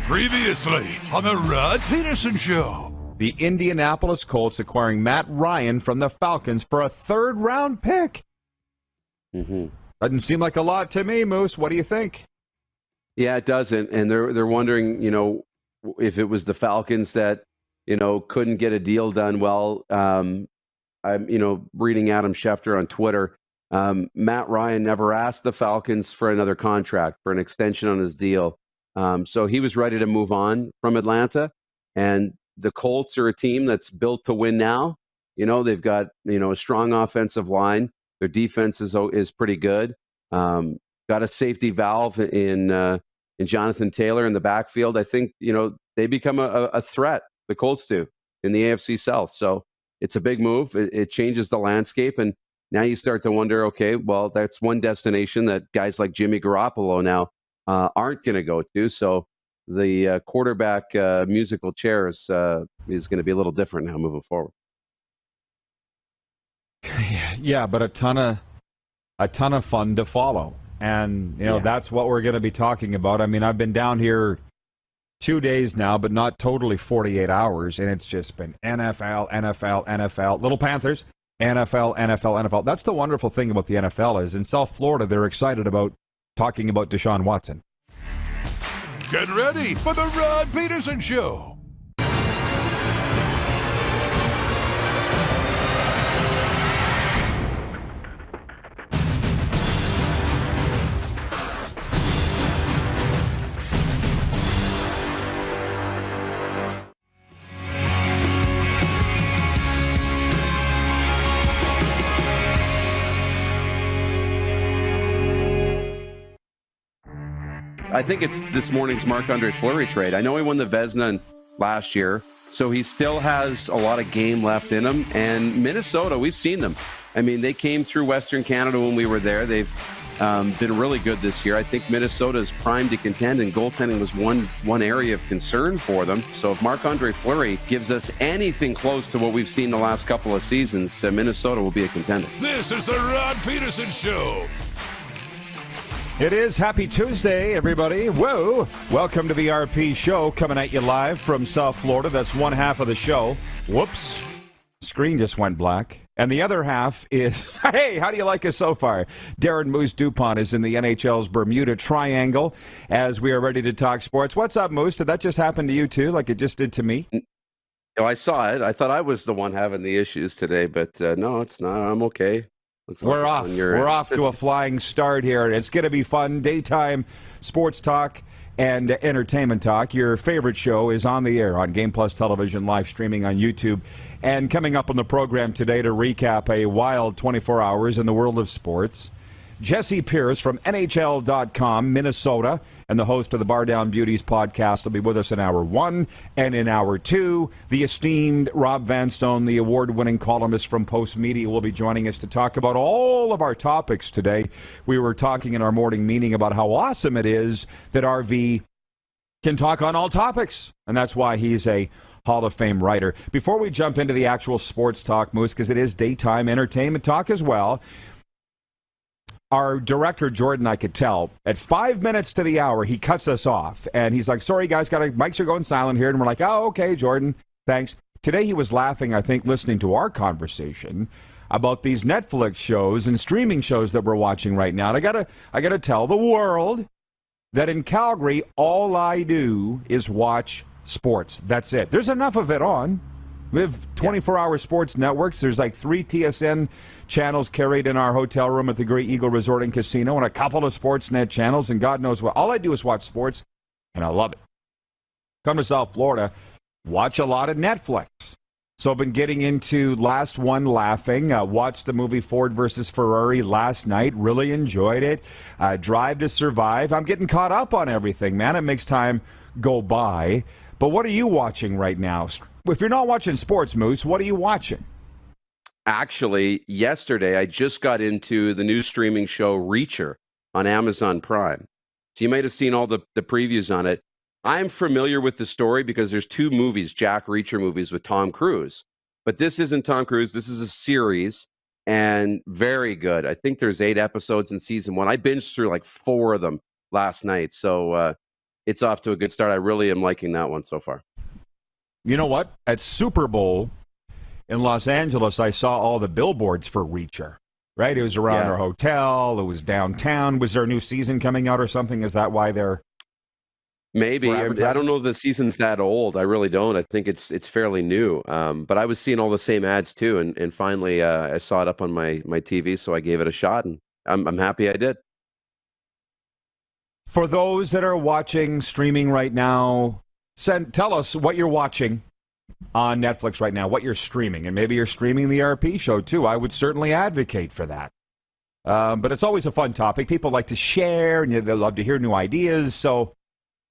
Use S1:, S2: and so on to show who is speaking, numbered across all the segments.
S1: Previously on the Rod Pedersen Show.
S2: The Indianapolis Colts acquiring Matt Ryan from the Falcons for a third-round pick. Doesn't seem like a lot to me, Moose. What do you think?
S3: Yeah, it doesn't. And they're wondering, if it was the Falcons that, couldn't get a deal done. Well, I'm, reading Adam Schefter on Twitter. Matt Ryan never asked the Falcons for another contract, for an extension on his deal. So he was ready to move on from Atlanta. And the Colts are a team that's built to win now. They've got, a strong offensive line. Their defense is pretty good. Got a safety valve in Jonathan Taylor in the backfield. I think, they become a threat, the Colts do, in the AFC South. So it's a big move. It changes the landscape. And now you start to wonder, okay, well, that's one destination that guys like Jimmy Garoppolo now aren't going to go to. So the quarterback musical chairs is going to be a little different now moving forward.
S2: Yeah, but a ton of fun to follow. And, that's what we're going to be talking about. I mean, I've been down here 2 days now, but not totally 48 hours. And it's just been NFL, NFL, NFL. Little Panthers, NFL, NFL, NFL. That's the wonderful thing about the NFL is in South Florida, they're excited about talking about Deshaun Watson.
S1: Get ready for the Rod Pedersen Show.
S3: I think it's this morning's Marc-Andre Fleury trade. I know he won the Vezina last year, so he still has a lot of game left in him. And Minnesota, we've seen them. I mean, they came through Western Canada when we were there. They've been really good this year. I think Minnesota is primed to contend, and goaltending was one area of concern for them. So if Marc-Andre Fleury gives us anything close to what we've seen the last couple of seasons, Minnesota will be a contender.
S1: This is the Rod Pedersen Show.
S2: It is Happy Tuesday, everybody. Whoa. Welcome to the RP Show, coming at you live from South Florida. That's one half of the show. Whoops. Screen just went black. And the other half is, hey, how do you like us so far? Darren Moose Dupont is in the NHL's Bermuda Triangle as we are ready to talk sports. What's up, Moose? Did that just happen to you, too, like it just did to me?
S3: I saw it. I thought I was the one having the issues today, but no, it's not. I'm okay.
S2: We're off. We're off to a flying start here. It's going to be fun. Daytime sports talk and entertainment talk. Your favorite show is on the air on Game Plus Television, live streaming on YouTube. And coming up on the program today to recap a wild 24 hours in the world of sports, Jessi Pierce from NHL.com, Minnesota, and the host of the Bar Down Beauties podcast will be with us in hour one. And in hour two, the esteemed Rob Vanstone, the award-winning columnist from Post Media, will be joining us to talk about all of our topics today. We were talking in our morning meeting about how awesome it is that RV can talk on all topics. And that's why he's a Hall of Fame writer. Before we jump into the actual sports talk, Moose, because it is daytime entertainment talk as well, our director, Jordan, I could tell, at 5 minutes to the hour, he cuts us off. And he's like, sorry, guys, mics are going silent here. And we're like, oh, okay, Jordan, thanks. Today he was laughing, I think, listening to our conversation about these Netflix shows and streaming shows that we're watching right now. And I gotta tell the world that in Calgary, all I do is watch sports. That's it. There's enough of it on. We have 24-hour sports networks. There's like 3 TSN channels carried in our hotel room at the Great Eagle Resort and Casino and a couple of Sportsnet channels, and God knows what. All I do is watch sports, and I love it. Come to South Florida, watch a lot of Netflix. So I've been getting into Last One Laughing. Watched the movie Ford versus Ferrari last night. Really enjoyed it. Drive to Survive. I'm getting caught up on everything, man. It makes time go by. But what are you watching right now? If you're not watching sports, Moose, what are you watching?
S3: Actually, yesterday I just got into the new streaming show Reacher on Amazon Prime. So you might have seen all the previews on it. I'm familiar with the story because there's 2 movies, Jack Reacher movies with Tom Cruise. But this isn't Tom Cruise. This is a series and very good. I think there's 8 episodes in season 1. I binged through like 4 of them last night. So it's off to a good start. I really am liking that one so far.
S2: You know what? At Super Bowl in Los Angeles, I saw all the billboards for Reacher, right? It was around our hotel. It was downtown. Was there a new season coming out or something? Is that why they're...
S3: Maybe. I don't know if the season's that old. I really don't. I think it's fairly new. But I was seeing all the same ads too, and finally I saw it up on my TV, so I gave it a shot, and I'm happy I did.
S2: For those that are watching, streaming right now, tell us what you're watching on Netflix right now, what you're streaming, and maybe you're streaming the RP show too. I would certainly advocate for that. But it's always a fun topic. People like to share, and they love to hear new ideas, so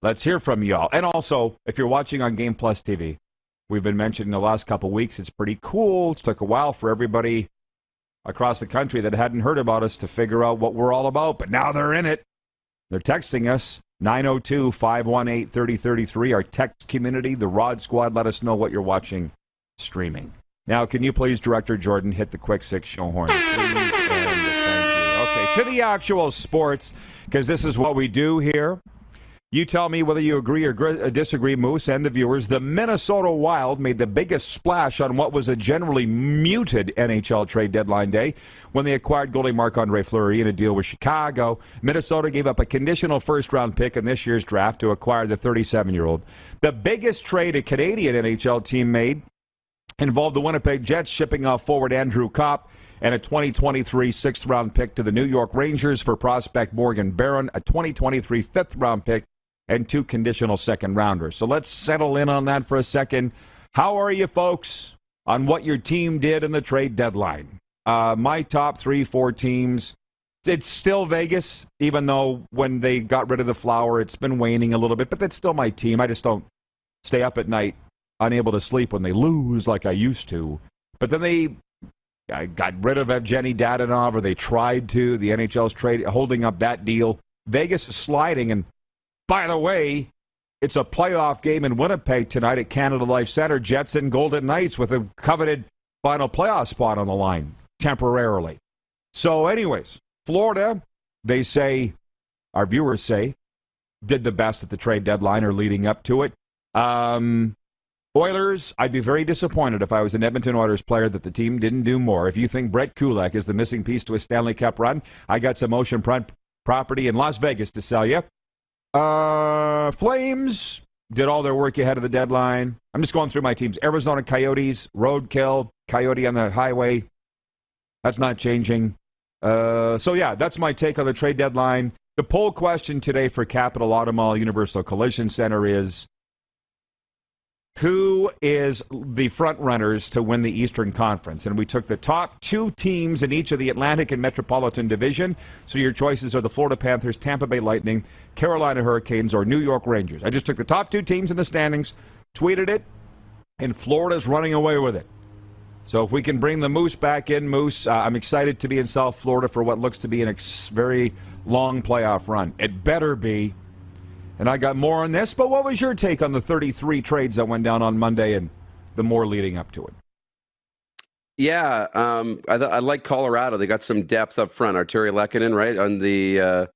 S2: let's hear from y'all. And also, if you're watching on Game Plus TV, we've been mentioning the last couple weeks, it's pretty cool. It took a while for everybody across the country that hadn't heard about us to figure out what we're all about, but now they're in it. They're texting us, 902-518-3033, our text community, the Rod Squad. Let us know what you're watching streaming. Now, can you please, Director Jordan, hit the quick six show horn, please? And thank you. Okay, to the actual sports, because this is what we do here. You tell me whether you agree or disagree, Moose, and the viewers. The Minnesota Wild made the biggest splash on what was a generally muted NHL trade deadline day when they acquired goalie Marc-Andre Fleury in a deal with Chicago. Minnesota gave up a conditional first-round pick in this year's draft to acquire the 37-year-old. The biggest trade a Canadian NHL team made involved the Winnipeg Jets shipping off forward Andrew Kopp and a 2023 sixth-round pick to the New York Rangers for prospect Morgan Barron, a 2023 fifth-round pick, and 2 conditional second-rounders. So let's settle in on that for a second. How are you, folks, on what your team did in the trade deadline? My top 3-4 teams, it's still Vegas, even though when they got rid of the Flower, it's been waning a little bit, but that's still my team. I just don't stay up at night unable to sleep when they lose like I used to. But then they got rid of Evgeny Dadonov, or they tried to. The NHL's holding up that deal. Vegas is sliding, and by the way, it's a playoff game in Winnipeg tonight at Canada Life Center. Jets and Golden Knights with a coveted final playoff spot on the line temporarily. So anyways, Florida, they say, our viewers say, did the best at the trade deadline or leading up to it. Oilers, I'd be very disappointed if I was an Edmonton Oilers player that the team didn't do more. If you think Brett Kulak is the missing piece to a Stanley Cup run, I got some ocean property in Las Vegas to sell you. Flames did all their work ahead of the deadline. I'm just going through my teams. Arizona Coyotes, roadkill, Coyote on the highway. That's not changing. So yeah, that's my take on the trade deadline. The poll question today for Capital Automall Universal Collision Center is, who is the front runners to win the Eastern Conference? And we took the top 2 teams in each of the Atlantic and Metropolitan Division. So your choices are the Florida Panthers, Tampa Bay Lightning, Carolina Hurricanes, or New York Rangers. I just took the top 2 teams in the standings, tweeted it, and Florida's running away with it. So if we can bring the Moose back in, Moose, I'm excited to be in South Florida for what looks to be a very long playoff run. It better be. And I got more on this, but what was your take on the 33 trades that went down on Monday and the more leading up to it?
S3: Yeah, I like Colorado. They got some depth up front. Arturi Lehkonen, right, on the,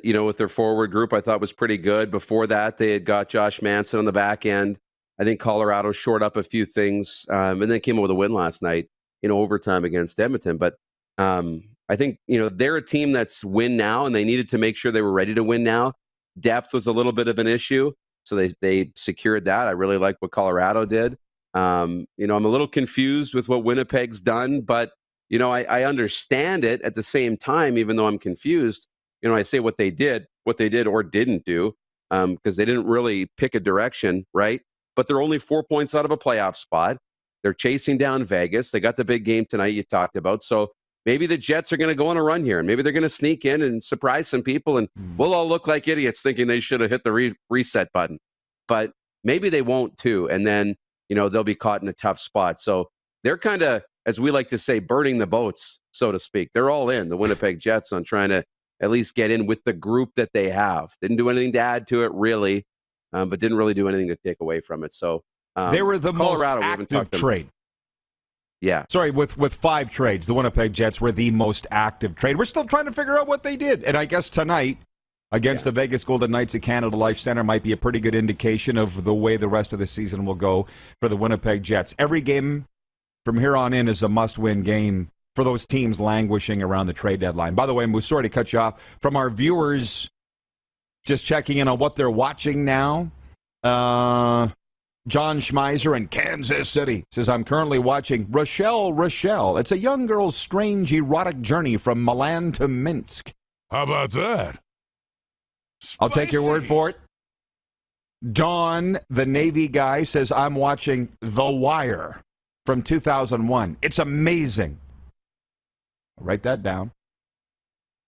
S3: with their forward group, I thought was pretty good. Before that, they had got Josh Manson on the back end. I think Colorado shored up a few things, and then came up with a win last night in overtime against Edmonton. But I think, they're a team that's win now, and they needed to make sure they were ready to win now. Depth was a little bit of an issue, so they secured that. I really like what Colorado did. I'm a little confused with what Winnipeg's done, but I understand it at the same time. Even though I'm confused, I say what they did or didn't do, because they didn't really pick a direction, right? But they're only 4 points out of a playoff spot. They're chasing down Vegas. They got the big game tonight you talked about, so maybe the Jets are going to go on a run here, and maybe they're going to sneak in and surprise some people, and we'll all look like idiots thinking they should have hit the reset button. But maybe they won't too, and then they'll be caught in a tough spot. So they're kind of, as we like to say, burning the boats, so to speak. They're all in, the Winnipeg Jets, on trying to at least get in with the group that they have. Didn't do anything to add to it, really, but didn't really do anything to take away from it. So
S2: they were the
S3: Colorado,
S2: most active trade.
S3: Yeah.
S2: Sorry, with 5 trades, the Winnipeg Jets were the most active trade. We're still trying to figure out what they did. And I guess tonight, against the Vegas Golden Knights at Canada Life Center might be a pretty good indication of the way the rest of the season will go for the Winnipeg Jets. Every game from here on in is a must-win game for those teams languishing around the trade deadline. By the way, I'm sorry to cut you off. From our viewers just checking in on what they're watching now, John Schmeiser in Kansas City says, I'm currently watching Rochelle. It's a young girl's strange erotic journey from Milan to Minsk.
S1: How about that?
S2: I'll take your word for it. Don, the Navy guy, says, I'm watching The Wire from 2001. It's amazing. Write that down.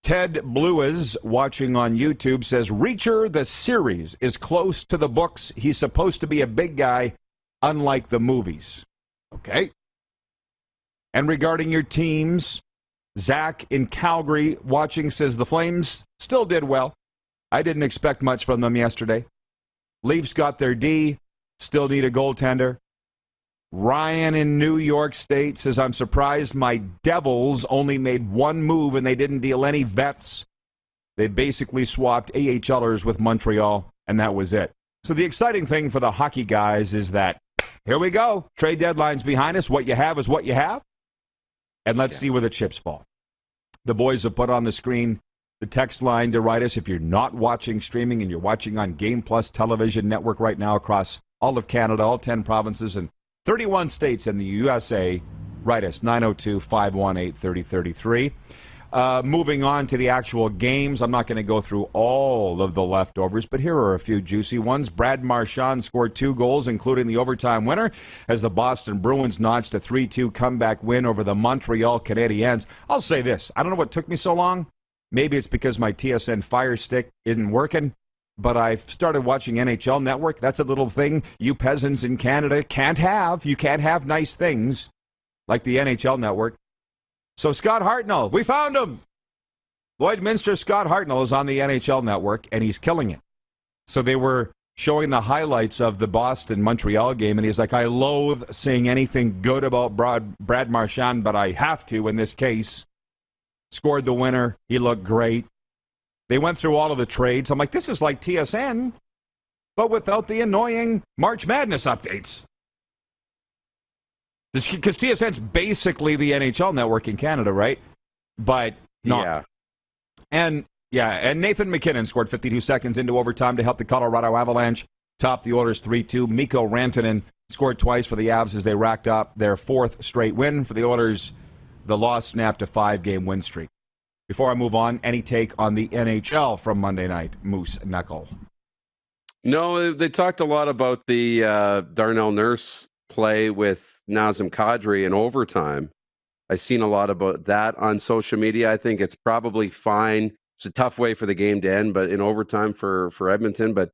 S2: Ted Blues, watching on YouTube, says, Reacher, the series, is close to the books. He's supposed to be a big guy, unlike the movies. Okay. And regarding your teams, Zach in Calgary, watching, says, the Flames still did well. I didn't expect much from them yesterday. Leafs got their D, still need a goaltender. Ryan in New York State says, I'm surprised my Devils only made one move and they didn't deal any vets. They basically swapped AHLers with Montreal, and that was it. So the exciting thing for the hockey guys is that here we go. Trade deadline's behind us. What you have is what you have. And let's see where the chips fall. The boys have put on the screen the text line to write us if you're not watching streaming and you're watching on Game Plus television network right now across all of Canada, all 10 provinces, and 31 states in the USA. Write us, 902-518-3033. Moving on to the actual games. I'm not going to go through all of the leftovers, but here are a few juicy ones. Brad Marchand scored 2 goals, including the overtime winner, as the Boston Bruins notched a 3-2 comeback win over the Montreal Canadiens. I'll say this. I don't know what took me so long. Maybe it's because my TSN Fire Stick isn't working, but I've started watching NHL Network. That's a little thing you peasants in Canada can't have. You can't have nice things like the NHL Network. So Scott Hartnell, we found him. Lloydminster Scott Hartnell is on the NHL Network, and he's killing it. So they were showing the highlights of the Boston-Montreal game, and he's like, I loathe saying anything good about Brad Marchand, but I have to in this case. Scored the winner. He looked great. They went through all of the trades. I'm like, this is like TSN, but without the annoying March Madness updates. Because TSN's basically the NHL Network in Canada, right? But not. And Nathan McKinnon scored 52 seconds into overtime to help the Colorado Avalanche top the Oilers 3-2. Mikko Rantanen scored twice for the Avs as they racked up their 4th straight win. For the Oilers, the loss snapped a 5-game win streak. Before I move on, any take on the NHL from Monday night, Moose Knuckle?
S3: No, they talked a lot about the Darnell Nurse play with Nazem Kadri in overtime. I've seen a lot about that on social media. I think it's probably fine. It's a tough way for the game to end, but in overtime for Edmonton. But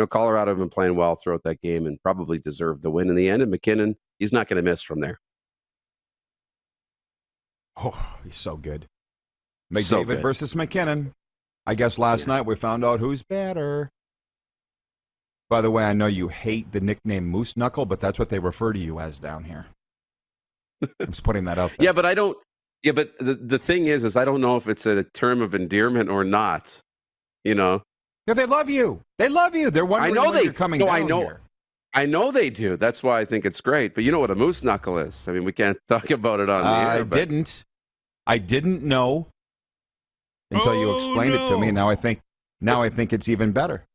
S3: Colorado have been playing well throughout that game and probably deserved the win in the end. And McKinnon, he's not going to miss from there.
S2: Oh, he's so good. McDavid versus McKinnon. I guess last night we found out who's better. By the way, I know you hate the nickname Moose Knuckle, but that's what they refer to you as down here. I'm just putting that out there.
S3: Yeah, but I don't. Yeah, but the thing is I don't know if it's a term of endearment or not.
S2: Yeah, they love you. They love you. They're wondering when you're coming down here.
S3: I know they do. That's why I think it's great. But you know what a moose knuckle is? I mean, we can't talk about it on the air.
S2: I didn't know until you explained it to me. Now I think it's even better.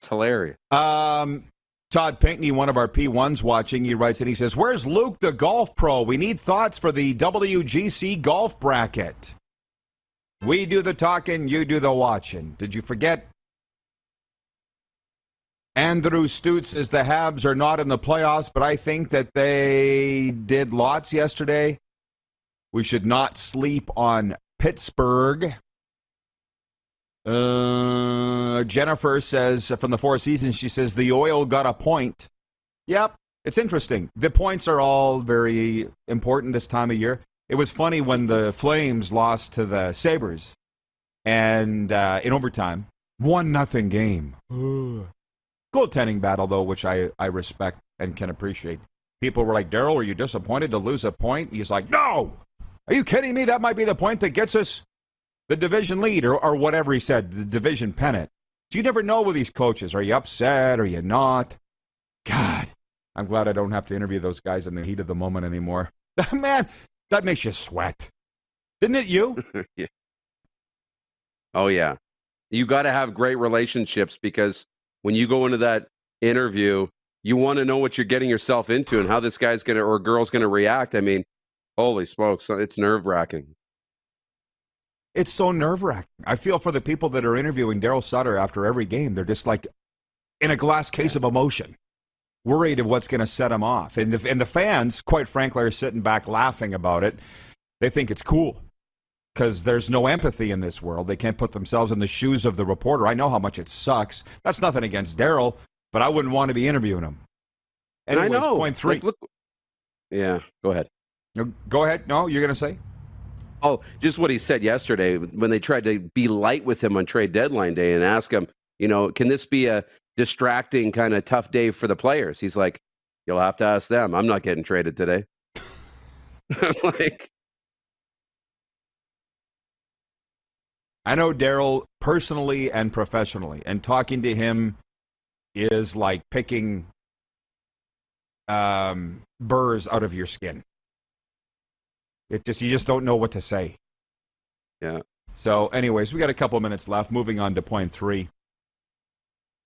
S3: It's hilarious.
S2: Todd Pinkney, one of our P1s watching, he writes and he says, where's Luke the golf pro? We need thoughts for the WGC golf bracket. We do the talking, you do the watching. Did you forget? Andrew Stutz says the Habs are not in the playoffs, but I think that they did lots yesterday. We should not sleep on Pittsburgh. Jennifer says, from the Four Seasons, she says, the Oil got a point. Yep, it's interesting. The points are all very important this time of year. It was funny when the Flames lost to the Sabres and in overtime, 1-0 game. Goaltending battle, though, which I respect and can appreciate. People were like, Daryl, were you disappointed to lose a point? He's like, no! Are you kidding me? That might be the point that gets us. the division lead, or whatever he said, the division pennant. So you never know with these coaches. Are you upset? Are you not? God, I'm glad I don't have to interview those guys in the heat of the moment anymore. Man, that makes you sweat. Didn't it you?
S3: Yeah. Oh, yeah. You got to have great relationships, because when you go into that interview, you want to know what you're getting yourself into and how this guy's going to or girl's going to react. I mean, holy smokes, it's nerve-wracking.
S2: It's so nerve-wracking. I feel for the people that are interviewing Daryl Sutter after every game. They're just like in a glass case of emotion, worried of what's going to set him off. And the fans, quite frankly, are sitting back laughing about it. They think it's cool because there's no empathy in this world. They can't put themselves in the shoes of the reporter. I know how much it sucks. That's nothing against Daryl, but I wouldn't want to be interviewing him. Anyways,
S3: I know.
S2: point 3.
S3: Like, look. Yeah, go ahead.
S2: Go ahead. No, you're going to say?
S3: Oh, just what he said yesterday when they tried to be light with him on trade deadline day and ask him, can this be a distracting kind of tough day for the players? He's like, you'll have to ask them. I'm not getting traded today. Like,
S2: I know Daryl personally and professionally, and talking to him is like picking burrs out of your skin. You just don't know what to say.
S3: Yeah.
S2: So anyways, we got a couple minutes left. Moving on to point 3.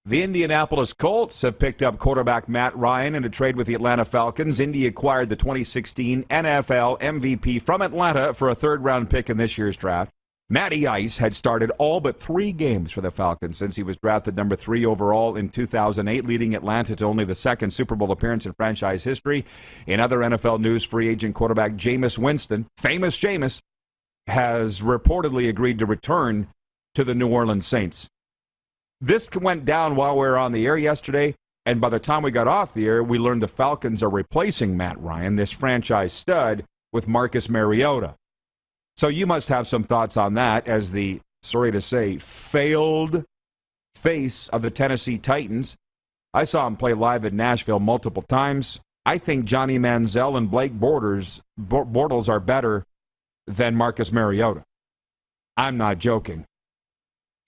S2: The Indianapolis Colts have picked up quarterback Matt Ryan in a trade with the Atlanta Falcons. Indy acquired the 2016 NFL MVP from Atlanta for a third-round pick in this year's draft. Matty Ice had started all but 3 games for the Falcons since he was drafted number 3 overall in 2008, leading Atlanta to only the second Super Bowl appearance in franchise history. In other NFL news, free agent quarterback Jameis Winston, famous Jameis, has reportedly agreed to return to the New Orleans Saints. This went down while we were on the air yesterday, and by the time we got off the air, we learned the Falcons are replacing Matt Ryan, this franchise stud, with Marcus Mariota. So you must have some thoughts on that as the, sorry to say, failed face of the Tennessee Titans. I saw him play live in Nashville multiple times. I think Johnny Manziel and Blake Bortles are better than Marcus Mariota. I'm not joking.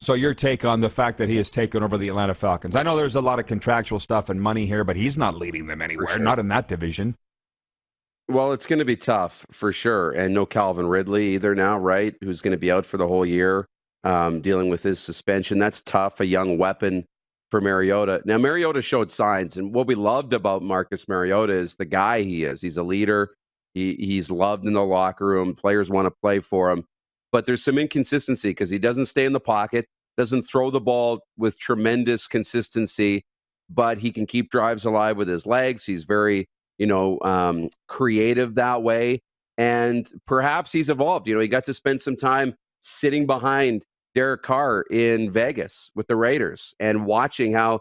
S2: So your take on the fact that he has taken over the Atlanta Falcons. I know there's a lot of contractual stuff and money here, but he's not leading them anywhere,
S3: sure.
S2: Not in that division.
S3: Well, it's going to be tough for sure. And no Calvin Ridley either now, right? Who's going to be out for the whole year, dealing with his suspension. That's tough, a young weapon for Mariota. Now, Mariota showed signs. And what we loved about Marcus Mariota is the guy he is. He's a leader. He's loved in the locker room. Players want to play for him. But there's some inconsistency because he doesn't stay in the pocket, doesn't throw the ball with tremendous consistency, but he can keep drives alive with his legs. He's very creative that way. And perhaps he's evolved. He got to spend some time sitting behind Derek Carr in Vegas with the Raiders and watching how,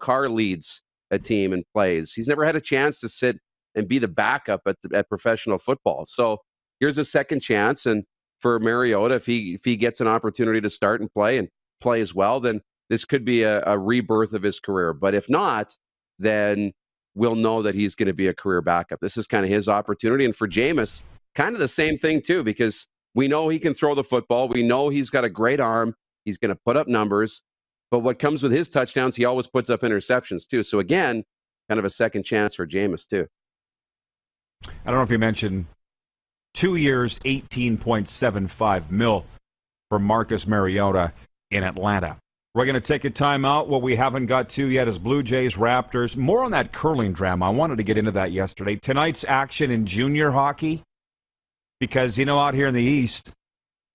S3: Carr leads a team and plays. He's never had a chance to sit and be the backup at professional football. So here's a second chance. And for Mariota, if he gets an opportunity to start and play as well, then this could be a rebirth of his career. But if not, then we'll know that he's going to be a career backup. This is kind of his opportunity. And for Jameis, kind of the same thing too, because we know he can throw the football. We know he's got a great arm. He's going to put up numbers. But what comes with his touchdowns, he always puts up interceptions too. So again, kind of a second chance for Jameis too.
S2: I don't know if you mentioned 2 years, $18.75 million for Marcus Mariota in Atlanta. We're going to take a time out. What we haven't got to yet is Blue Jays, Raptors. More on that curling drama. I wanted to get into that yesterday. Tonight's action in junior hockey, because, out here in the East,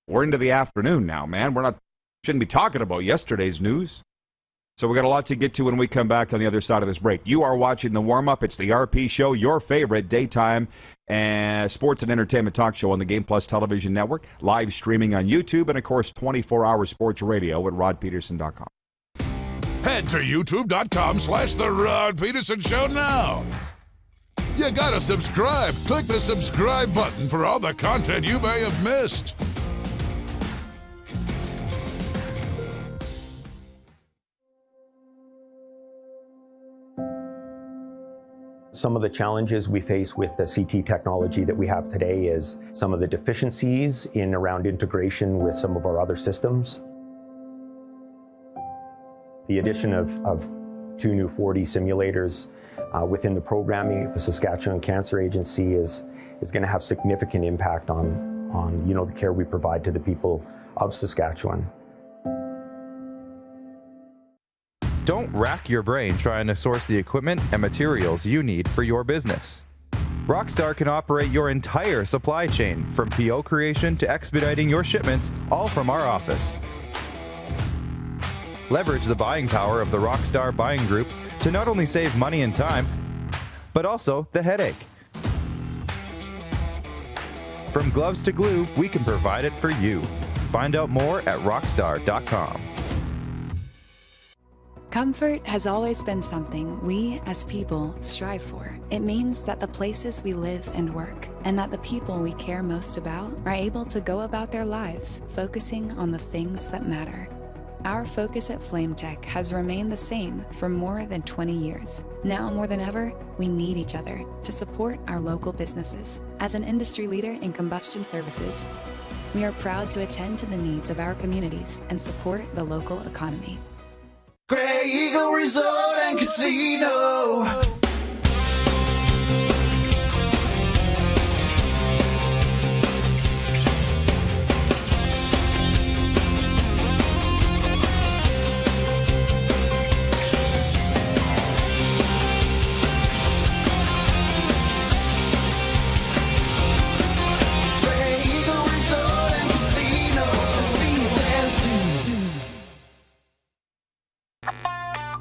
S2: we're into the afternoon now, man. Shouldn't be talking about yesterday's news. So we got a lot to get to when we come back on the other side of this break. You are watching the warm-up. It's the RP Show, your favorite daytime and sports and entertainment talk show on the Game Plus Television Network, live streaming on YouTube, and, of course, 24-hour sports radio at rodpedersen.com.
S1: Head to youtube.com/The Rod Pedersen Show now. You gotta subscribe. Click the subscribe button for all the content you may have missed.
S4: Some of the challenges we face with the CT technology that we have today is some of the deficiencies in around integration with some of our other systems. The addition of 2 new 4D simulators within the programming of the Saskatchewan Cancer Agency is going to have significant impact on the care we provide to the people of Saskatchewan.
S5: Don't rack your brain trying to source the equipment and materials you need for your business. Rockstar can operate your entire supply chain, from PO creation to expediting your shipments, all from our office. Leverage the buying power of the Rockstar buying group to not only save money and time, but also the headache. From gloves to glue, we can provide it for you. Find out more at rockstar.com.
S6: Comfort has always been something we, as people, strive for. It means that the places we live and work, and that the people we care most about, are able to go about their lives, focusing on the things that matter. Our focus at FlameTech has remained the same for more than 20 years. Now more than ever, we need each other to support our local businesses. As an industry leader in combustion services, we are proud to attend to the needs of our communities and support the local economy.
S7: Grey Eagle Resort and Casino.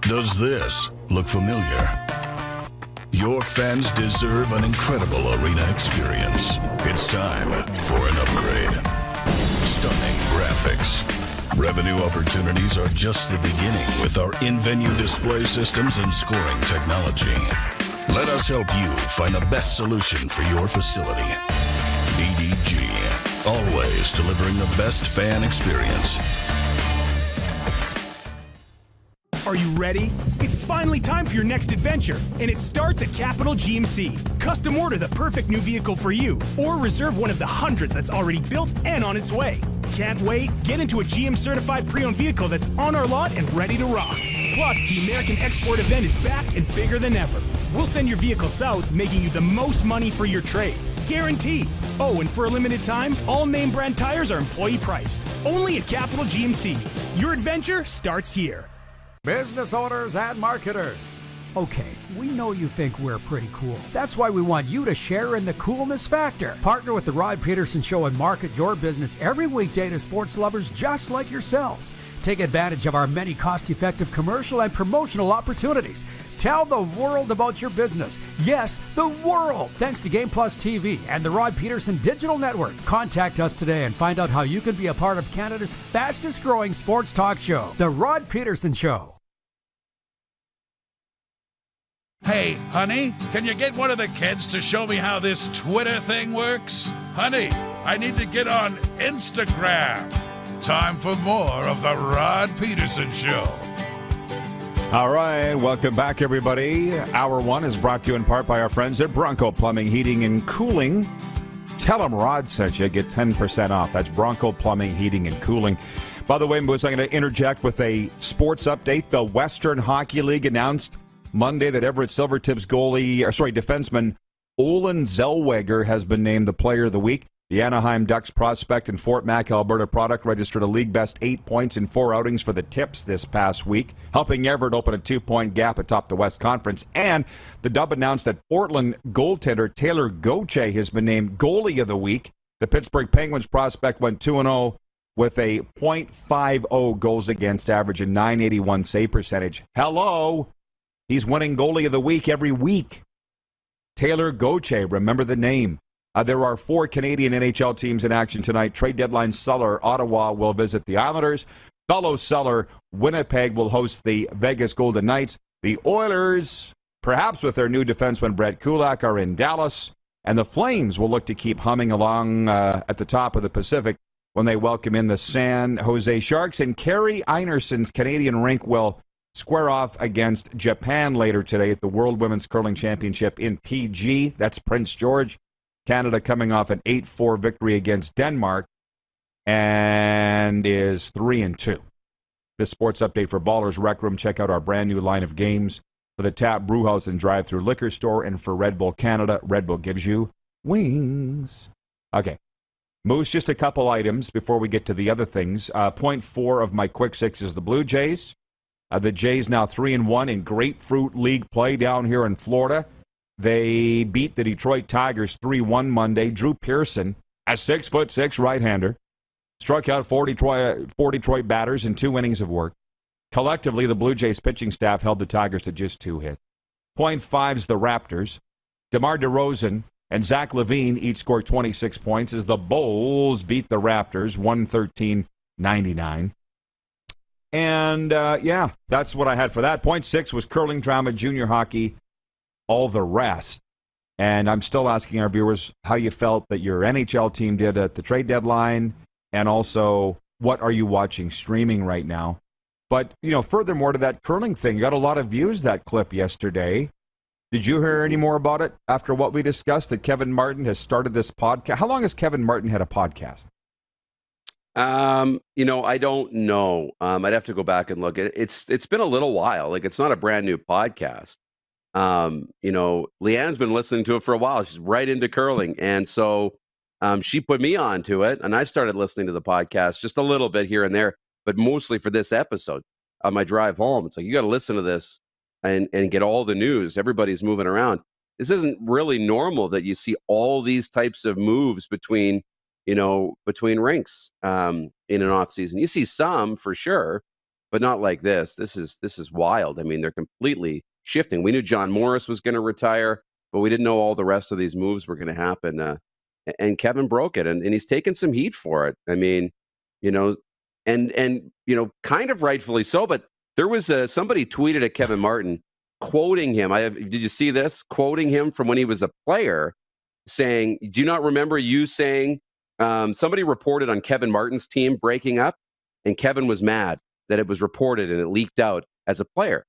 S1: Does this look familiar? Your fans deserve an incredible arena experience. It's time for an upgrade. Stunning graphics. Revenue opportunities are just the beginning with our in-venue display systems and scoring technology. Let us help you find the best solution for your facility. EDG, always delivering the best fan experience.
S8: Are you ready? It's finally time for your next adventure, and it starts at Capital GMC. Custom order the perfect new vehicle for you, or reserve one of the hundreds that's already built and on its way. Can't wait? Get into a GM-certified pre-owned vehicle that's on our lot and ready to rock. Plus, the American Export event is back and bigger than ever. We'll send your vehicle south, making you the most money for your trade. Guaranteed. Oh, and for a limited time, all name brand tires are employee priced. Only at Capital GMC. Your adventure starts here.
S9: Business owners and marketers. Okay, we know you think we're pretty cool. That's why we want you to share in the coolness factor. Partner with the Rod Pedersen Show and market your business every weekday to sports lovers just like yourself. Take advantage of our many cost-effective commercial and promotional opportunities. Tell the world about your business. Yes, the world. Thanks to Game Plus TV and the Rod Pedersen Digital Network. Contact us today and find out how you can be a part of Canada's fastest growing sports talk show, The Rod Pedersen Show.
S1: Hey, honey, can you get one of the kids to show me how this Twitter thing works? Honey, I need to get on Instagram. Time for more of the Rod Pedersen Show.
S2: All right, welcome back, everybody. Hour one is brought to you in part by our friends at Bronco Plumbing, Heating, and Cooling. Tell them Rod sent you. Get 10% off. That's Bronco Plumbing, Heating, and Cooling. By the way, I'm going to interject with a sports update. The Western Hockey League announced Monday that Everett Silvertips defenseman Olin Zellweger has been named the Player of the Week. The Anaheim Ducks prospect and Fort Mac, Alberta product registered a league-best 8 points in 4 outings for the Tips this past week, helping Everett open a 2-point gap atop the West Conference. And the Dub announced that Portland goaltender Taylor Gauthier has been named Goalie of the Week. The Pittsburgh Penguins prospect went 2-0 with a .50 goals against average and .981 save percentage. Hello! He's winning Goalie of the Week every week. Taylor Gauthier, remember the name. There are 4 Canadian NHL teams in action tonight. Trade deadline seller Ottawa will visit the Islanders. Fellow seller Winnipeg will host the Vegas Golden Knights. The Oilers, perhaps with their new defenseman Brett Kulak, are in Dallas. And the Flames will look to keep humming along at the top of the Pacific when they welcome in the San Jose Sharks. And Kerry Einerson's Canadian rink will square off against Japan later today at the World Women's Curling Championship in PG. That's Prince George. Canada coming off an 8-4 victory against Denmark and is 3-2. This sports update for Ballers Rec Room. Check out our brand new line of games for the Tap Brewhouse and drive-through liquor store, and for Red Bull Canada, Red Bull gives you wings. Okay. Moose, just a couple items before we get to the other things. Point 4 of my quick six is the Blue Jays. The Jays now 3-1 in Grapefruit League play down here in Florida. They beat the Detroit Tigers 3-1 Monday. Drew Pearson, a 6'6" right-hander, struck out 4 Detroit batters in 2 innings of work. Collectively, the Blue Jays pitching staff held the Tigers to just 2 hits. Point 5's the Raptors. DeMar DeRozan and Zach LaVine each scored 26 points as the Bulls beat the Raptors 113-99. And, that's what I had for that. Point 6 was curling, drama, junior hockey, all the rest. And I'm still asking our viewers how you felt that your NHL team did at the trade deadline, and also what are you watching streaming right now. But, furthermore to that curling thing, you got a lot of views, that clip yesterday. Did you hear any more about it after what we discussed, that Kevin Martin has started this podcast? How long has Kevin Martin had a podcast?
S3: I don't know. I'd have to go back and look at it. It's been a little while. Like, it's not a brand new podcast. Leanne's been listening to it for a while. She's right into curling. And so she put me onto it, and I started listening to the podcast just a little bit here and there, but mostly for this episode on my drive home. It's like, you got to listen to this and get all the news. Everybody's moving around. This isn't really normal that you see all these types of moves between rinks in an off season. You see some for sure, but not like this. This is wild. I mean, they're completely shifting. We knew John Morris was going to retire, but we didn't know all the rest of these moves were going to happen. And Kevin broke it, and he's taken some heat for it. I mean, kind of rightfully so. But there was somebody tweeted at Kevin Martin, quoting him. Did you see this? Quoting him from when he was a player, saying, "Do you not remember you saying?" Somebody reported on Kevin Martin's team breaking up, and Kevin was mad that it was reported and it leaked out as a player.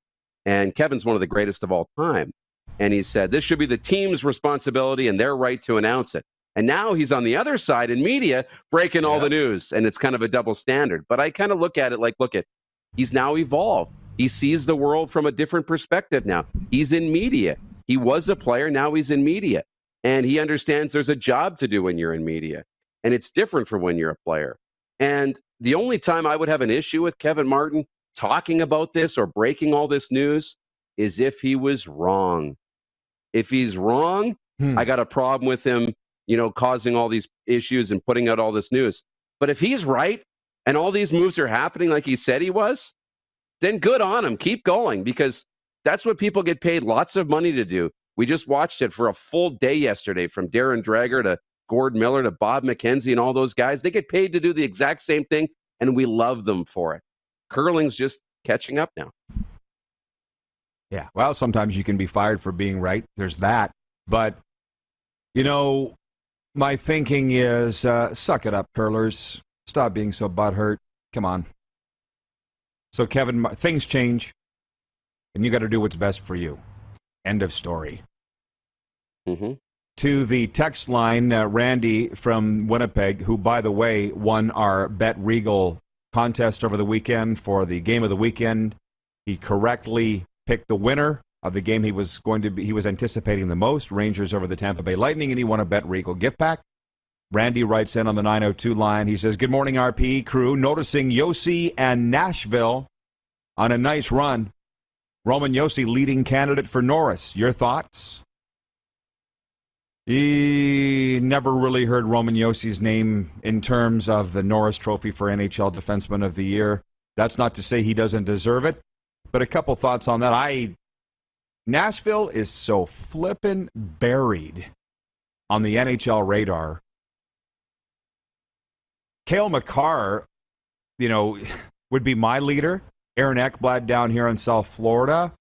S3: And Kevin's one of the greatest of all time. And he said, this should be the team's responsibility and their right to announce it. And now he's on the other side in media breaking all the news. And it's kind of a double standard. But I kind of look at it like, he's now evolved. He sees the world from a different perspective now. He's in media. He was a player. Now he's in media. And he understands there's a job to do when you're in media. And it's different from when you're a player. And the only time I would have an issue with Kevin Martin talking about this or breaking all this news is if he was wrong. If he's wrong, I got a problem with him, causing all these issues and putting out all this news. But if he's right and all these moves are happening like he said he was, then good on him. Keep going, because that's what people get paid lots of money to do. We just watched it for a full day yesterday, from Darren Dreger to Gord Miller to Bob McKenzie and all those guys. They get paid to do the exact same thing, and we love them for it. Curling's just catching up now.
S2: Yeah, well, sometimes you can be fired for being right. There's that. But, my thinking is, suck it up, curlers. Stop being so butthurt. Come on. So, Kevin, things change, and you got to do what's best for you. End of story.
S3: Mm-hmm.
S2: To the text line, Randy from Winnipeg, who, by the way, won our Bet Regal contest over the weekend for the game of the weekend. He correctly picked the winner of the game he was anticipating the most, Rangers over the Tampa Bay Lightning, and he won a Bet Regal gift pack. Randy writes in on the 902 line. He says, good morning, RP crew. Noticing Jessi and Nashville on a nice run. Roman Jessi leading candidate for Norris. Your thoughts? He never really heard Roman Jossi's name in terms of the Norris Trophy for NHL Defenseman of the Year. That's not to say he doesn't deserve it, but a couple thoughts on that. Nashville is so flippin' buried on the NHL radar. Cale Makar, would be my leader. Aaron Ekblad down here in South Florida.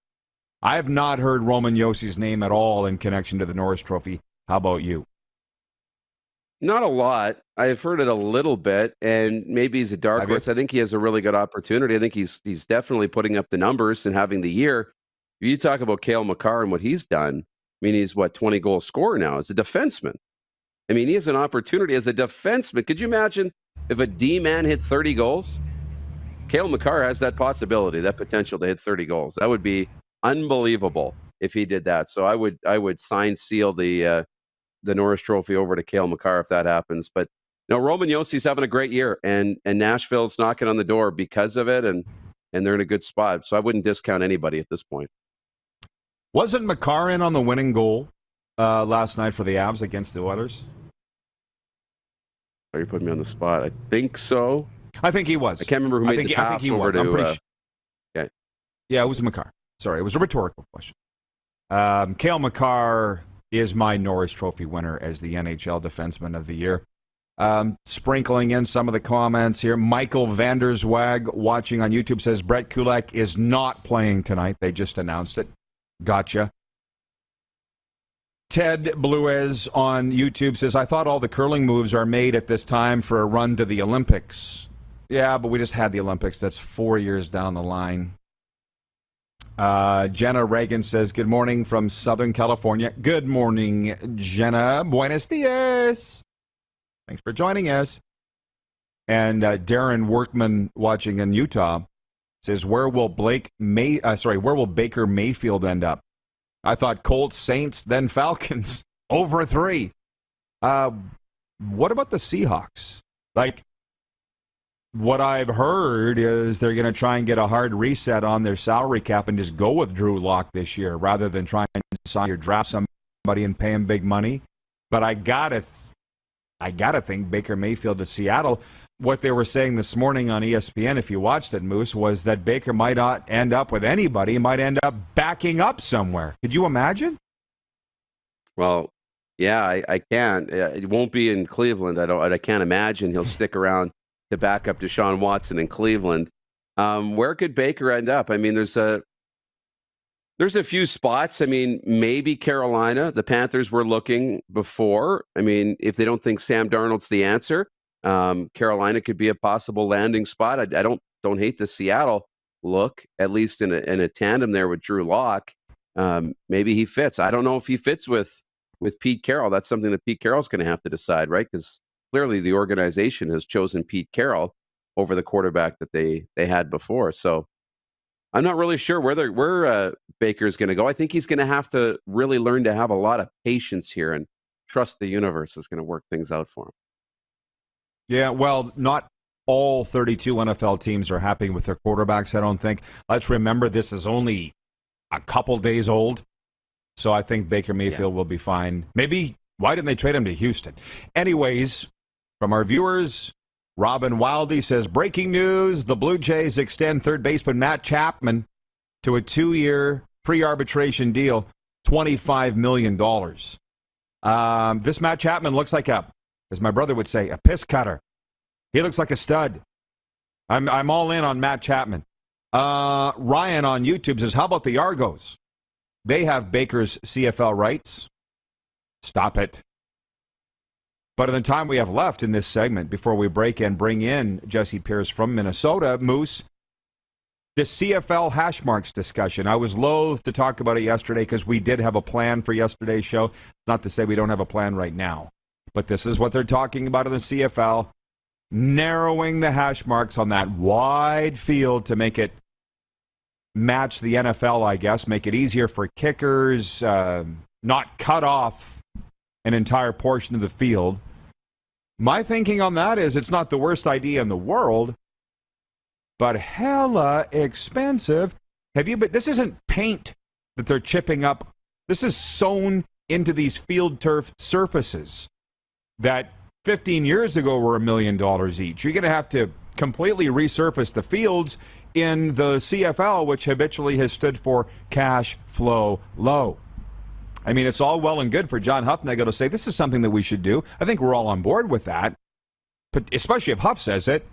S2: I have not heard Roman Jossi's name at all in connection to the Norris Trophy. How about you?
S3: Not a lot. I've heard it a little bit, and maybe he's a dark horse. I think he has a really good opportunity. I think he's definitely putting up the numbers and having the year. You talk about Cale Makar and what he's done. I mean, he's 20-goal scorer now as a defenseman. I mean, he has an opportunity as a defenseman. Could you imagine if a D-man hit 30 goals? Cale Makar has that possibility, that potential to hit 30 goals. That would be unbelievable if he did that. So I would seal the Norris Trophy over to Cale Makar if that happens. But no, Roman Jossi's having a great year, and Nashville's knocking on the door because of it, and they're in a good spot. So I wouldn't discount anybody at this point.
S2: Wasn't Makar in on the winning goal last night for the Avs against the Oilers?
S3: Are you putting me on the spot? I think so.
S2: I think he was.
S3: I can't remember who made the pass over to.
S2: Okay. Yeah, it was Makar. Sorry, it was a rhetorical question. Cale Makar is my Norris Trophy winner as the NHL Defenseman of the Year. Sprinkling in some of the comments here. Michael Vanderswag watching on YouTube says Brett Kulak is not playing tonight. They just announced it. Gotcha. Ted Bluez on YouTube says, I thought all the curling moves are made at this time for a run to the Olympics. Yeah, but we just had the Olympics. That's 4 years down the line. Jenna Reagan says, good morning from Southern California. Good morning, Jenna. Buenos dias. Thanks for joining us. And Darren Workman watching in Utah says, where will Baker Mayfield end up? I thought Colts, Saints, then Falcons. Over 3. What about the Seahawks? What I've heard is they're going to try and get a hard reset on their salary cap and just go with Drew Lock this year rather than trying to sign or draft somebody and pay him big money. But I gotta think Baker Mayfield to Seattle. What they were saying this morning on ESPN, if you watched it, Moose, was that Baker might not end up with anybody. He might end up backing up somewhere. Could you imagine?
S3: Well, yeah, I can. It won't be in Cleveland. I can't imagine he'll stick around to back up Deshaun Watson in Cleveland. Where could Baker end up? I mean, there's a few spots. I mean, maybe Carolina. The Panthers were looking before. I mean, if they don't think Sam Darnold's the answer, Carolina could be a possible landing spot. I don't hate the Seattle look, at least in a tandem there with Drew Lock. Maybe he fits. I don't know if he fits with Pete Carroll. That's something that Pete Carroll's going to have to decide, right? Because clearly the organization has chosen Pete Carroll over the quarterback that they had before. So I'm not really sure where Baker's going to go. I think he's going to have to really learn to have a lot of patience here and trust the universe is going to work things out for him.
S2: Yeah, well, not all 32 NFL teams are happy with their quarterbacks, I don't think. Let's remember this is only a couple days old, so I think Baker Mayfield will be fine. Maybe, why didn't they trade him to Houston? Anyways, from our viewers, Robin Wildy says, breaking news, the Blue Jays extend third baseman Matt Chapman to a 2-year pre-arbitration deal, $25 million. This Matt Chapman looks like as my brother would say, a piss cutter. He looks like a stud. I'm all in on Matt Chapman. Ryan on YouTube says, how about the Argos? They have Baker's CFL rights. Stop it. But in the time we have left in this segment, before we break and bring in Jessi Pierce from Minnesota, Moose, the CFL hash marks discussion. I was loath to talk about it yesterday because we did have a plan for yesterday's show. Not to say we don't have a plan right now. But this is what they're talking about in the CFL, narrowing the hash marks on that wide field to make it match the NFL, I guess, make it easier for kickers, not cut off an entire portion of the field. My thinking on that is it's not the worst idea in the world, but hella expensive. But this isn't paint that they're chipping up. This is sewn into these field turf surfaces that 15 years ago were $1 million each. You're going to have to completely resurface the fields in the CFL, which habitually has stood for cash flow low. I mean, it's all well and good for John Huffnagel to say this is something that we should do. I think we're all on board with that, but especially if Huff says it.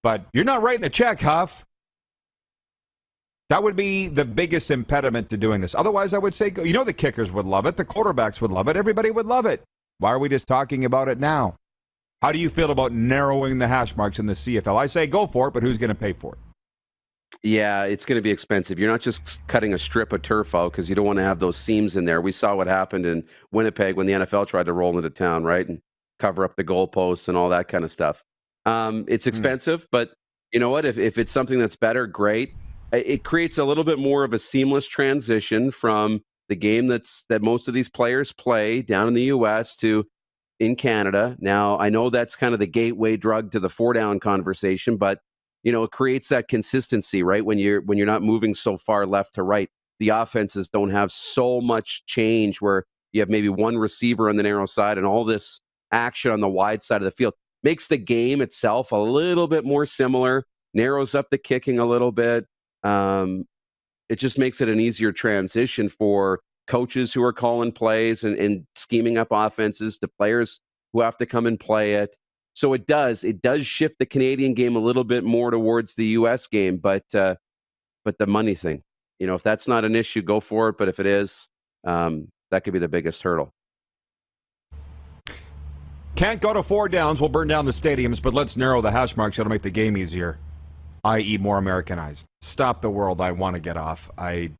S2: But you're not writing the check, Huff. That would be the biggest impediment to doing this. Otherwise, I would say, the kickers would love it. The quarterbacks would love it. Everybody would love it. Why are we just talking about it now? How do you feel about narrowing the hash marks in the CFL? I say go for it, but who's going to pay for it?
S3: Yeah, it's going to be expensive. You're not just cutting a strip of turf out because you don't want to have those seams in there. We saw what happened in Winnipeg when the NFL tried to roll into town, right, and cover up the goalposts and all that kind of stuff. It's expensive, but you know what? If it's something that's better, great. It creates a little bit more of a seamless transition from the game that most of these players play down in the U.S. to in Canada. Now, I know that's kind of the gateway drug to the 4-down conversation, but you know, it creates that consistency, right? When you're not moving so far left to right, the offenses don't have so much change where you have maybe one receiver on the narrow side and all this action on the wide side of the field. Makes the game itself a little bit more similar, narrows up the kicking a little bit. It just makes it an easier transition for coaches who are calling plays and scheming up offenses to players who have to come and play it. So it does shift the Canadian game a little bit more towards the U.S. game, but the money thing, you know, if that's not an issue, go for it. But if it is, that could be the biggest hurdle.
S2: Can't go to 4 downs. We'll burn down the stadiums, but let's narrow the hash marks. That'll make the game easier, i.e. more Americanized. Stop the world. I want to get off. I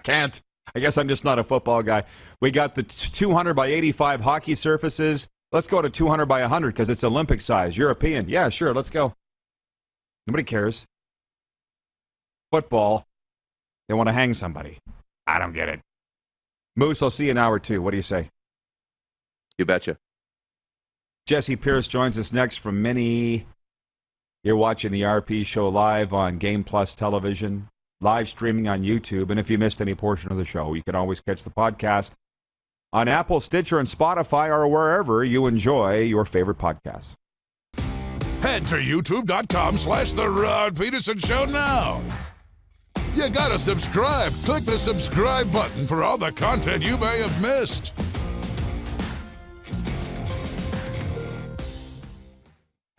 S2: can't. I guess I'm just not a football guy. We got the 200 by 85 hockey surfaces. Let's go to 200 by 100 because it's Olympic size. European. Yeah, sure. Let's go. Nobody cares. Football. They want to hang somebody. I don't get it. Moose, I'll see you in hour 2. What do you say?
S3: You betcha.
S2: Jessi Pierce joins us next from Mini. You're watching the RP show live on Game Plus Television, live streaming on YouTube. And if you missed any portion of the show, you can always catch the podcast on Apple, Stitcher, and Spotify, or wherever you enjoy your favorite podcasts.
S10: Head to youtube.com/The Rod Pedersen Show now. You gotta subscribe. Click the subscribe button for all the content you may have missed.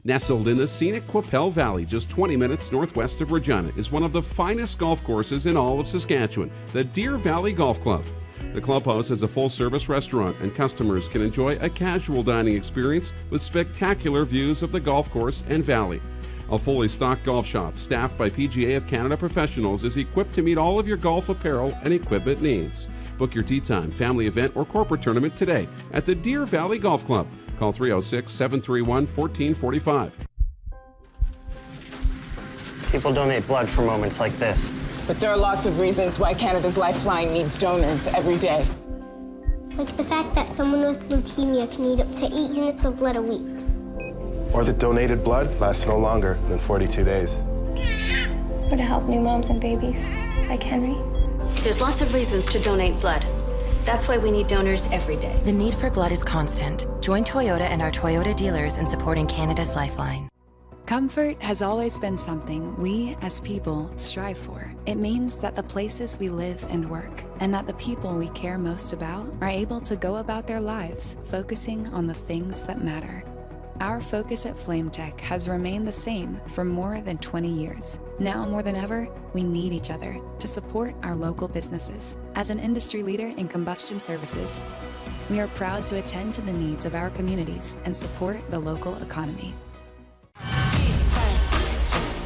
S11: Nestled in the scenic Qu'Appelle Valley, just 20 minutes northwest of Regina, is one of the finest golf courses in all of Saskatchewan, the Deer Valley Golf Club. The clubhouse has a full-service restaurant, and customers can enjoy a casual dining experience with spectacular views of the golf course and valley. A fully stocked golf shop, staffed by PGA of Canada professionals, is equipped to meet all of your golf apparel and equipment needs. Book your tee time, family event, or corporate tournament today at the Deer Valley Golf Club. Call 306-731-1445.
S12: People donate blood for moments like this.
S13: But there are lots of reasons why Canada's Lifeline needs donors every day.
S14: Like the fact that someone with leukemia can need up to 8 units of blood a week.
S15: Or that donated blood lasts no longer than 42 days.
S14: Or to help new moms and babies, like Henry.
S16: There's lots of reasons to donate blood. That's why we need donors every day.
S17: The need for blood is constant. Join Toyota and our Toyota dealers in supporting Canada's Lifeline.
S6: Comfort has always been something we, as people, strive for. It means that the places we live and work, and that the people we care most about, are able to go about their lives focusing on the things that matter. Our focus at FlameTech has remained the same for more than 20 years. Now more than ever, we need each other to support our local businesses. As an industry leader in combustion services, we are proud to attend to the needs of our communities and support the local economy.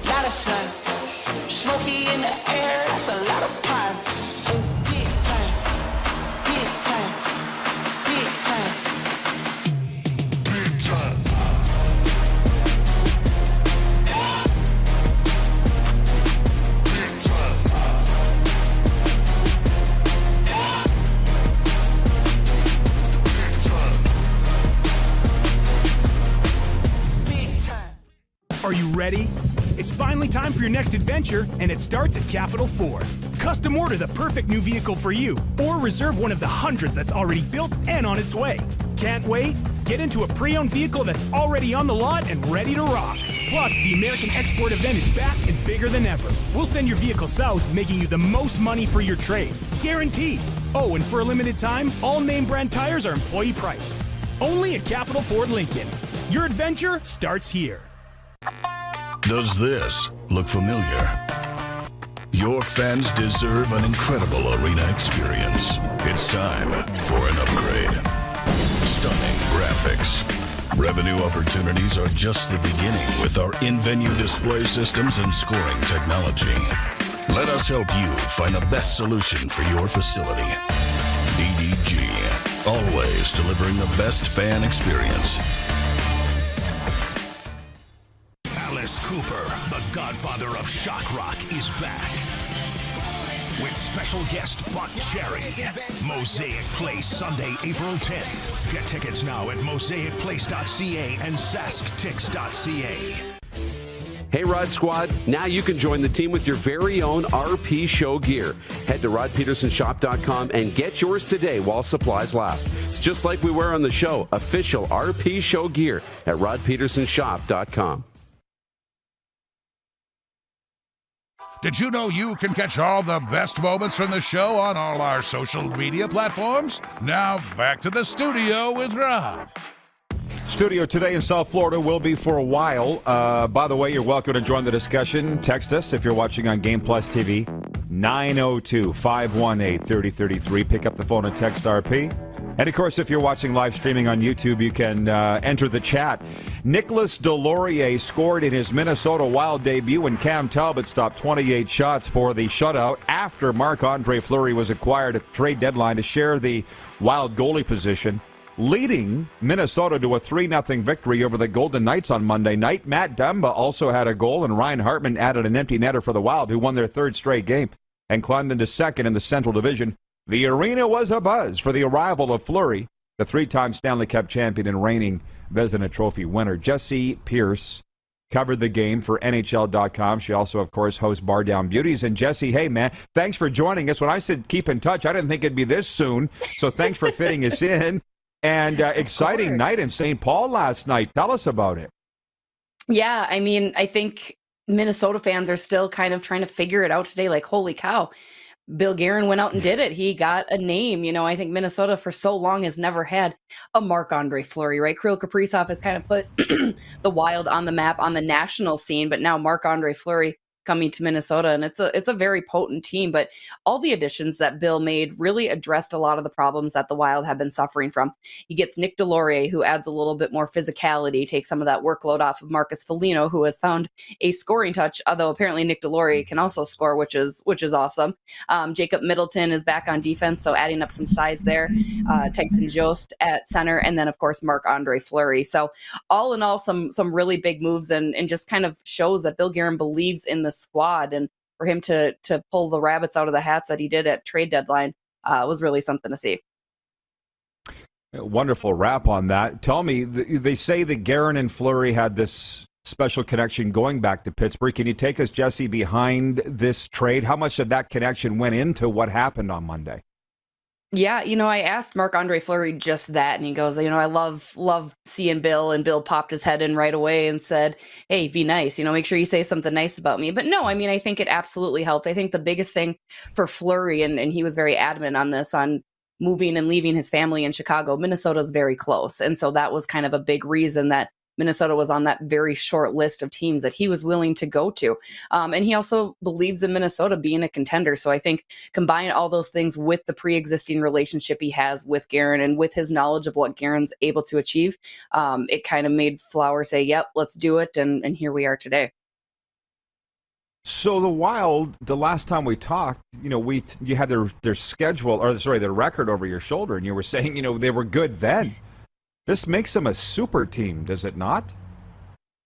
S7: Lot of sun, smoky in the air, that's a lot of pine. Big time, big time, big time, big time.
S8: Are you ready? It's finally time for your next adventure, and it starts at Capital Ford. Custom order the perfect new vehicle for you, or reserve one of the hundreds that's already built and on its way. Can't wait? Get into a pre-owned vehicle that's already on the lot and ready to rock. Plus, the American Export event is back and bigger than ever. We'll send your vehicle south, making you the most money for your trade. Guaranteed. Oh, and for a limited time, all name brand tires are employee priced. Only at Capital Ford Lincoln. Your adventure starts here.
S1: Does this look familiar? Your fans deserve an incredible arena experience. It's time for an upgrade. Stunning graphics. Revenue opportunities are just the beginning with our in-venue display systems and scoring technology. Let us help you find the best solution for your facility. EDG, always delivering the best fan experience.
S8: Alice Cooper, the godfather of shock rock, is back. With special guest Buck Cherry. Mosaic Place, Sunday, April 10th. Get tickets now at mosaicplace.ca and sasktix.ca.
S3: Hey, Rod Squad, now you can join the team with your very own RP Show gear. Head to rodpedersenshop.com and get yours today while supplies last. It's just like we wear on the show, official RP Show gear at rodpedersenshop.com.
S10: Did you know you can catch all the best moments from the show on all our social media platforms? Now, back to the studio with Rod.
S2: Studio today in South Florida will be for a while. By the way, you're welcome to join the discussion. Text us if you're watching on Game Plus TV, 902-518-3033. Pick up the phone and text RP. And, of course, if you're watching live streaming on YouTube, you can enter the chat. Nicholas Deslauriers scored in his Minnesota Wild debut, and Cam Talbot stopped 28 shots for the shutout after Marc-Andre Fleury was acquired at the trade deadline to share the Wild goalie position, leading Minnesota to a 3-0 victory over the Golden Knights on Monday night. Matt Dumba also had a goal, and Ryan Hartman added an empty netter for the Wild, who won their third straight game and climbed into second in the Central Division. The arena was abuzz for the arrival of Fleury, the 3-time Stanley Cup champion and reigning Vezina Trophy winner. Jessi Pierce covered the game for NHL.com. She also, of course, hosts Bar Down Beauties. And Jessi, hey, man, thanks for joining us. When I said keep in touch, I didn't think it'd be this soon. So thanks for fitting us in. And exciting night in St. Paul last night. Tell us about it.
S18: Yeah, I mean, I think Minnesota fans are still kind of trying to figure it out today. Like, holy cow. Bill Guerin went out and did it. He got a name. You know, I think Minnesota for so long has never had a Marc-Andre Fleury, right? Kirill Kaprizov has kind of put the Wild on the map on the national scene, but now Marc-Andre Fleury coming to Minnesota, and it's a very potent team. But all the additions that Bill made really addressed a lot of the problems that the Wild have been suffering from. He gets Nick Deslauriers, who adds a little bit more physicality, takes some of that workload off of Marcus Foligno, who has found a scoring touch, although apparently Nick Deslauriers can also score, which is awesome. Jacob Middleton is back on defense, so adding up some size there. Tyson Jost at center, and then of course Marc-Andre Fleury. So all in all, some really big moves, and just kind of shows that Bill Guerin believes in the squad, and for him to pull the rabbits out of the hats that he did at trade deadline was really something to see.
S2: Wonderful wrap on that. Tell me, they say that Guerin and Fleury had this special connection going back to Pittsburgh. Can you take us, Jessi, behind this trade? How much of that connection went into what happened on Monday?
S18: Yeah, you know, I asked Marc-Andre Fleury just that, and he goes, you know, I love seeing Bill, and Bill popped his head in right away and said, hey, be nice, you know, make sure you say something nice about me. But no, I mean, I think it absolutely helped. I think the biggest thing for Fleury, and he was very adamant on this, on moving and leaving his family in Chicago, Minnesota's very close. And so that was kind of a big reason that Minnesota was on that very short list of teams that he was willing to go to. And he also believes in Minnesota being a contender. So I think combine all those things with the pre-existing relationship he has with Guerin and with his knowledge of what Guerin's able to achieve, it kind of made Flower say, yep, let's do it. And here we are today.
S2: So the Wild, the last time we talked, you know, you had their schedule, or sorry, their record over your shoulder, and you were saying, you know, they were good then. This makes them a super team, does it not?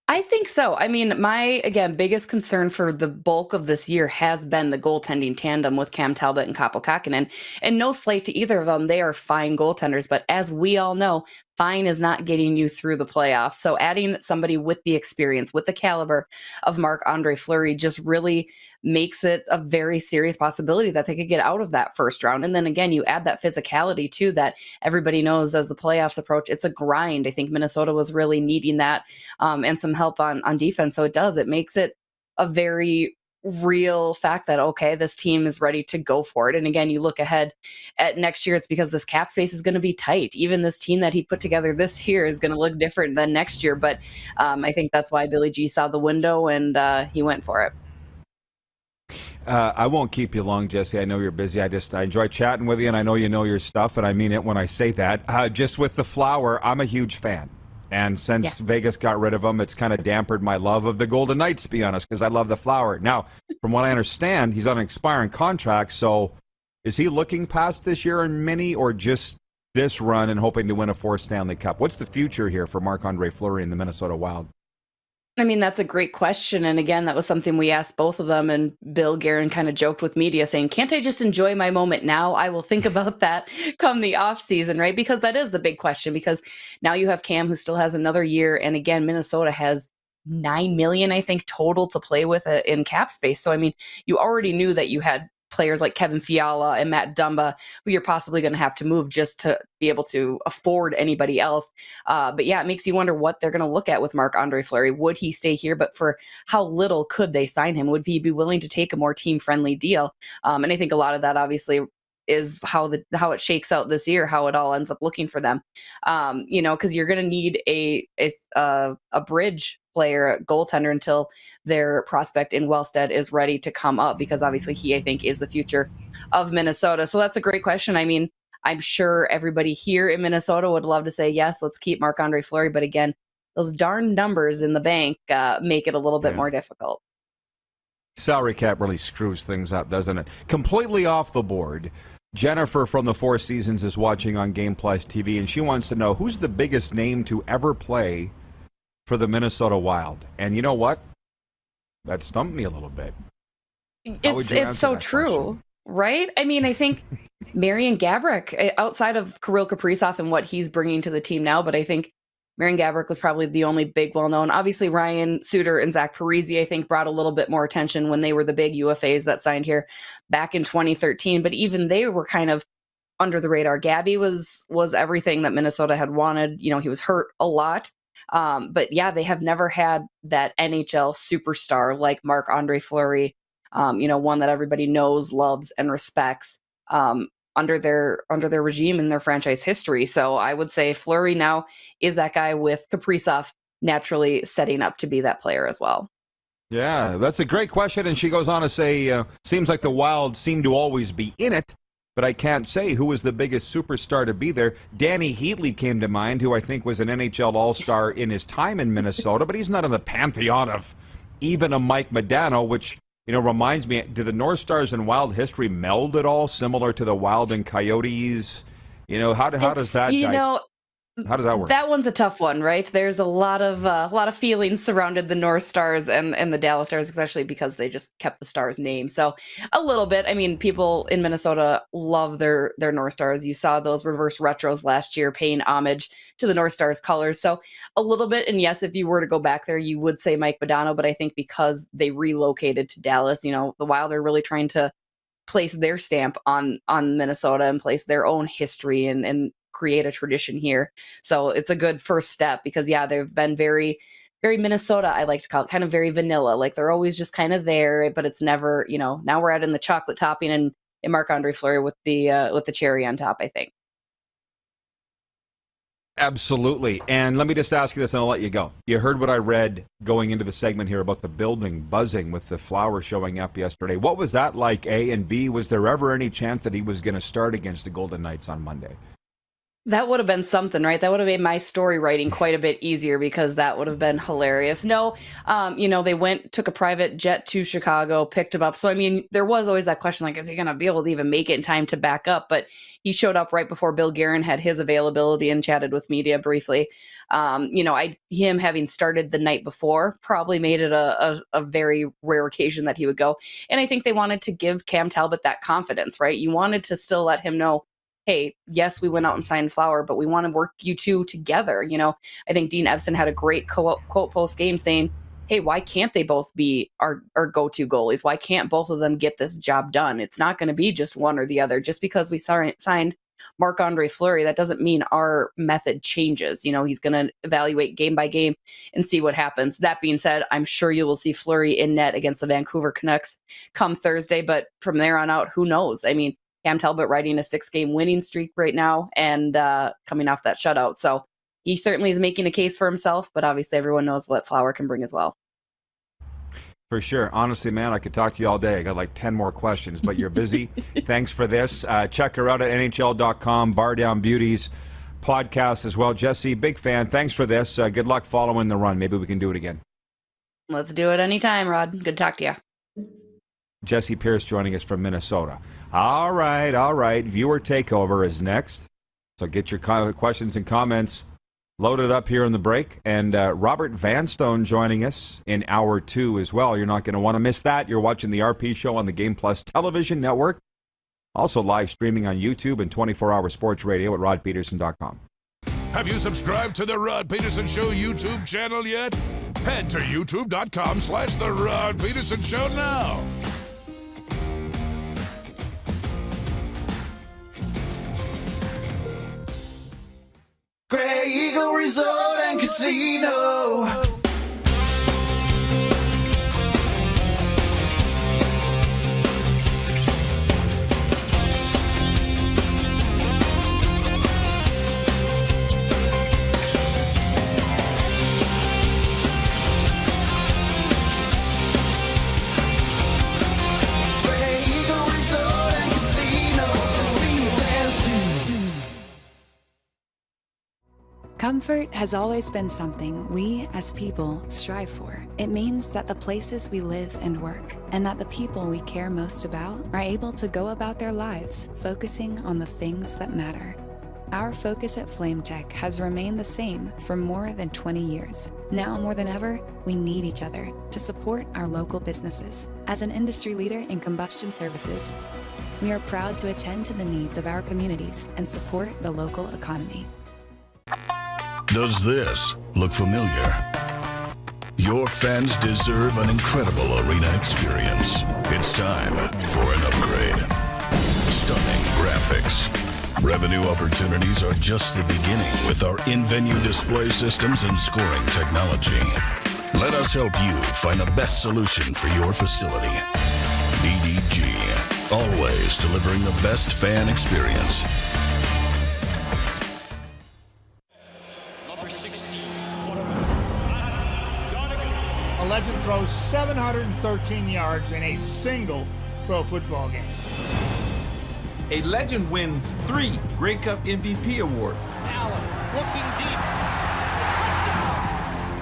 S18: I think so. I mean, my, again, biggest concern for the bulk of this year has been the goaltending tandem with Cam Talbot and Kaapo Kähkönen. And no slight to either of them. They are fine goaltenders. But as we all know, fine is not getting you through the playoffs. So adding somebody with the experience, with the caliber of Marc-Andre Fleury just really makes it a very serious possibility that they could get out of that first round. And then again, you add that physicality too that everybody knows as the playoffs approach, it's a grind. I think Minnesota was really needing that and some help on defense. So it makes it a very real fact that, okay, this team is ready to go for it. And again, you look ahead at next year, it's because this cap space is going to be tight. Even this team that he put together this year is going to look different than next year. But I think that's why Billy G saw the window and he went for it.
S2: I won't keep you long, Jessi. I know you're busy. I enjoy chatting with you, and I know you know your stuff, and I mean it when I say that. Just with the Flower, I'm a huge fan. And since Vegas got rid of him, it's kind of dampened my love of the Golden Knights, to be honest, because I love the Flower. Now, from what I understand, he's on an expiring contract, so is he looking past this year in mini or just this run and hoping to win a fourth Stanley Cup? What's the future here for Marc-Andre Fleury in the Minnesota Wild?
S18: I mean, that's a great question. And again, that was something we asked both of them. And Bill Guerin kind of joked with media saying, can't I just enjoy my moment now? I will think about that come the off season, right? Because that is the big question, because now you have Cam, who still has another year. And again, Minnesota has $9 million, I think, total to play with in cap space. So, I mean, you already knew that you had players like Kevin Fiala and Matt Dumba, who you're possibly going to have to move just to be able to afford anybody else. But yeah, it makes you wonder what they're going to look at with Marc-Andre Fleury. Would he stay here? But for how little could they sign him? Would he be willing to take a more team-friendly deal? And I think a lot of that obviously is how it shakes out this year, how it all ends up looking for them. Because you're going to need a bridge player, a goaltender, until their prospect in Wellstead is ready to come up, because obviously he, I think, is the future of Minnesota. So that's a great question. I mean, I'm sure everybody here in Minnesota would love to say, yes, let's keep Marc-Andre Fleury. But again, those darn numbers in the bank make it a little bit more difficult.
S2: Salary cap really screws things up, doesn't it? Completely off the board. Jennifer from the Four Seasons is watching on Game Plus TV, and she wants to know who's the biggest name to ever play for the Minnesota Wild. And you know what? That stumped me a little bit.
S18: It's so true, right? I mean, I think Marian Gaborik, outside of Kirill Kaprizov and what he's bringing to the team now, but I think Marian Gaborik was probably the only big well-known. Obviously, Ryan Suter and Zach Parise, I think, brought a little bit more attention when they were the big UFAs that signed here back in 2013. But even they were kind of under the radar. Gabby was everything that Minnesota had wanted. You know, he was hurt a lot. But yeah, they have never had that NHL superstar like Marc-Andre Fleury, one that everybody knows, loves, and respects under their regime and their franchise history. So I would say Fleury now is that guy, with Kaprizov naturally setting up to be that player as well.
S2: Yeah, that's a great question. And she goes on to say, seems like the Wild seem to always be in it, but I can't say who was the biggest superstar to be there. Danny Heatley came to mind, who I think was an NHL All-Star in his time in Minnesota, but he's not in the pantheon of even a Mike Modano, which, reminds me, do the North Stars and Wild history meld at all, similar to the Wild and Coyotes? How does that how does that work?
S18: That one's a tough one, right? There's a lot of feelings surrounded the North Stars and the Dallas Stars, especially because they just kept the Stars name. So a little bit. I mean, people in Minnesota love their North Stars. You saw those reverse retros last year paying homage to the North Stars colors. So a little bit. And yes, if you were to go back there, you would say Mike Modano. But I think because they relocated to Dallas, the Wild are really trying to place their stamp on Minnesota and place their own history and create a tradition here. So it's a good first step, because they've been very, very Minnesota, I like to call it, kind of very vanilla. Like they're always just kind of there, but it's never, now we're adding the chocolate topping and Marc-Andre Fleury with the cherry on top, I think.
S2: Absolutely. And let me just ask you this and I'll let you go. You heard what I read going into the segment here about the building buzzing with the Flower showing up yesterday. What was that like, A? And B, was there ever any chance that he was going to start against the Golden Knights on Monday?
S18: That would have been something, right? That would have made my story writing quite a bit easier, because that would have been hilarious. No, they took a private jet to Chicago, picked him up. So, I mean, there was always that question, like, is he going to be able to even make it in time to back up? But he showed up right before Bill Guerin had his availability and chatted with media briefly. Him having started the night before probably made it a very rare occasion that he would go. And I think they wanted to give Cam Talbot that confidence, right? You wanted to still let him know, hey, yes, we went out and signed Flower, but we want to work you two together. I think Dean Evson had a great quote post game saying, hey, why can't they both be our go-to goalies? Why can't both of them get this job done? It's not going to be just one or the other. Just because we signed Marc-Andre Fleury, that doesn't mean our method changes. He's going to evaluate game by game and see what happens. That being said, I'm sure you will see Fleury in net against the Vancouver Canucks come Thursday, but from there on out, who knows? I mean, Cam Talbot riding a 6-game winning streak right now and coming off that shutout. So he certainly is making a case for himself, but obviously everyone knows what Flower can bring as well.
S2: For sure. Honestly, man, I could talk to you all day. I got like 10 more questions, but you're busy. Thanks for this. Check her out at NHL.com, Bar Down Beauties podcast as well. Jessi, big fan. Thanks for this. Good luck following the run. Maybe we can do it again.
S18: Let's do it anytime, Rod. Good to talk to you.
S2: Jessi Pierce joining us from Minnesota. All right. Viewer takeover is next. So get your questions and comments loaded up here in the break. And Robert Vanstone joining us in hour 2 as well. You're not going to want to miss that. You're watching the RP Show on the Game Plus television network. Also live streaming on YouTube and 24-hour sports radio at rodpedersen.com.
S10: Have you subscribed to the Rod Pedersen Show YouTube channel yet? Head to youtube.com/The Rod Pedersen Show now.
S7: Grey Eagle Resort and Casino.
S6: Comfort has always been something we, as people, strive for. It means that the places we live and work, and that the people we care most about, are able to go about their lives, focusing on the things that matter. Our focus at FlameTech has remained the same for more than 20 years. Now more than ever, we need each other to support our local businesses. As an industry leader in combustion services, we are proud to attend to the needs of our communities and support the local economy.
S1: Does this look familiar? Your fans deserve an incredible arena experience. It's time for an upgrade. Stunning graphics. Revenue opportunities are just the beginning with our in-venue display systems and scoring technology. Let us help you find the best solution for your facility. DDG, always delivering the best fan experience.
S19: A legend throws 713 yards in a single pro football game.
S20: A legend wins 3 Grey Cup MVP awards.
S21: Allen looking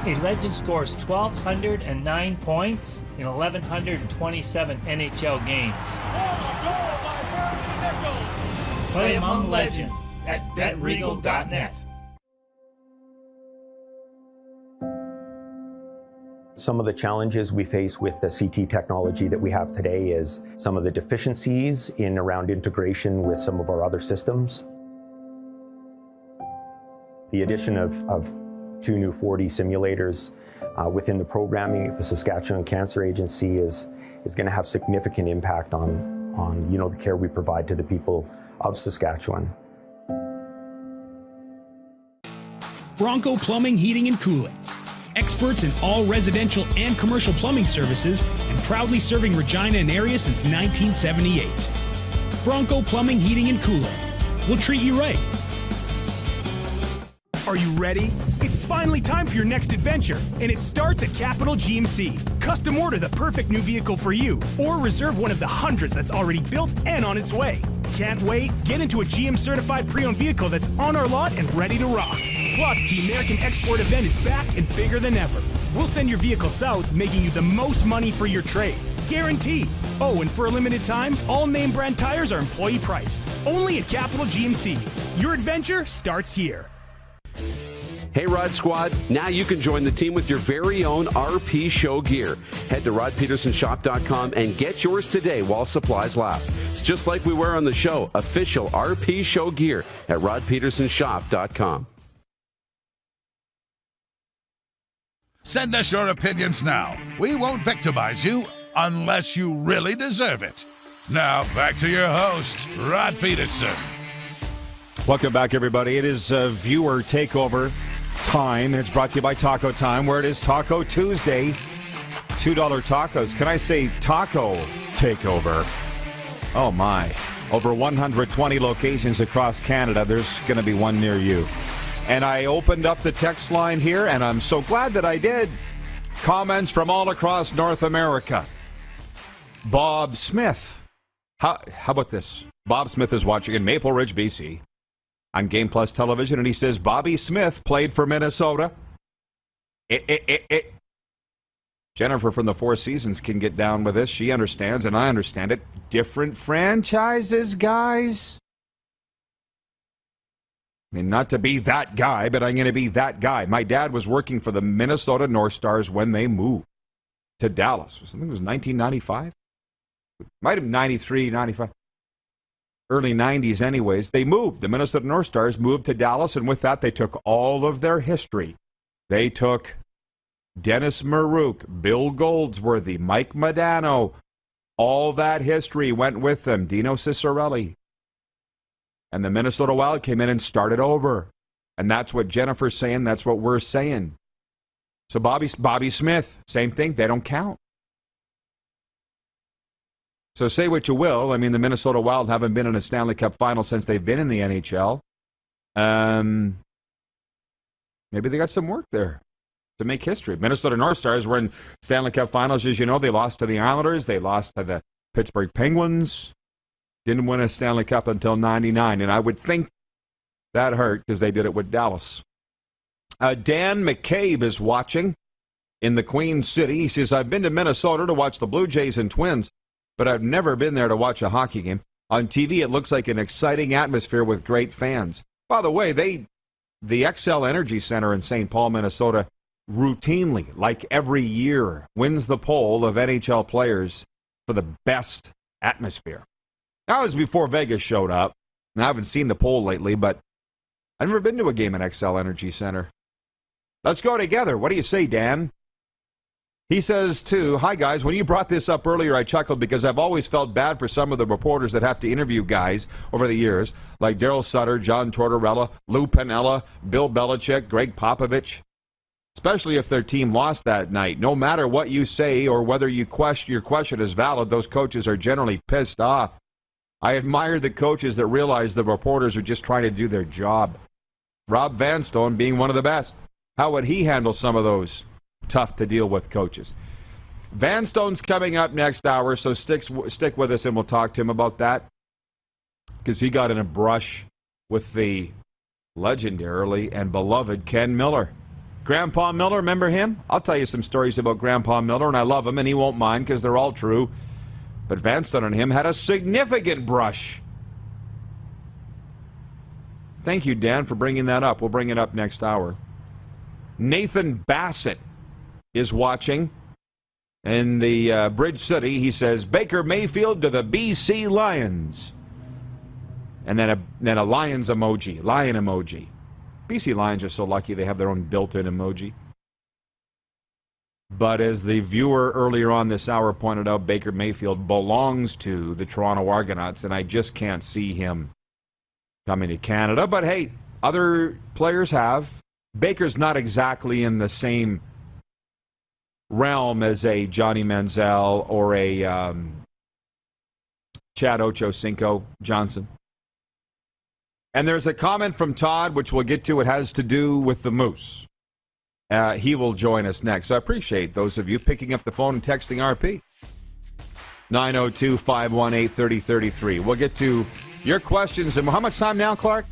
S21: deep.
S22: A legend scores 1,209 points in 1,127 NHL games. Play among legends at betregal.net.
S4: Some of the challenges we face with the CT technology that we have today is some of the deficiencies in around integration with some of our other systems. The addition of 2 new 4D simulators within the programming of the Saskatchewan Cancer Agency is going to have significant impact on the care we provide to the people of Saskatchewan.
S8: Bronco Plumbing, Heating and Cooling. Experts in all residential and commercial plumbing services and proudly serving Regina and area since 1978. Bronco Plumbing, Heating and Cooling. We'll treat you right. Are you ready? It's finally time for your next adventure, and it starts at Capital GMC. Custom order the perfect new vehicle for you, or reserve one of the hundreds that's already built and on its way. Can't wait? Get into a GM certified pre-owned vehicle that's on our lot and ready to rock. Plus, the American Export event is back and bigger than ever. We'll send your vehicle south, making you the most money for your trade. Guaranteed. Oh, and for a limited time, all name brand tires are employee priced. Only at Capital GMC. Your adventure starts here.
S3: Hey, Rod Squad. Now you can join the team with your very own RP Show gear. Head to rodpedersenshop.com and get yours today while supplies last. It's just like we wear on the show. Official RP Show gear at rodpedersenshop.com.
S10: Send us your opinions now. We won't victimize you unless you really deserve it. Now, back to your host, Rod Pedersen.
S2: Welcome back, everybody. It is viewer takeover time, and it's brought to you by Taco Time, where it is Taco Tuesday. $2 tacos. Can I say taco takeover? Oh, my. Over 120 locations across Canada. There's going to be one near you. And I opened up the text line here, and I'm so glad that I did. Comments from all across North America. Bob Smith. How about this? Bob Smith is watching in Maple Ridge, BC, on Game Plus television, and he says Bobby Smith played for Minnesota. Jennifer from the Four Seasons can get down with this. She understands, and I understand it. Different franchises, guys. I mean, not to be that guy, but I'm going to be that guy. My dad was working for the Minnesota North Stars when they moved to Dallas. I think it was 1995. Might have been 93, 95. Early 90s anyways. They moved. The Minnesota North Stars moved to Dallas, and with that, they took all of their history. They took Dennis Maruk, Bill Goldsworthy, Mike Modano. All that history went with them. Dino Ciccarelli. And the Minnesota Wild came in and started over. And that's what Jennifer's saying. That's what we're saying. So Bobby Smith, same thing. They don't count. So say what you will. I mean, the Minnesota Wild haven't been in a Stanley Cup final since they've been in the NHL. Maybe they got some work there to make history. Minnesota North Stars were in Stanley Cup finals, as you know. They lost to the Islanders. They lost to the Pittsburgh Penguins. Didn't win a Stanley Cup until 99. And I would think that hurt because they did it with Dallas. Dan McCabe is watching in the Queen City. He says, I've been to Minnesota to watch the Blue Jays and Twins, but I've never been there to watch a hockey game. On TV, it looks like an exciting atmosphere with great fans. By the way, the XL Energy Center in St. Paul, Minnesota, routinely, like every year, wins the poll of NHL players for the best atmosphere. That was before Vegas showed up. I haven't seen the poll lately, but I've never been to a game at XL Energy Center. Let's go together. What do you say, Dan? He says, too, hi, guys. When you brought this up earlier, I chuckled because I've always felt bad for some of the reporters that have to interview guys over the years, like Daryl Sutter, John Tortorella, Lou Piniella, Bill Belichick, Greg Popovich, especially if their team lost that night. No matter what you say or whether your question is valid, those coaches are generally pissed off. I admire the coaches that realize the reporters are just trying to do their job. Rob Vanstone being one of the best. How would he handle some of those tough to deal with coaches? Vanstone's coming up next hour, so stick with us and we'll talk to him about that, because he got in a brush with the legendary and beloved Ken Miller. Grandpa Miller, remember him? I'll tell you some stories about Grandpa Miller, and I love him, and he won't mind because they're all true. But Vanstone and him had a significant brush. Thank you, Dan, for bringing that up. We'll bring it up next hour. Nathan Bassett is watching in the Bridge City. He says, Baker Mayfield to the BC Lions. And then a Lions emoji, lion emoji. BC Lions are so lucky they have their own built-in emoji. But as the viewer earlier on this hour pointed out, Baker Mayfield belongs to the Toronto Argonauts, and I just can't see him coming to Canada. But hey, other players have. Baker's not exactly in the same realm as a Johnny Manziel or a Chad Ochocinco Johnson. And there's a comment from Todd, which we'll get to. It has to do with the Moose. He will join us next. So I appreciate those of you picking up the phone and texting RP. 902-518-3033. We'll get to your questions. And how much time now, Clark?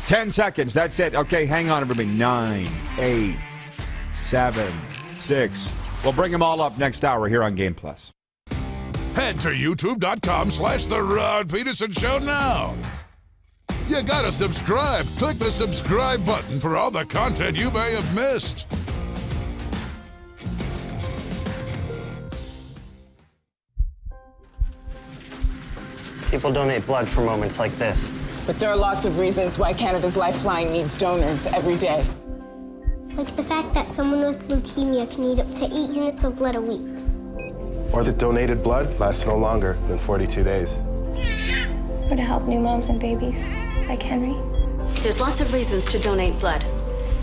S2: 10 seconds. That's it. Okay, hang on, everybody. 9, 8, 7, 6. We'll bring them all up next hour here on Game Plus.
S10: Head to youtube.com/The Rod Pedersen Show now. You gotta subscribe. Click the subscribe button for all the content you may have missed.
S12: People donate blood for moments like this.
S13: But there are lots of reasons why Canada's Lifeline needs donors every day.
S14: Like the fact that someone with leukemia can need up to 8 units of blood a week.
S15: Or that donated blood lasts no longer than 42 days.
S14: Or to help new moms and babies, like Henry.
S16: There's lots of reasons to donate blood.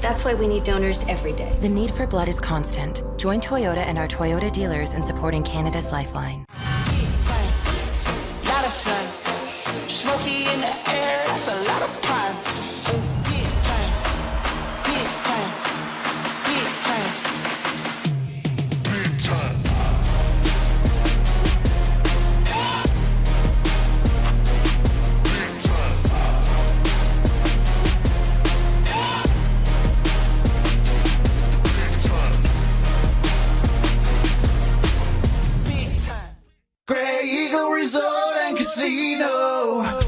S16: That's why we need donors every day.
S17: The need for blood is constant. Join Toyota and our Toyota dealers in supporting Canada's Lifeline.
S7: Lot of sun, smoky in the air, that's a lot of pine. Big time, big time, big time. Eagle Resort and Casino.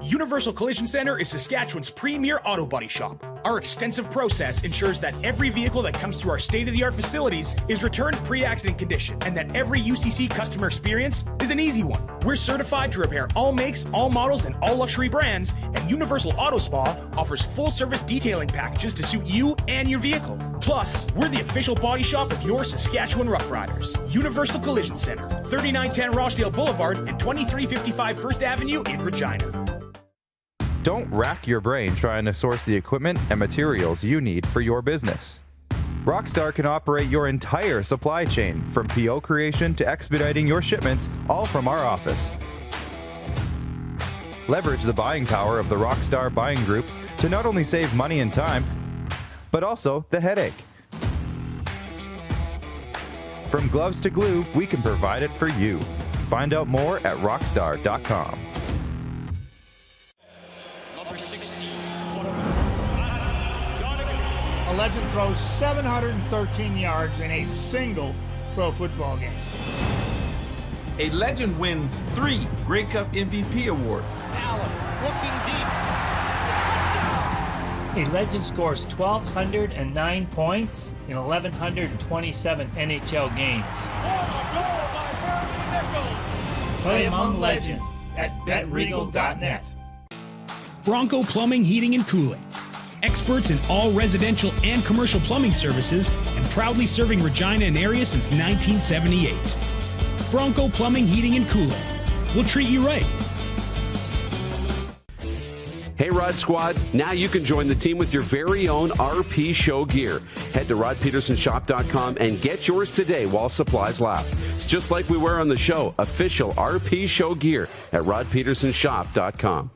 S8: Universal Collision Center is Saskatchewan's premier auto body shop. Our extensive process ensures that every vehicle that comes through our state-of-the-art facilities is returned pre-accident condition, and that every UCC customer experience is an easy one. We're certified to repair all makes, all models, and all luxury brands, and Universal Auto Spa offers full-service detailing packages to suit you and your vehicle. Plus, we're the official body shop of your Saskatchewan Rough Riders. Universal Collision Center, 3910 Rochdale Boulevard and 2355 First Avenue in Regina.
S5: Don't rack your brain trying to source the equipment and materials you need for your business. Rockstar can operate your entire supply chain, from PO creation to expediting your shipments, all from our office. Leverage the buying power of the Rockstar Buying Group to not only save money and time, but also the headache. From gloves to glue, we can provide it for you. Find out more at rockstar.com.
S19: 11 throws 713 yards in a single pro football game.
S20: A legend wins 3 Grey Cup MVP awards.
S22: Allen looking deep. A legend scores 1,209 points in 1,127 NHL games. Play among legends at betregal.net.
S8: Bronco Plumbing, Heating, and Cooling. Experts in all residential and commercial plumbing services, and proudly serving Regina and area since 1978. Bronco Plumbing, Heating, and Cooling. We'll treat you right.
S3: Hey, Rod Squad, now you can join the team with your very own RP Show gear. Head to rodpedersenshop.com and get yours today while supplies last. It's just like we wear on the show, official RP Show gear at rodpedersenshop.com.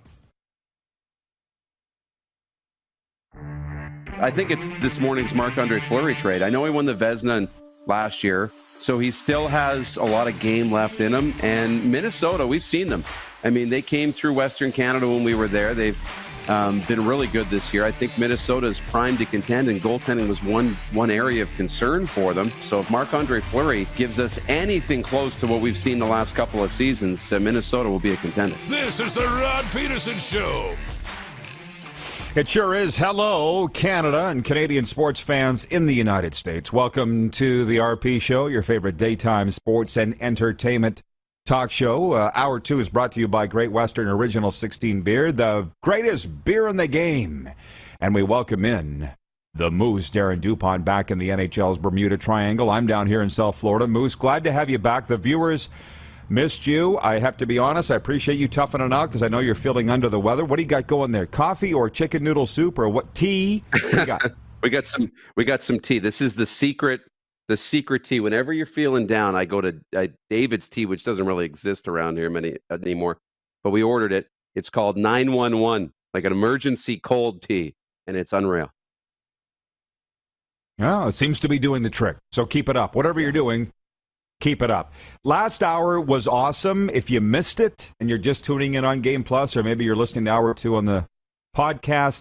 S3: I think it's this morning's Marc-Andre Fleury trade. I know he won the Vezina last year, so he still has a lot of game left in him. And Minnesota, we've seen them. I mean, they came through Western Canada when we were there. They've been really good this year. I think Minnesota is primed to contend, and goaltending was one area of concern for them. So if Marc-Andre Fleury gives us anything close to what we've seen the last couple of seasons, Minnesota will be a contender.
S10: This is the Rod Pedersen Show.
S2: It sure is. Hello, Canada and Canadian sports fans in the United States. Welcome to the RP Show, your favorite daytime sports and entertainment talk show. Hour 2 is brought to you by Great Western Original 16 Beer, the greatest beer in the game. And we welcome in the Moose, Darren Dupont, back in the NHL's Bermuda Triangle. I'm down here in South Florida. Moose, glad to have you back. The viewers missed you. I have to be honest, I appreciate you toughening out because I know you're feeling under the weather. What do you got going there? Coffee or chicken noodle soup or what? Tea? What do you got?
S3: we got some tea. This is the secret tea. Whenever you're feeling down, I go to David's Tea, which doesn't really exist around here anymore, but we ordered it. It's called 911, like an emergency cold tea, and it's unreal.
S2: Oh, it seems to be doing the trick. So keep it up. Whatever you're doing, keep it up. Last hour was awesome. If you missed it and you're just tuning in on Game Plus, or maybe you're listening to hour 2 on the podcast,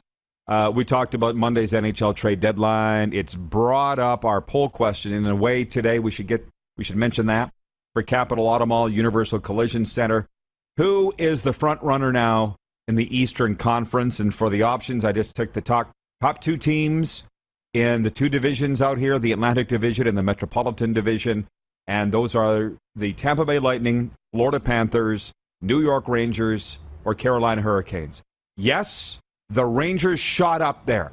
S2: we talked about Monday's NHL Trade Deadline. It's brought up our poll question in a way today. We should mention that for Capital Auto Mall, Universal Collision Center. Who is the front runner now in the Eastern Conference? And for the options, I just took the top 2 teams in the 2 divisions out here, the Atlantic Division and the Metropolitan Division. And those are the Tampa Bay Lightning, Florida Panthers, New York Rangers, or Carolina Hurricanes. Yes, the Rangers shot up there.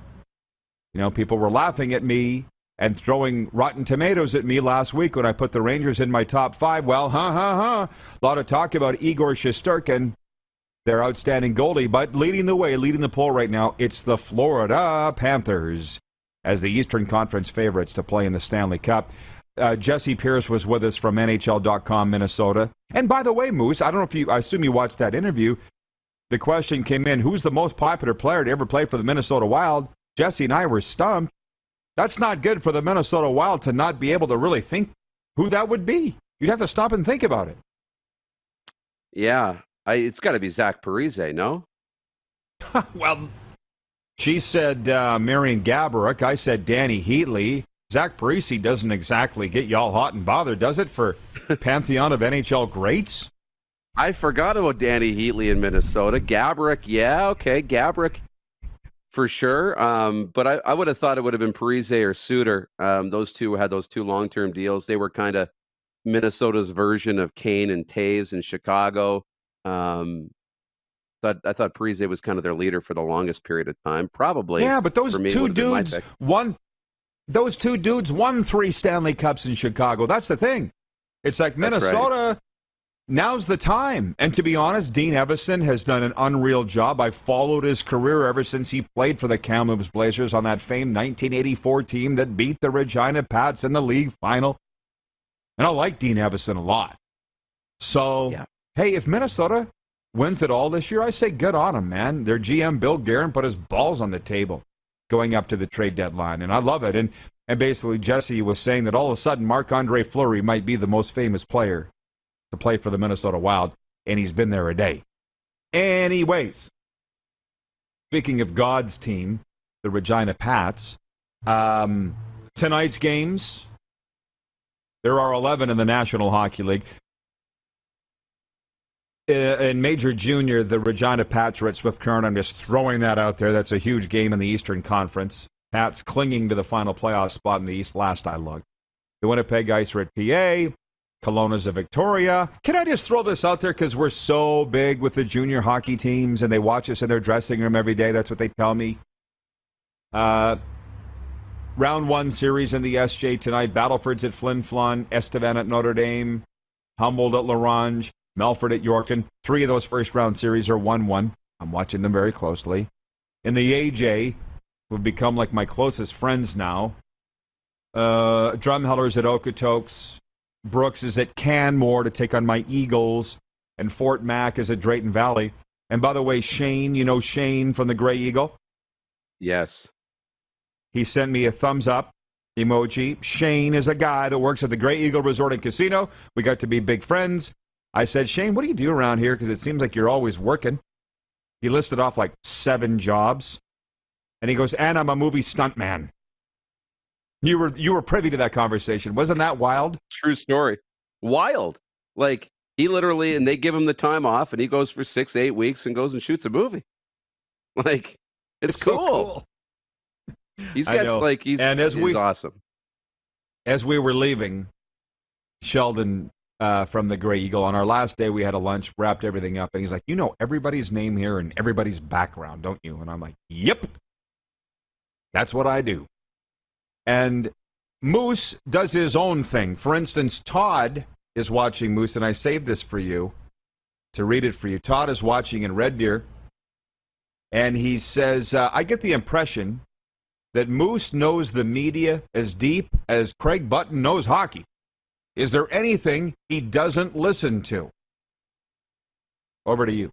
S2: You know, people were laughing at me and throwing rotten tomatoes at me last week when I put the Rangers in my top 5. Well, A lot of talk about Igor Shesterkin, their outstanding goalie, but leading the poll right now, it's the Florida Panthers as the Eastern Conference favorites to play in the Stanley Cup. Jessi Pierce was with us from NHL.com Minnesota. And by the way, Moose, I assume you watched that interview. the question came in, who's the most popular player to ever play for the Minnesota Wild? Jessi and I were stumped. That's not good for the Minnesota Wild to not be able to really think who that would be. You'd have to stop and think about it.
S3: Yeah, it's got to be Zach Parise, no?
S2: Well, she said Marian Gaborik. I said Danny Heatley. Zach Parise doesn't exactly get y'all hot and bothered, does it, for pantheon of NHL greats?
S3: I forgot about Danny Heatley in Minnesota. Gaborik, yeah, okay, Gaborik for sure. But I would have thought it would have been Parise or Suter. Those two had those two long-term deals. They were kind of Minnesota's version of Kane and Taves in Chicago. I thought Parise was kind of their leader for the longest period of time. Probably.
S2: Yeah, but those two dudes won 3 Stanley Cups in Chicago. That's the thing. It's like Minnesota, now's the time. And to be honest, Dean Evason has done an unreal job. I followed his career ever since he played for the Kamloops Blazers on that famed 1984 team that beat the Regina Pats in the league final. And I like Dean Evason a lot. So, hey, if Minnesota wins it all this year, I say good on them, man. Their GM, Bill Guerin, put his balls on the table going up to the trade deadline, and I love it. And basically, Jessi was saying that all of a sudden, Marc-Andre Fleury might be the most famous player to play for the Minnesota Wild, and he's been there a day. Anyways, speaking of God's team, the Regina Pats, tonight's games, there are 11 in the National Hockey League. In Major Junior, the Regina Pats are at Swift Current. I'm just throwing that out there. That's a huge game in the Eastern Conference. Pats clinging to the final playoff spot in the East last I looked. The Winnipeg Ice are at PA. Kelowna's at Victoria. Can I just throw this out there because we're so big with the junior hockey teams and they watch us in their dressing room every day? That's what they tell me. Round 1 series in the SJ tonight. Battleford's at Flin Flon. Estevan at Notre Dame. Humboldt at Larange. Melford at Yorkin. 3 of those first-round series are 1-1. I'm watching them very closely. In the AJ, who've become like my closest friends now, Drumheller's at Okotoks. Brooks is at Canmore to take on my Eagles. And Fort Mac is at Drayton Valley. And by the way, Shane, you know Shane from the Grey Eagle?
S3: Yes.
S2: He sent me a thumbs up emoji. Shane is a guy that works at the Grey Eagle Resort and Casino. We got to be big friends. I said, Shane, what do you do around here? Because it seems like you're always working. He listed off like 7 jobs. And he goes, and I'm a movie stuntman. You were privy to that conversation. Wasn't that wild?
S3: True story. Wild. Like, he literally, and they give him the time off, and he goes for 6-8 weeks and goes and shoots a movie. Like, it's cool.
S2: So cool.
S3: He's got, like, he's awesome.
S2: As we were leaving, Sheldon from the Grey Eagle, on our last day, we had a lunch, wrapped everything up, and he's like, you know everybody's name here and everybody's background, don't you? And I'm like, yep. That's what I do. And Moose does his own thing. For instance, Todd is watching Moose, and I saved this for you to read it for you. Todd is watching in Red Deer, and he says, I get the impression that Moose knows the media as deep as Craig Button knows hockey. Is there anything he doesn't listen to? Over to you.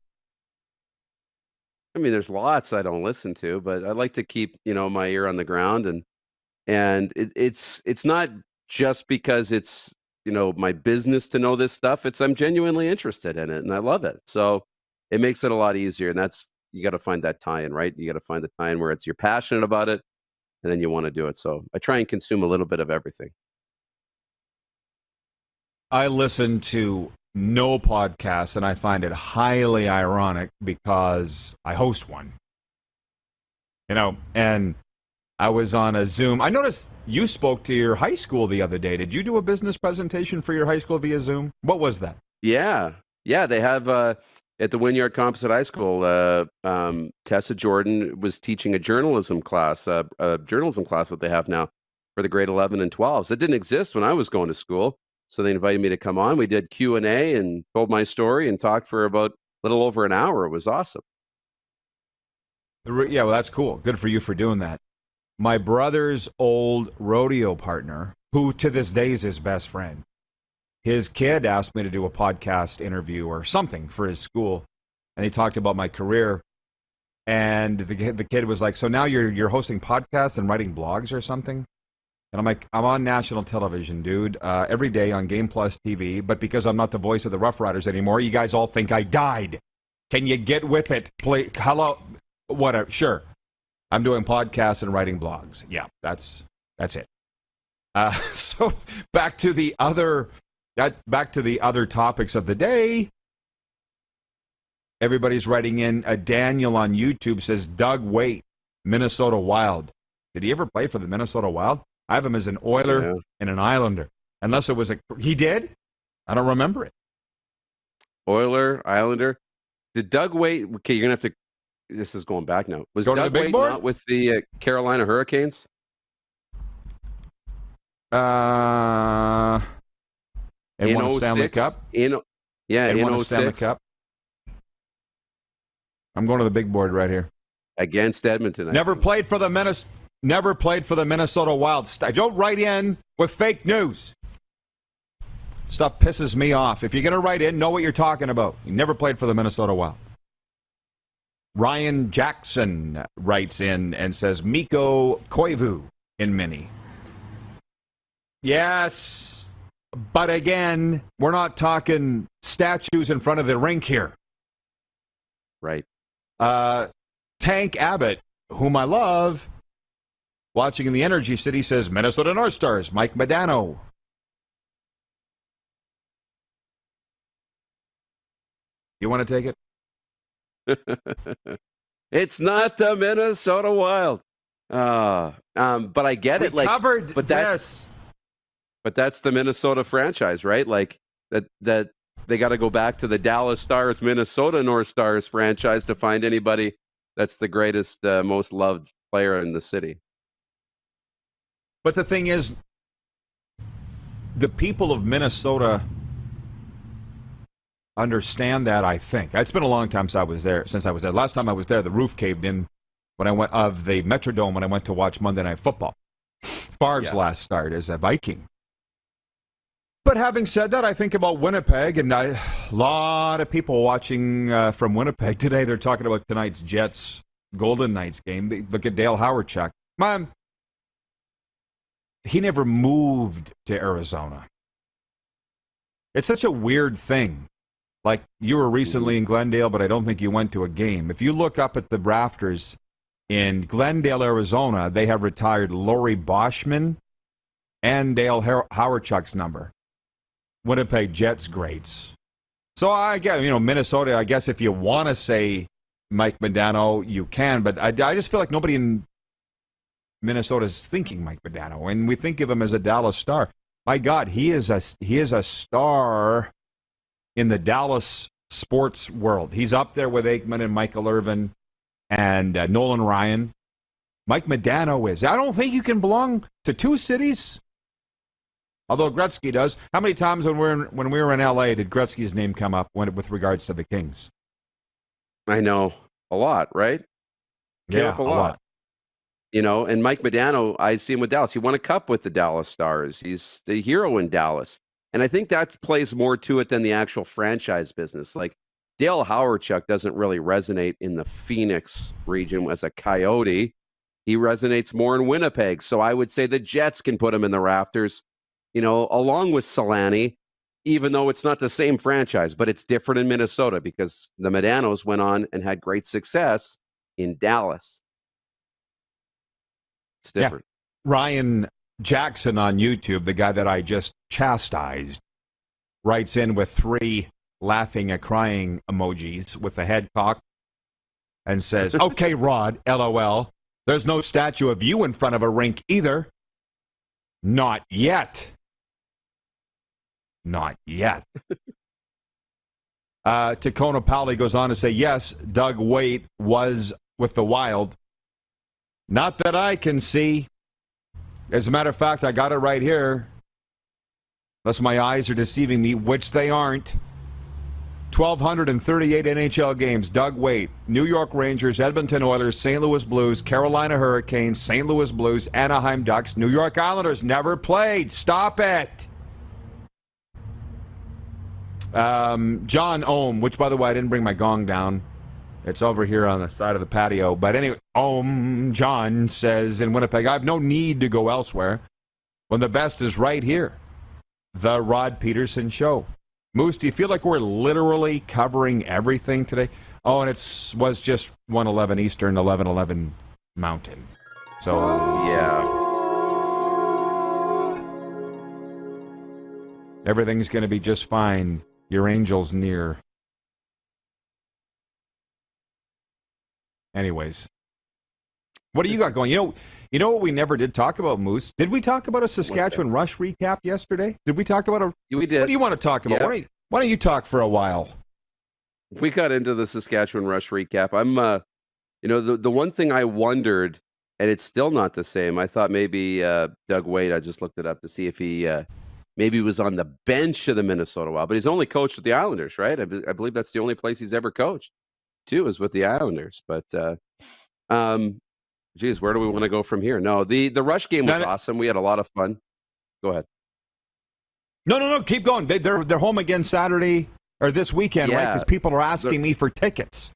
S3: I mean, there's lots I don't listen to, but I like to keep, my ear on the ground, and it's not just because it's, my business to know this stuff. I'm genuinely interested in it, and I love it. So it makes it a lot easier, and you got to find that tie-in, right? You got to find the tie-in where you're passionate about it, and then you want to do it. So I try and consume a little bit of everything.
S2: I listen to no podcast, and I find it highly ironic because I host one. And I was on a Zoom. I noticed you spoke to your high school the other day. Did you do a business presentation for your high school via Zoom? What was that?
S3: Yeah. They have at the Wynyard Campus at high school. Tessa Jordan was teaching a journalism class that they have now for the grade 11 and 12s. It didn't exist when I was going to school. So they invited me to come on. We did Q&A and told my story and talked for about a little over an hour. It was awesome.
S2: Yeah, well, that's cool. Good for you for doing that. My brother's old rodeo partner, who to this day is his best friend, his kid asked me to do a podcast interview or something for his school. and he talked about my career. And the kid was like, "So now you're hosting podcasts and writing blogs or something?" And I'm like, "I'm on national television, dude, every day on Game Plus TV. But because I'm not the voice of the Rough Riders anymore, you guys all think I died. Can you get with it, please? Hello, whatever. Sure, I'm doing podcasts and writing blogs. Yeah, that's it." So back to the other topics of the day. Everybody's writing in. Daniel on YouTube says, Doug Waite, Minnesota Wild. Did he ever play for the Minnesota Wild? I have him as an Oiler and an Islander. Unless it was he did? I don't remember it.
S3: Oiler, Islander. Did Doug Waite, okay, you're going to have to, this is going back now. Was
S2: Go to
S3: Doug
S2: the big
S3: Waite
S2: board?
S3: not with the Carolina Hurricanes?
S2: They won a Stanley Cup.
S3: In
S2: won a Stanley
S3: 06.
S2: Cup. I'm going to the big board right here.
S3: Against Edmonton.
S2: Never played for the Minnesota Wild. Don't write in with fake news. Stuff pisses me off. If you're going to write in, know what you're talking about. You never played for the Minnesota Wild. Ryan Jackson writes in and says, Mikko Koivu in Mini. Yes, but again, we're not talking statues in front of the rink here.
S3: Right.
S2: Tank Abbott, whom I love, watching in the Energy City, says Minnesota North Stars, Mike Modano. You want to take it?
S3: It's not the Minnesota Wild. But I get it. But that's the Minnesota franchise, right? Like that they got to go back to the Dallas Stars, Minnesota North Stars franchise to find anybody that's the greatest, most loved player in the city.
S2: But the thing is, the people of Minnesota understand that, I think. It's been a long time since I was there. Last time I was there, the roof caved in when I went of the Metrodome when I went to watch Monday Night Football. Favre's last start as a Viking. But having said that, I think about Winnipeg, and a lot of people watching from Winnipeg today. They're talking about tonight's Jets Golden Knights game. Look at Dale Hawerchuk. Man, he never moved to Arizona. It's such a weird thing. Like, you were recently in Glendale, but I don't think you went to a game. If you look up at the rafters in Glendale, Arizona, they have retired Laurie Boschman and Dale Hawerchuk's number. Winnipeg Jets greats. So I get, Minnesota, I guess if you want to say Mike Modano, you can, but I just feel like nobody in Minnesota is thinking Mike Modano, and we think of him as a Dallas Star. My God, he is a star in the Dallas sports world. He's up there with Aikman and Michael Irvin and Nolan Ryan. Mike Modano is. I don't think you can belong to two cities. Although Gretzky does. How many times when we were in L.A. did Gretzky's name come up with regards to the Kings?
S3: I know. A lot, right?
S2: Yeah, a lot.
S3: And Mike Modano, I see him with Dallas. He won a cup with the Dallas Stars. He's the hero in Dallas. And I think that plays more to it than the actual franchise business. Like, Dale Hawerchuk doesn't really resonate in the Phoenix region as a Coyote. He resonates more in Winnipeg. So I would say the Jets can put him in the rafters, along with Solani, even though it's not the same franchise, but it's different in Minnesota because the Modanos went on and had great success in Dallas. It's different.
S2: Yeah. Ryan Jackson on YouTube, the guy that I just chastised, writes in with 3 laughing and crying emojis with the head cocked and says, okay, Rod, LOL, there's no statue of you in front of a rink either. Not yet. Not yet. Tacona Powley goes on to say, yes, Doug Waite was with the Wild. Not that I can see. As a matter of fact, I got it right here. Unless my eyes are deceiving me, which they aren't. 1,238 NHL games. Doug Waite, New York Rangers, Edmonton Oilers, St. Louis Blues, Carolina Hurricanes, St. Louis Blues, Anaheim Ducks, New York Islanders. Never played. Stop it. John Ohm, which, by the way, I didn't bring my gong down. It's over here on the side of the patio. But anyway, John says in Winnipeg, I have no need to go elsewhere when the best is right here. The Rod Pedersen Show. Moose, do you feel like we're literally covering everything today? Oh, and it was just 1:11 Eastern, 11:11 Mountain. So,
S3: yeah.
S2: Everything's going to be just fine. Your angel's near. Anyways, what do you got going? You know what we never did talk about, Moose? Did we talk about a Saskatchewan Rush recap yesterday? Did we talk about
S3: We did.
S2: What do you want to talk about?
S3: Yeah.
S2: Why don't you talk for a while?
S3: We got into the Saskatchewan Rush recap. I'm, the one thing I wondered, and it's still not the same. I thought maybe Doug Wade. I just looked it up to see if he maybe was on the bench of the Minnesota Wild, but he's only coached with the Islanders, right? I believe that's the only place he's ever coached, too, is with the Islanders. But, geez, where do we want to go from here? No, the Rush game was awesome. We had a lot of fun. Go ahead.
S2: No, keep going. They're home again Saturday or this weekend, right? Because people are asking me for tickets.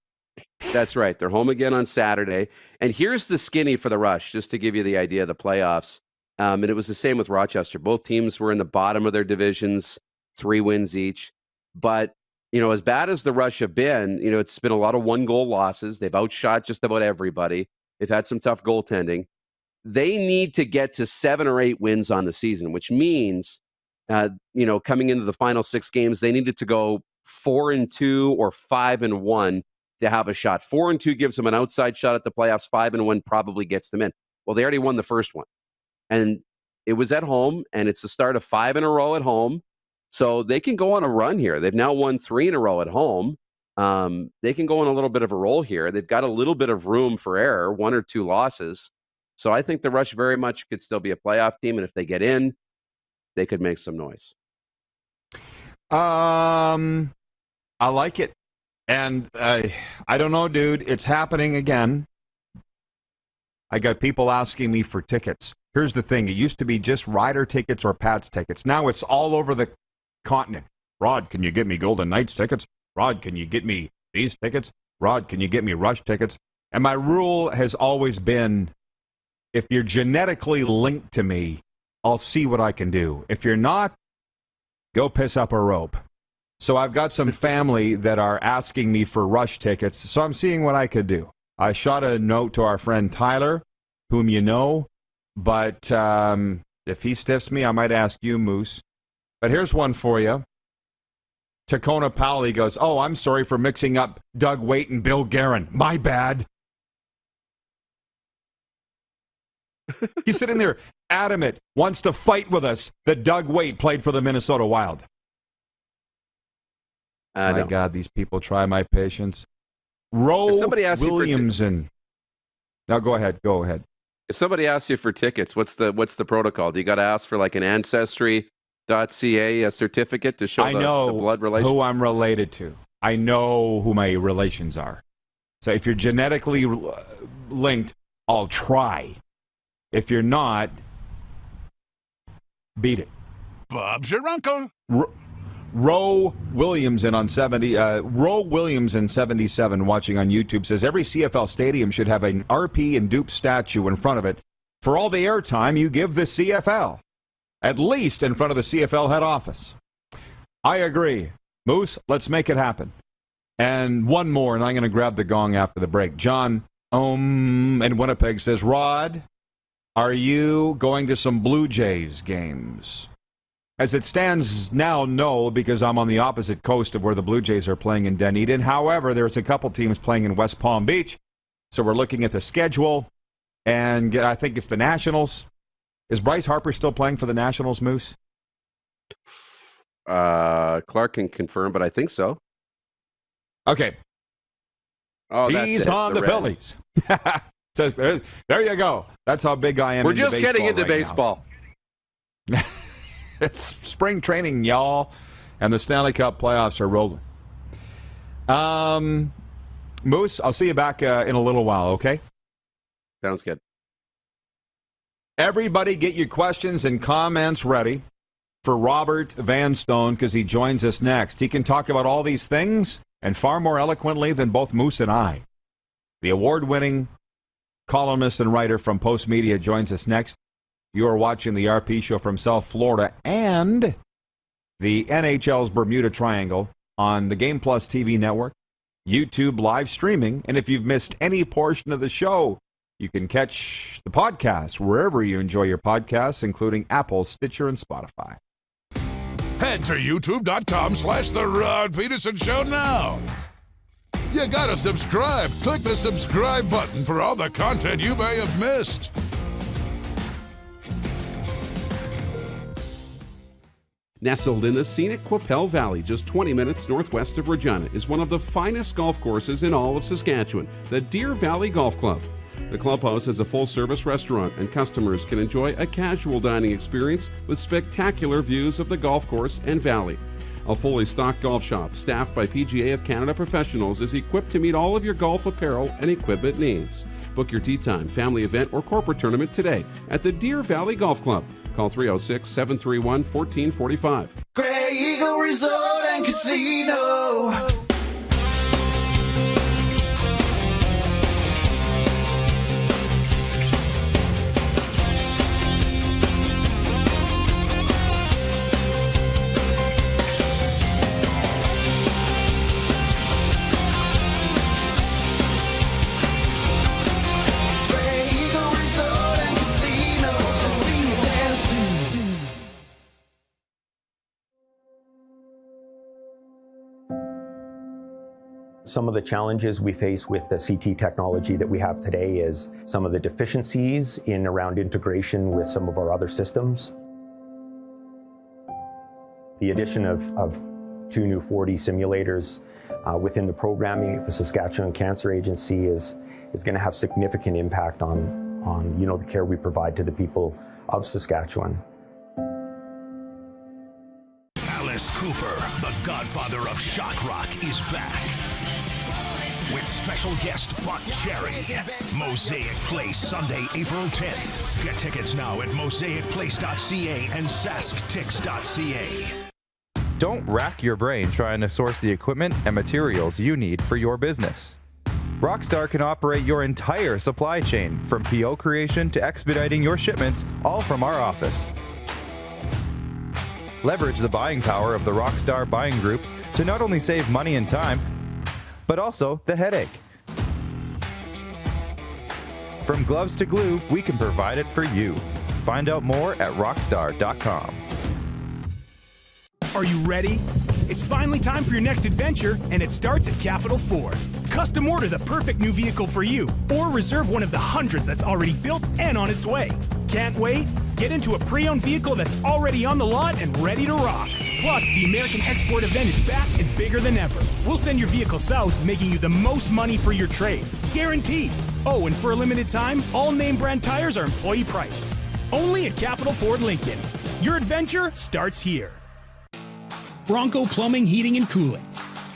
S3: That's right. They're home again on Saturday. And here's the skinny for the Rush, just to give you the idea of the playoffs. And it was the same with Rochester. Both teams were in the bottom of their divisions, 3 wins each. But, as bad as the Rush have been, it's been a lot of 1-goal losses. They've outshot just about everybody. They've had some tough goaltending. They need to get to 7 or 8 wins on the season, which means, coming into the final 6 games, they needed to go 4-2 or 5-1 to have a shot. 4-2 gives them an outside shot at the playoffs. 5-1 probably gets them in. Well, they already won the first one. And it was at home, and it's the start of 5 in a row at home. So they can go on a run here. They've now won 3 in a row at home. They can go on a little bit of a roll here. They've got a little bit of room for error, 1 or 2 losses. So I think the Rush very much could still be a playoff team, and if they get in, they could make some noise.
S2: I like it. And I don't know, dude. It's happening again. I got people asking me for tickets. Here's the thing. It used to be just Rider tickets or Pats tickets. Now it's all over the continent. Rod, can you get me Golden Knights tickets? Rod, can you get me these tickets? Rod, can you get me Rush tickets? And my rule has always been, if you're genetically linked to me, I'll see what I can do. If you're not, go piss up a rope. So I've got some family that are asking me for Rush tickets, so I'm seeing what I could do. I shot a note to our friend Tyler, whom you know, but if he stiffs me, I might ask you, Moose. But here's one for you. Tacona Powley goes, oh, I'm sorry for mixing up Doug Waite and Bill Guerin. My bad. He's sitting there adamant, wants to fight with us that Doug Waite played for the Minnesota Wild. My God, these people try my patience. Roe Williamson. Now go ahead.
S3: If somebody asks you for tickets, what's the protocol? Do you got to ask for like an Ancestry.ca certificate to show the blood relation?
S2: Who I'm related to. I know who my relations are. So if you're genetically linked, I'll try. If you're not, beat it.
S10: Bob's your uncle.
S2: Roe Williamson on 77 watching on YouTube says every CFL stadium should have an RP and Dupe statue in front of it for all the airtime you give the CFL, at least in front of the CFL head office. I agree. Moose, let's make it happen. And one more, and I'm going to grab the gong after the break. John in Winnipeg says, Rod, are you going to some Blue Jays games? As it stands now, no, because I'm on the opposite coast of where the Blue Jays are playing in Dunedin. However, there's a couple teams playing in West Palm Beach, so we're looking at the schedule, and I think it's the Nationals. Is Bryce Harper still playing for the Nationals, Moose?
S3: Clark can confirm, but I think so.
S2: Okay.
S3: Oh,
S2: he's on the Phillies. Says, there you go. That's how big I am.
S3: We're just getting into baseball.
S2: It's spring training, y'all, and the Stanley Cup playoffs are rolling. Moose, I'll see you back in a little while, okay?
S3: Sounds good.
S2: Everybody get your questions and comments ready. for Robert Vanstone because he joins us next. He can talk about all these things and far more eloquently than both Moose and I. The award-winning columnist and writer from Post Media joins us next. You are watching the RP Show from South Florida and the NHL's Bermuda Triangle on the Game Plus TV network, YouTube live streaming, and if you've missed any portion of the show, you can catch the podcast wherever you enjoy your podcasts, including Apple, Stitcher, and Spotify.
S10: Head to youtube.com/The Rod Pedersen Show now. You gotta subscribe. Click the subscribe button for all the content you may have missed.
S11: Nestled in the scenic Qu'Appelle Valley, just 20 minutes northwest of Regina, is one of the finest golf courses in all of Saskatchewan, the Deer Valley Golf Club. The clubhouse has a full-service restaurant, and customers can enjoy a casual dining experience with spectacular views of the golf course and valley. A fully stocked golf shop, staffed by PGA of Canada professionals, is equipped to meet all of your golf apparel and equipment needs. Book your tee time, family event, or corporate tournament today at the Deer Valley Golf Club. Call 306-731-1445.
S7: Grey Eagle Resort and Casino.
S4: Some of the challenges we face with the CT technology that we have today is some of the deficiencies in around integration with some of our other systems. The addition of 2 new 4D simulators within the programming at the Saskatchewan Cancer Agency is going to have significant impact on the care we provide to the people of Saskatchewan.
S1: Alice Cooper, the godfather of shock rock, is back. With special guest Buck Cherry. Mosaic Place, Sunday, April 10th. Get tickets now at mosaicplace.ca and sasktix.ca.
S5: Don't rack your brain trying to source the equipment and materials you need for your business. Rockstar can operate your entire supply chain, from PO creation to expediting your shipments, all from our office. Leverage the buying power of the Rockstar buying group to not only save money and time, but also the headache. From gloves to glue, we can provide it for you. Find out more at rockstar.com.
S8: Are you ready? It's finally time for your next adventure, and it starts at Capital Ford. Custom order the perfect new vehicle for you, or reserve one of the hundreds that's already built and on its way. Can't wait? Get into a pre-owned vehicle that's already on the lot and ready to rock. Plus, the American Export event is back and bigger than ever. We'll send your vehicle south, making you the most money for your trade. Guaranteed. Oh, and for a limited time, all name brand tires are employee priced. Only at Capital Ford Lincoln. Your adventure starts here. Bronco Plumbing, Heating, and Cooling.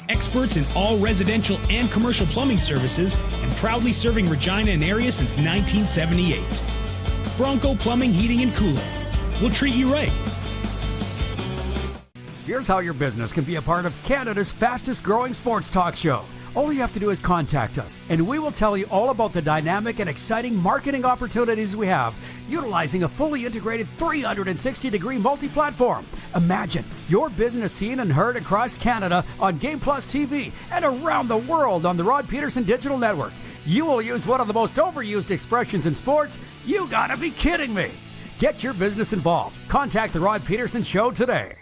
S8: Experts in all residential and commercial plumbing services, and proudly serving Regina and area since 1978. Bronco Plumbing, Heating, and Cooling. We'll treat you right.
S9: Here's how your business can be a part of Canada's fastest growing sports talk show. All you have to do is contact us, and we will tell you all about the dynamic and exciting marketing opportunities we have, utilizing a fully integrated 360-degree multi-platform. Imagine your business seen and heard across Canada on Game Plus TV and around the world on the Rod Pedersen Digital Network. You will use one of the most overused expressions in sports. You gotta be kidding me. Get your business involved. Contact the Rod Pedersen Show today.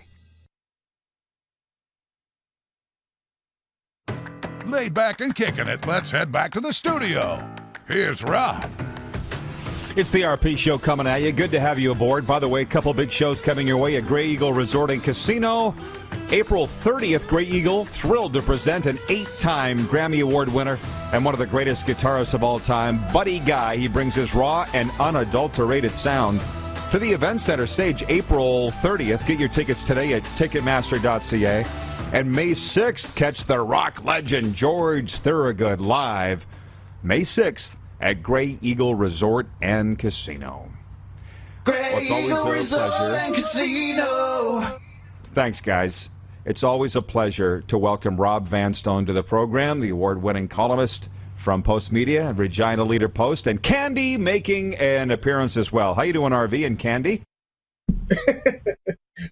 S10: Laid back and kicking it, let's head back to the studio. Here's Rod.
S2: It's the RP Show coming at you. Good to have you aboard. By the way, a couple big shows coming your way at Grey Eagle Resort and Casino. April 30th, Grey Eagle, thrilled to present an 8-time Grammy Award winner and one of the greatest guitarists of all time, Buddy Guy. He brings his raw and unadulterated sound to the Event Center stage April 30th. Get your tickets today at Ticketmaster.ca. And May 6th, catch the rock legend George Thorogood live. May 6th at Grey Eagle Resort and Casino. It's always a pleasure. Thanks, guys. It's always a pleasure to welcome Rob Vanstone to the program, the award-winning columnist from Post Media, Regina Leader Post, and Candy making an appearance as well. How you doing, RV and Candy?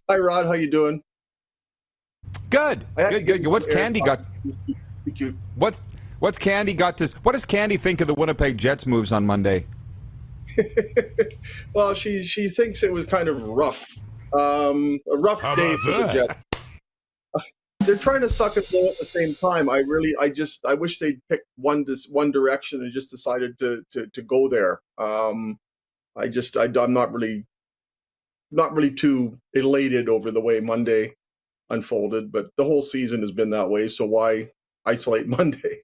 S18: Hi, Rod. How you doing?
S2: Good. Good. What's Candy got?
S18: Cute.
S2: What's Candy got to? What does Candy think of the Winnipeg Jets moves on Monday?
S18: Well, she thinks it was kind of rough. A rough day for the Jets. They're trying to suck and blow at the same time. I wish they'd picked one direction and just decided to go there. I'm not really too elated over the way Monday unfolded, but the whole season has been that way. So why isolate Monday?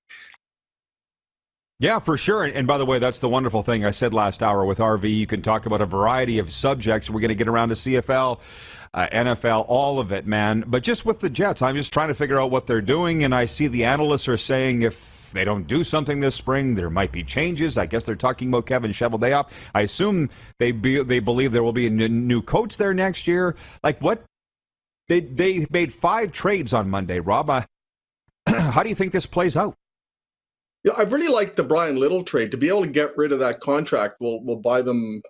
S2: Yeah, for sure. And by the way, that's the wonderful thing I said last hour with RV. You can talk about a variety of subjects. We're going to get around to CFL, NFL, all of it, man. But just with the Jets, I'm just trying to figure out what they're doing. And I see the analysts are saying if they don't do something this spring, there might be changes. I guess they're talking about Kevin Cheveldayoff. I assume they believe there will be a new coach there next year. Like what? They made 5 trades on Monday, Rob. How do you think this plays out?
S18: Yeah, I really like the Brian Little trade. To be able to get rid of that contract will buy them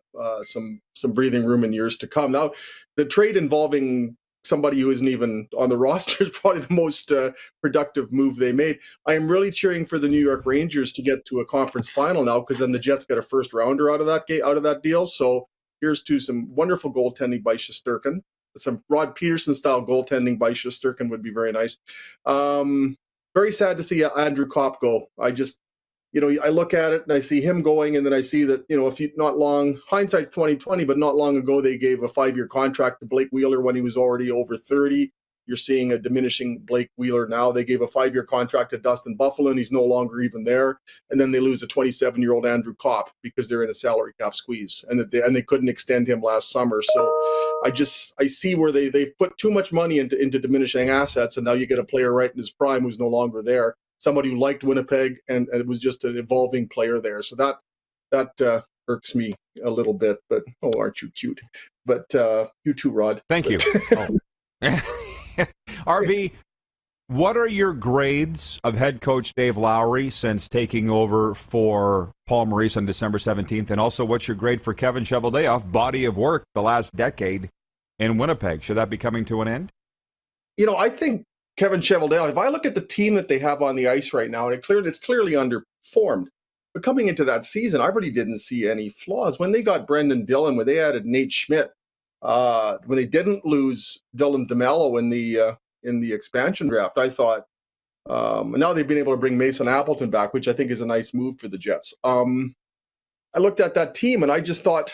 S18: some breathing room in years to come. Now, the trade involving somebody who isn't even on the roster is probably the most productive move they made. I am really cheering for the New York Rangers to get to a conference final now, because then the Jets get a first rounder out of that deal. So here's to some wonderful goaltending by Shesterkin. Some Rod Pedersen style goaltending by Shesterkin would be very nice. Very sad to see Andrew Kopp go. I look at it and I see him going, and then I see that, hindsight's 20/20, but not long ago they gave a 5-year contract to Blake Wheeler when he was already over 30. You're seeing a diminishing Blake Wheeler now. They gave a 5-year contract to Dustin Buffalo, and he's no longer even there. And then they lose a 27-year-old Andrew Kopp because they're in a salary cap squeeze, and they couldn't extend him last summer. So I see where they've put too much money into diminishing assets, and now you get a player right in his prime who's no longer there. Somebody who liked Winnipeg, and it was just an evolving player there. So that irks me a little bit. But aren't you cute? But you too, Rod.
S2: Thank you. RB, what are your grades of head coach Dave Lowry since taking over for Paul Maurice on December 17th? And also, what's your grade for Kevin Cheveldayoff, body of work the last decade in Winnipeg? Should that be coming to an end?
S18: I think Kevin Cheveldayoff, if I look at the team that they have on the ice right now, and it's clearly underperformed. But coming into that season, I really didn't see any flaws. When they got Brendan Dillon, when they added Nate Schmidt, when they didn't lose Dylan DeMello in the expansion draft, I thought, now they've been able to bring Mason Appleton back, which I think is a nice move for the Jets. I looked at that team and I just thought,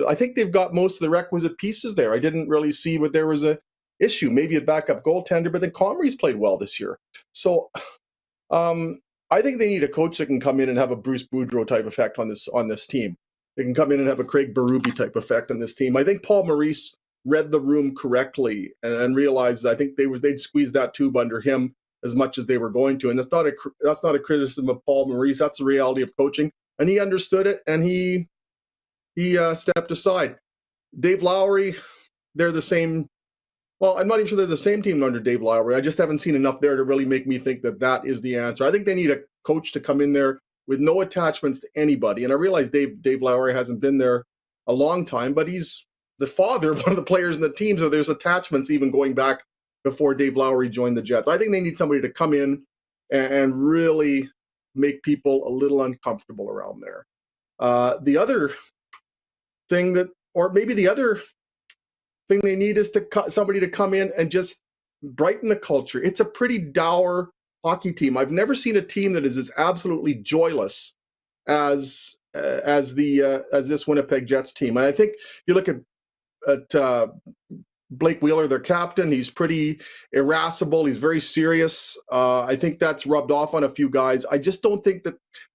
S18: I think they've got most of the requisite pieces there. I didn't really see what there was a issue, maybe a backup goaltender, but then Comrie's played well this year. So I think they need a coach that can come in and have a Bruce Boudreau type effect on this team. They can come in and have a Craig Berube type effect on this team. I think Paul Maurice read the room correctly and realized that I think they'd squeeze that tube under him as much as they were going to. And that's not a criticism of Paul Maurice. That's the reality of coaching. And he understood it, and he stepped aside. Dave Lowry, they're the same. Well, I'm not even sure they're the same team under Dave Lowry. I just haven't seen enough there to really make me think that is the answer. I think they need a coach to come in there with no attachments to anybody. And I realize Dave Lowry hasn't been there a long time, but he's the father of one of the players in the team, so there's attachments even going back before Dave Lowry joined the Jets. I think they need somebody to come in and really make people a little uncomfortable around there. The other thing they need is somebody to come in and just brighten the culture. It's a pretty dour hockey team. I've never seen a team that is as absolutely joyless as this Winnipeg Jets team. And I think you look at Blake Wheeler, their captain. He's pretty irascible. He's very serious. I think that's rubbed off on a few guys. I just don't think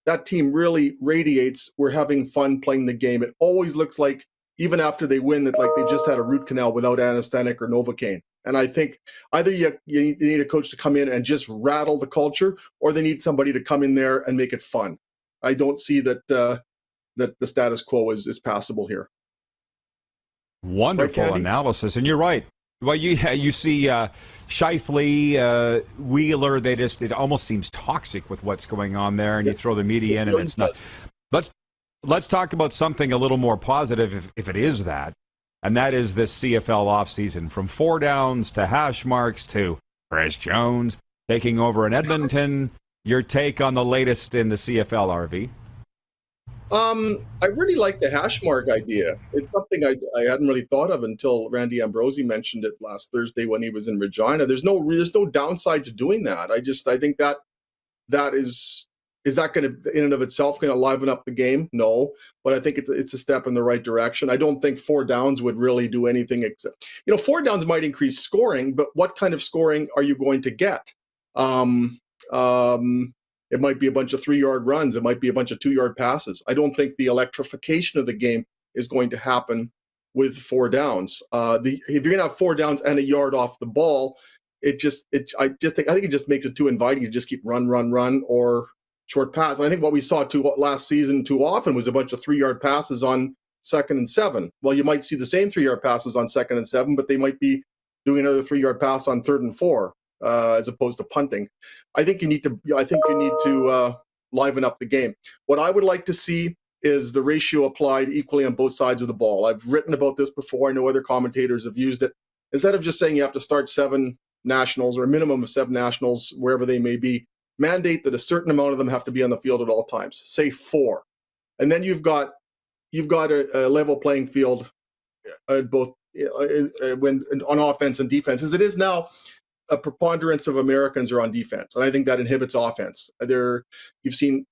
S18: that team really radiates we're having fun playing the game. It always looks like, even after they win, that like they just had a root canal without anesthetic or Novocaine. And I think either you need a coach to come in and just rattle the culture, or they need somebody to come in there and make it fun. I don't see that the status quo is passable here.
S2: Wonderful analysis, and you're right. Well, you see Scheifele, Wheeler. It almost seems toxic with what's going on there, and you throw the media in, and it's not. Let's talk about something a little more positive, if it is that, and that is this CFL offseason. From 4 downs to hash marks to Chris Jones taking over in Edmonton. Your take on the latest in the CFL, RV?
S18: I really like the hash mark idea. It's something I hadn't really thought of until Randy Ambrosie mentioned it last Thursday when he was in Regina. There's no downside to doing that. I think that is that going to, in and of itself, going to liven up the game? No, but I think it's a step in the right direction. I don't think 4 downs would really do anything except, 4 downs might increase scoring, but what kind of scoring are you going to get? It might be a bunch of 3-yard runs. It might be a bunch of 2-yard passes. I don't think the electrification of the game is going to happen with 4 downs. If you're going to have 4 downs and a yard off the ball, I think it just makes it too inviting. You just keep run, or short pass. And I think what we saw last season too often was a bunch of 3-yard passes on 2nd and 7. Well, you might see the same 3-yard passes on 2nd and 7, but they might be doing another 3-yard pass on 3rd and 4. As opposed to punting. I think you need to liven up the game. What I would like to see is the ratio applied equally on both sides of the ball. I've written about this before. I know other commentators have used it. Instead of just saying you have to start 7 nationals or a minimum of 7 nationals, wherever they may be, mandate that a certain amount of them have to be on the field at all times. Say 4. And then you've got a level playing field both on offense and defense, as it is now. A preponderance of Americans are on defense, and I think that inhibits offense. You've seen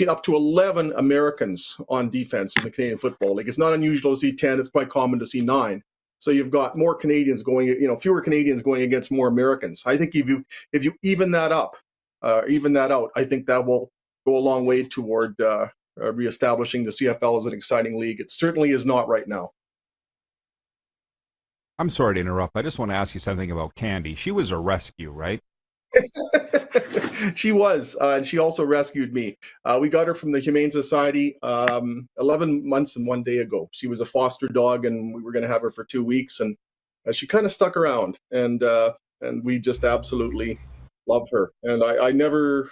S18: up to 11 Americans on defense in the Canadian Football League. It's not unusual to see 10. It's quite common to see 9. So you've got more Canadians fewer Canadians going against more Americans. I think if you even that out, I think that will go a long way toward reestablishing the CFL as an exciting league. It certainly is not right now.
S2: I'm sorry to interrupt. I just want to ask you something about Candy. She was a rescue, right?
S18: She was, and she also rescued me. We got her from the Humane Society 11 months and 1 day ago. She was a foster dog, and we were going to have her for 2 weeks, and she kind of stuck around, and we just absolutely love her. And I never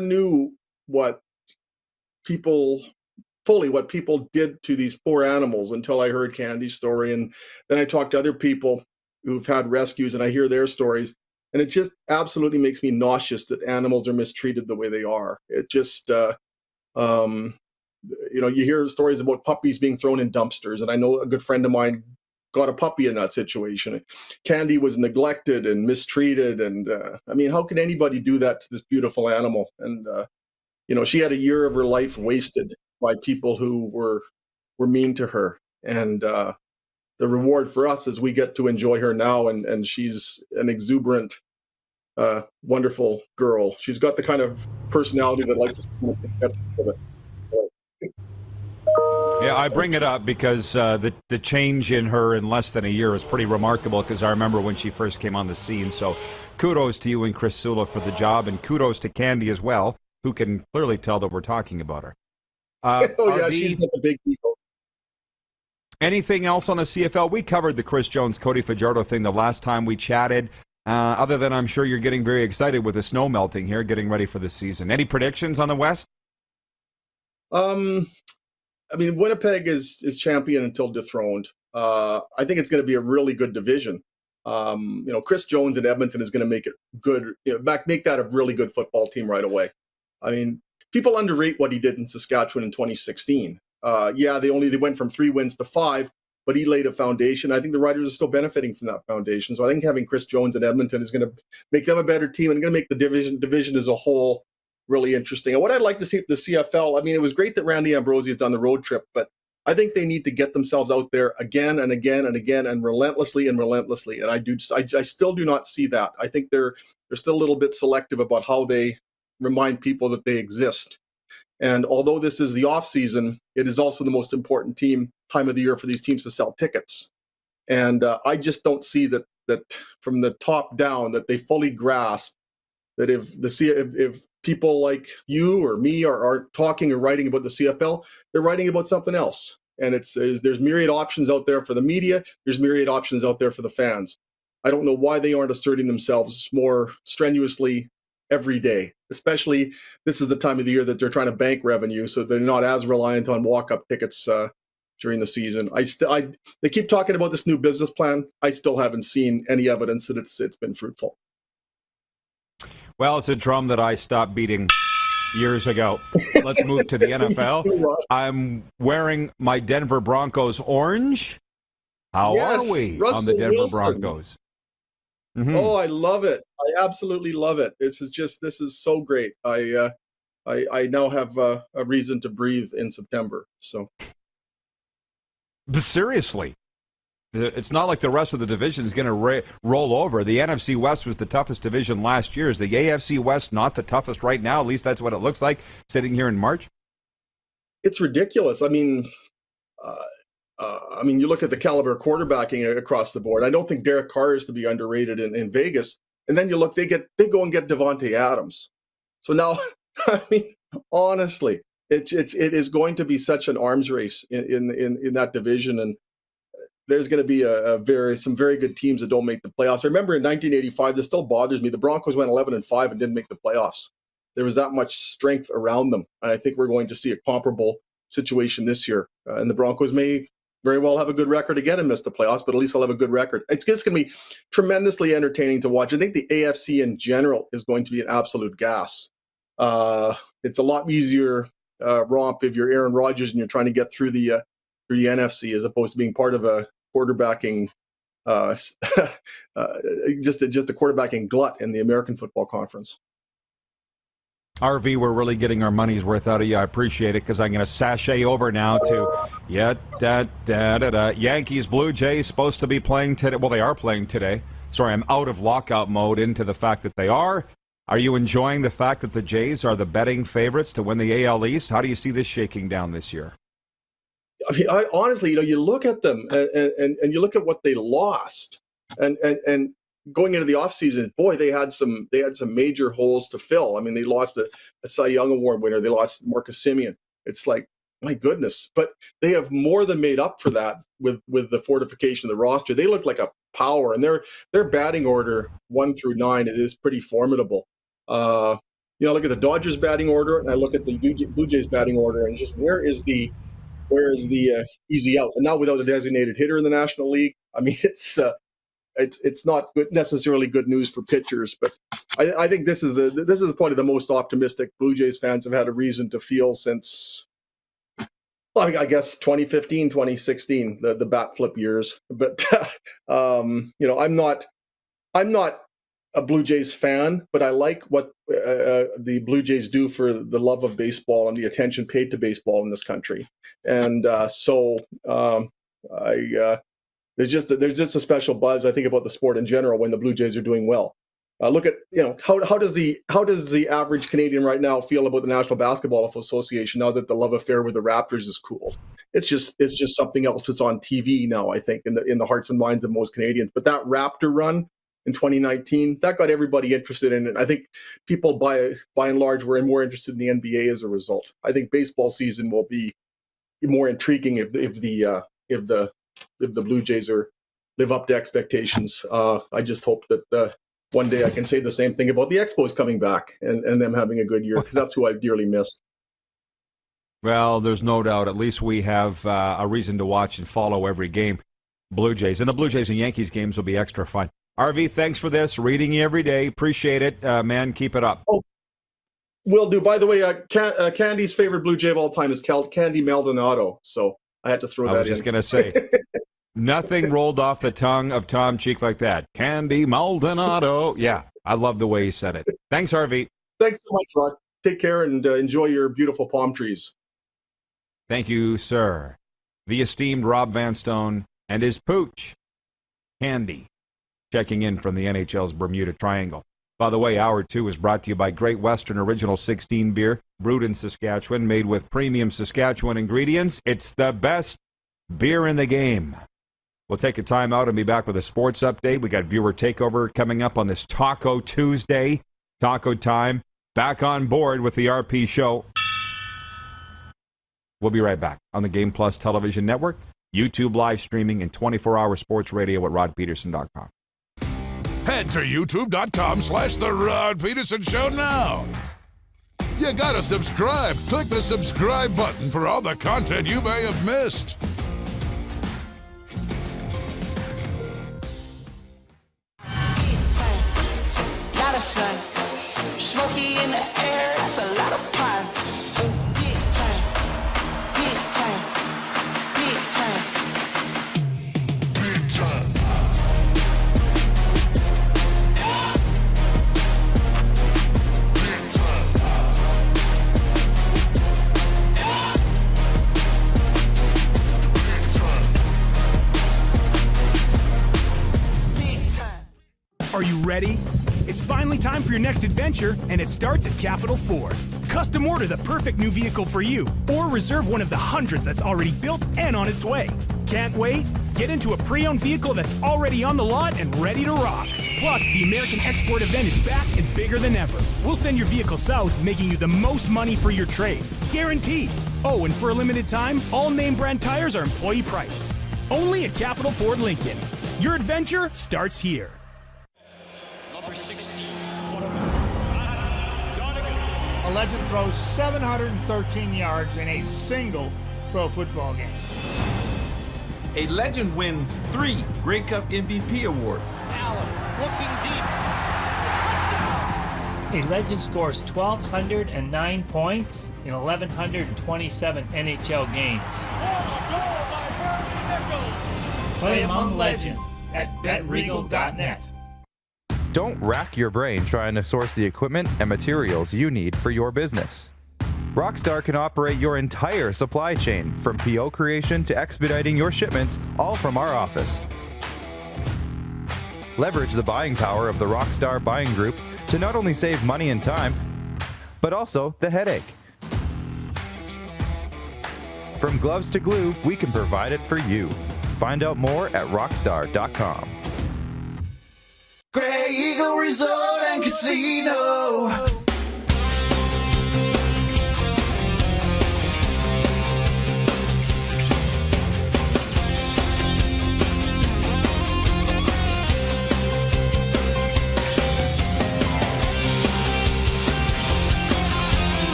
S18: knew what people did to these poor animals until I heard Candy's story. And then I talked to other people who've had rescues, and I hear their stories. And it just absolutely makes me nauseous that animals are mistreated the way they are. It just, you hear stories about puppies being thrown in dumpsters. And I know a good friend of mine got a puppy in that situation. Candy was neglected and mistreated. And how can anybody do that to this beautiful animal? And, she had a year of her life wasted by people who were mean to her. And the reward for us is we get to enjoy her now, and she's an exuberant, wonderful girl. She's got the kind of personality that likes to get it.
S2: Yeah, I bring it up because the change in her in less than a year is pretty remarkable, because I remember when she first came on the scene. So kudos to you and Chris Sula for the job, and kudos to Candy as well, who can clearly tell that we're talking about her.
S18: She's got the big people.
S2: Anything else on the CFL? We covered the Chris Jones, Cody Fajardo thing the last time we chatted. Other than I'm sure you're getting very excited with the snow melting here, getting ready for the season. Any predictions on the West?
S18: Winnipeg is champion until dethroned. I think it's going to be a really good division. Chris Jones in Edmonton is going to make it good. Make that a really good football team right away. People underrate what he did in Saskatchewan in 2016. They went from 3 wins to 5, but he laid a foundation. I think the Riders are still benefiting from that foundation. So I think having Chris Jones in Edmonton is going to make them a better team, and going to make the division as a whole really interesting. And what I'd like to see with the CFL, it was great that Randy Ambrosie has done the road trip, but I think they need to get themselves out there again and again and again, and relentlessly. And I still do not see that. I think they're still a little bit selective about how they remind people that they exist. And although this is the off season, it is also the most important time of the year for these teams to sell tickets. And I just don't see that from the top down that they fully grasp that if people like you or me are talking or writing about the CFL, they're writing about something else. And there's myriad options out there for the media. There's myriad options out there for the fans. I don't know why they aren't asserting themselves more strenuously every day, especially this is the time of the year that they're trying to bank revenue, so they're not as reliant on walk-up tickets during the season. They keep talking about this new business plan. I still haven't seen any evidence that it's been fruitful.
S2: Well, it's a drum that I stopped beating years ago. Let's move to the NFL. I'm wearing my Denver Broncos orange. How are we on the Denver Broncos? Mm-hmm.
S18: Oh, I love it. I absolutely love it. This is so great. I now have a reason to breathe in September. So,
S2: but seriously, it's not like the rest of the division is going to roll over. The NFC West was the toughest division last year. Is the AFC West not the toughest right now? At least that's what it looks like sitting here in March.
S18: It's ridiculous. I mean, you look at the caliber of quarterbacking across the board. I don't think Derek Carr is to be underrated in Vegas. And then you look, they go and get Devontae Adams. So now, I mean, honestly, it is going to be such an arms race in that division, and there's going to be some very good teams that don't make the playoffs. I remember in 1985, this still bothers me. The Broncos went 11-5 and didn't make the playoffs. There was that much strength around them, and I think we're going to see a comparable situation this year. And the Broncos may very well have a good record again and miss the playoffs, but at least they'll have a good record. It's just going to be tremendously entertaining to watch. I think the AFC in general is going to be an absolute gas. It's a lot easier romp if you're Aaron Rodgers and you're trying to get through the NFC as opposed to being part of a quarterbacking, just a quarterbacking glut in the American Football Conference.
S2: RV, we're really getting our money's worth out of you. I appreciate it, because I'm going to sashay over now to Yankees, Blue Jays supposed to be playing today. Well, they are playing today. Sorry, I'm out of lockout mode into the fact that they are. Are you enjoying the fact that the Jays are the betting favorites to win the AL East? How do you see this shaking down this year?
S18: I mean, honestly, you look at them and you look at what they lost, and going into the offseason, boy, they had some major holes to fill. I mean, they lost a Cy Young Award winner. They lost Marcus Semien. It's like, my goodness. But they have more than made up for that with the fortification of the roster. They look like a power, and their batting order 1 through 9 is pretty formidable. I look at the Dodgers batting order, and I look at the Blue Jays batting order, and just where is the easy out? And now without a designated hitter in the National League, I mean, it's not necessarily good news for pitchers, but I think this is probably the most optimistic Blue Jays fans have had a reason to feel since, well, I guess 2015, 2016, the bat flip years. But I'm not a Blue Jays fan, but I like what the Blue Jays do for the love of baseball and the attention paid to baseball in this country, and there's just a special buzz, I think, about the sport in general when the Blue Jays are doing well. Look at how does the average Canadian right now feel about the National Basketball Association now that the love affair with the Raptors is cooled? It's just something else that's on TV now, I think, in the hearts and minds of most Canadians. But that Raptor run in 2019, that got everybody interested in it. I think people by and large were more interested in the NBA as a result. I think baseball season will be more intriguing if the Blue Jays live up to expectations. I just hope that one day I can say the same thing about the Expos coming back and them having a good year, because that's who I dearly miss.
S2: Well, there's no doubt. At least we have a reason to watch and follow every game. Blue Jays. And the Blue Jays and Yankees games will be extra fun. RV, thanks for this. Reading you every day. Appreciate it, man. Keep it up.
S18: Oh, will do. By the way, Candy's favorite Blue Jay of all time is Candy Maldonado. So I had to throw that in.
S2: I was just going to say, nothing rolled off the tongue of Tom Cheek like that. Candy Maldonado. Yeah, I love the way he said it. Thanks, RV.
S18: Thanks so much, Rod. Take care and enjoy your beautiful palm trees.
S2: Thank you, sir. The esteemed Rob Vanstone and his pooch, Candy, checking in from the NHL's Bermuda Triangle. By the way, Hour 2 is brought to you by Great Western Original 16 beer, brewed in Saskatchewan, made with premium Saskatchewan ingredients. It's the best beer in the game. We'll take a time out and be back with a sports update. We got viewer takeover coming up on this Taco Tuesday. Taco time. Back on board with the RP show. We'll be right back on the Game Plus Television Network, YouTube live streaming, and 24-hour sports radio at rodpedersen.com.
S10: Head to youtube.com/The Rod Pedersen Show now. You gotta subscribe. Click the subscribe button for all the content you may have missed.
S7: Lot of sun, smoky in the air, that's a lot of pine. And big time, big time, big time, big time.
S8: Are you ready? It's finally time for your next adventure, and it starts at Capital Ford. Custom order the perfect new vehicle for you, or reserve one of the hundreds that's already built and on its way. Can't wait? Get into a pre-owned vehicle that's already on the lot and ready to rock. Plus, the American Export event is back and bigger than ever. We'll send your vehicle south, making you the most money for your trade. Guaranteed. Oh, and for a limited time, all name brand tires are employee priced. Only at Capital Ford Lincoln. Your adventure starts here.
S19: A legend throws 713 yards in a single pro football game.
S20: A legend wins 3 Grey Cup MVP awards.
S22: Allen looking deep. A legend scores 1,209 points in 1,127 NHL games. Play among legends at betregal.net.
S5: Don't rack your brain trying to source the equipment and materials you need for your business. Rockstar can operate your entire supply chain, from PO creation to expediting your shipments, all from our office. Leverage the buying power of the Rockstar buying group to not only save money and time, but also the headache. From gloves to glue, we can provide it for you. Find out more at rockstar.com.
S7: Grey Eagle Resort and Casino.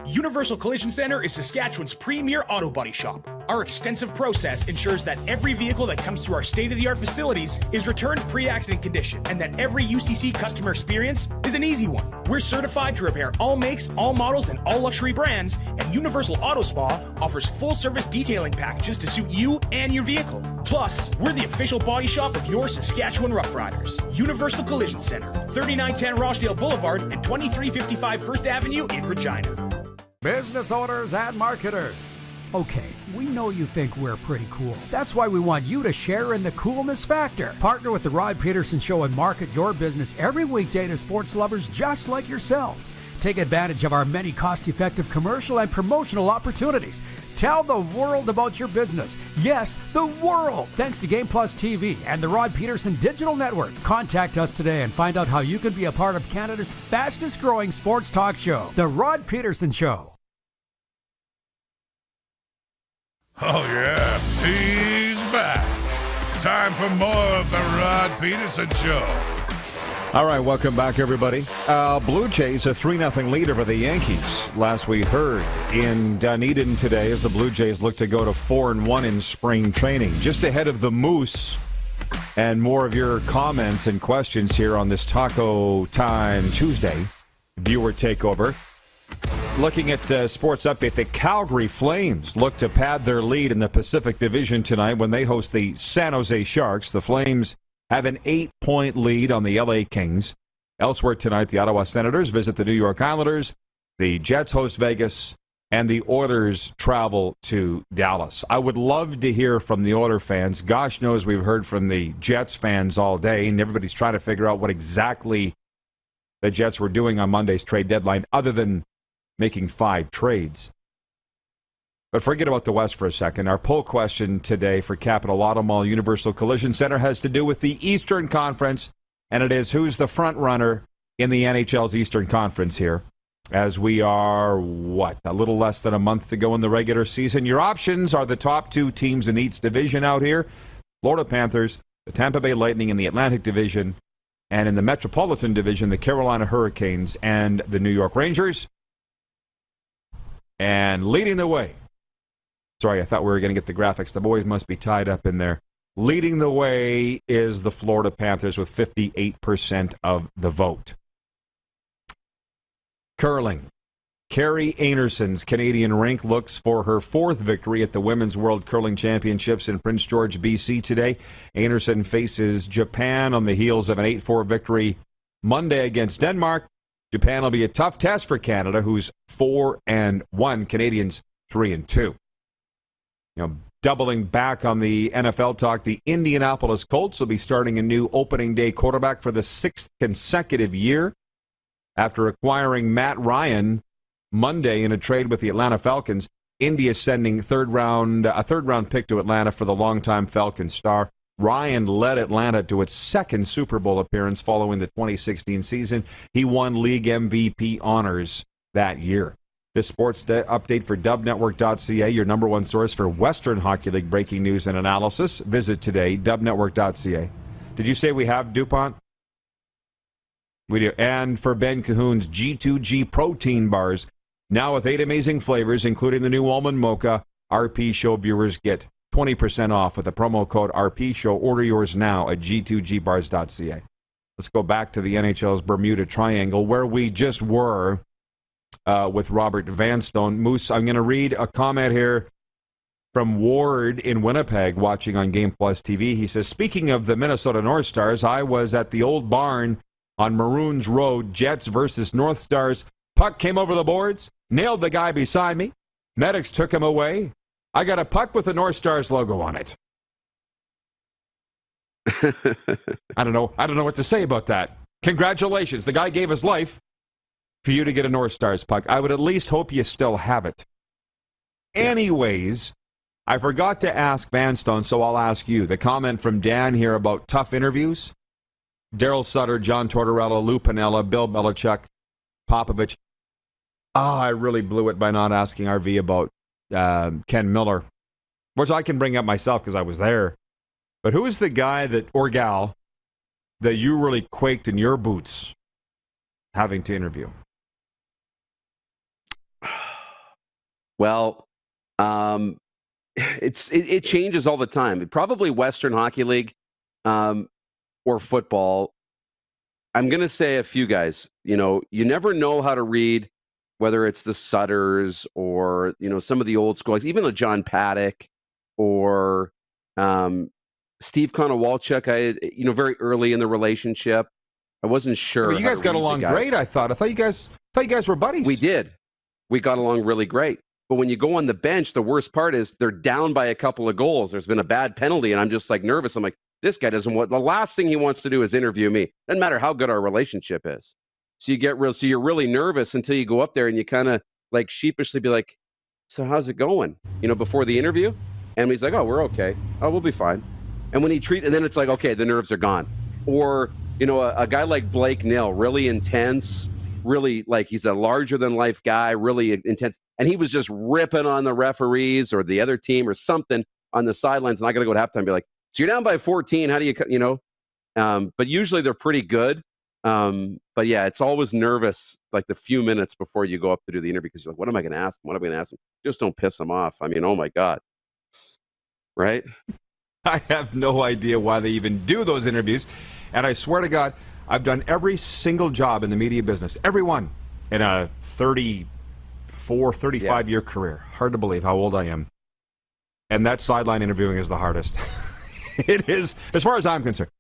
S8: Universal Collision Center is Saskatchewan's premier auto body shop. Our extensive process ensures that every vehicle that comes through our state-of-the-art facilities is returned pre-accident condition, and that every UCC customer experience is an easy one. We're certified to repair all makes, all models, and all luxury brands, and Universal Auto Spa offers full-service detailing packages to suit you and your vehicle. Plus, we're the official body shop of your Saskatchewan Rough Riders. Universal Collision Center, 3910 Rochdale Boulevard and 2355 First Avenue in Regina.
S9: Business owners and marketers. Okay, we know you think we're pretty cool. That's why we want you to share in the coolness factor. Partner with the Rod Pedersen Show and market your business every weekday to sports lovers just like yourself. Take advantage of our many cost-effective commercial and promotional opportunities. Tell the world about your business. Yes, the world. Thanks to Game Plus TV and the Rod Pedersen Digital Network. Contact us today and find out how you can be a part of Canada's fastest growing sports talk show, The Rod Pedersen Show.
S10: Oh, yeah, he's back. Time for more of the Rod Pedersen Show.
S2: All right, welcome back, everybody. Blue Jays a 3-0 lead over the Yankees. Last we heard in Dunedin today as the Blue Jays look to go to 4-1 in spring training. Just ahead of the Moose, and more of your comments and questions here on this Taco Time Tuesday viewer takeover. Looking at the sports update, the Calgary Flames look to pad their lead in the Pacific Division tonight when they host the San Jose Sharks. The Flames have an 8-point lead on the LA Kings. Elsewhere tonight, the Ottawa Senators visit the New York Islanders, the Jets host Vegas, and the Oilers travel to Dallas. I would love to hear from the Oilers fans. Gosh knows we've heard from the Jets fans all day, and everybody's trying to figure out what exactly the Jets were doing on Monday's trade deadline other than making 5 trades. But forget about the West for a second. Our poll question today for Capital Auto Mall Universal Collision Center has to do with the Eastern Conference, and it is who's the front runner in the NHL's Eastern Conference here, as we are, a little less than a month to go in the regular season. Your options are the top two teams in each division out here, Florida Panthers, the Tampa Bay Lightning in the Atlantic Division, and in the Metropolitan Division, the Carolina Hurricanes and the New York Rangers. And leading the way, sorry, I thought we were going to get the graphics. The boys must be tied up in there. Leading the way is the Florida Panthers with 58% of the vote. Curling. Carrie Anerson's Canadian rink looks for her fourth victory at the Women's World Curling Championships in Prince George, BC today. Anerson faces Japan on the heels of an 8-4 victory Monday against Denmark. Japan will be a tough test for Canada, who's 4-1. Canadians 3-2. Doubling back on the NFL talk, the Indianapolis Colts will be starting a new opening day quarterback for the 6th consecutive year after acquiring Matt Ryan Monday in a trade with the Atlanta Falcons. Indy is sending a third round pick to Atlanta for the longtime Falcon star. Ryan led Atlanta to its second Super Bowl appearance following the 2016 season. He won league MVP honors that year. This sports update for dubnetwork.ca, your number one source for Western Hockey League breaking news and analysis. Visit today, dubnetwork.ca. Did you say we have DuPont? We do. And for Ben Cahoon's G2G protein bars, now with 8 amazing flavors, including the new almond mocha, RP Show viewers get 20% off with the promo code RP Show. Order yours now at g2gbars.ca. Let's go back to the NHL's Bermuda Triangle, where we just were with Robert Vanstone. Moose, I'm going to read a comment here from Ward in Winnipeg watching on Game Plus TV. He says, speaking of the Minnesota North Stars, I was at the old barn on Maroons Road, Jets versus North Stars. Puck came over the boards, nailed the guy beside me. Medics took him away. I got a puck with the North Stars logo on it. I don't know what to say about that. Congratulations. The guy gave his life for you to get a North Stars puck. I would at least hope you still have it. Anyways, I forgot to ask Vanstone, so I'll ask you. The comment from Dan here about tough interviews. Daryl Sutter, John Tortorella, Lou Piniella, Bill Belichick, Popovich. I really blew it by not asking RV about Ken Miller, which I can bring up myself because I was there. But who is the guy or gal that you really quaked in your boots having to interview?
S3: Well, it changes all the time. Probably Western Hockey League or football. I'm going to say a few guys. You never know how to read, whether it's the Sutters or, some of the old school, like even the John Paddock or Steve Konowalchuk. Very early in the relationship, I wasn't sure.
S2: You guys got along great, I thought. I thought you guys were buddies.
S3: We did. We got along really great. But when you go on the bench, the worst part is they're down by a couple of goals. There's been a bad penalty, and I'm just nervous. I'm like, this guy doesn't want. The last thing he wants to do is interview me. Doesn't matter how good our relationship is. So you're really nervous until you go up there and you kind of sheepishly be like, so how's it going? Before the interview, and he's like, oh, we're okay. Oh, we'll be fine. And when and then it's like, okay, the nerves are gone. Or a guy like Blake Nill, really intense. Really, he's a larger-than-life guy, really intense. And he was just ripping on the referees or the other team or something on the sidelines. And I got to go to halftime and be like, so you're down by 14. How do you, but usually they're pretty good. But, yeah, it's always nervous, the few minutes before you go up to do the interview because you're like, what am I going to ask him? What am I going to ask him? Just don't piss him off. I mean, oh, my God. Right?
S2: I have no idea why they even do those interviews. And I swear to God, I've done every single job in the media business, every one, in a 35-year career. Hard to believe how old I am. And that sideline interviewing is the hardest. It is, as far as I'm concerned,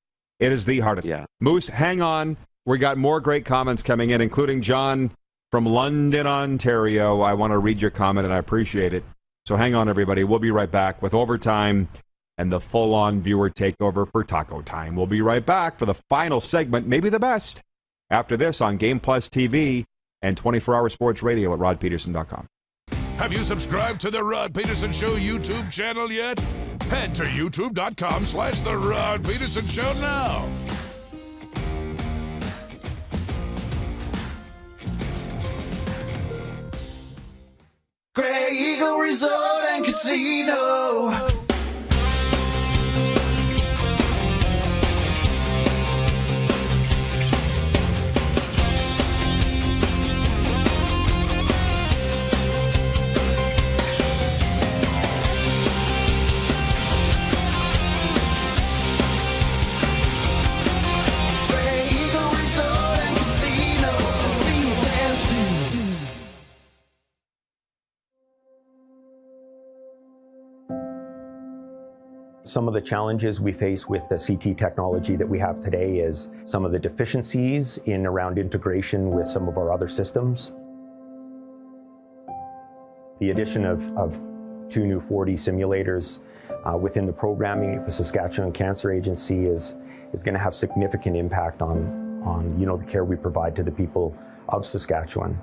S2: it is the hardest.
S3: Yeah.
S2: Moose, hang on. We got more great comments coming in, including John from London, Ontario. I want to read your comment, and I appreciate it. So hang on, everybody. We'll be right back with Overtime and the full-on viewer takeover for Taco Time. We'll be right back for the final segment, maybe the best, after this on Game Plus TV and 24-hour sports radio at rodpedersen.com.
S10: Have you subscribed to the Rod Pedersen Show YouTube channel yet? Head to youtube.com/The Rod Pedersen Show now.
S7: Grey Eagle Resort and Casino.
S4: Some of the challenges we face with the CT technology that we have today is some of the deficiencies in around integration with some of our other systems. The addition of 2 new 4D simulators within the programming of the Saskatchewan Cancer Agency is going to have significant impact on the care we provide to the people of Saskatchewan.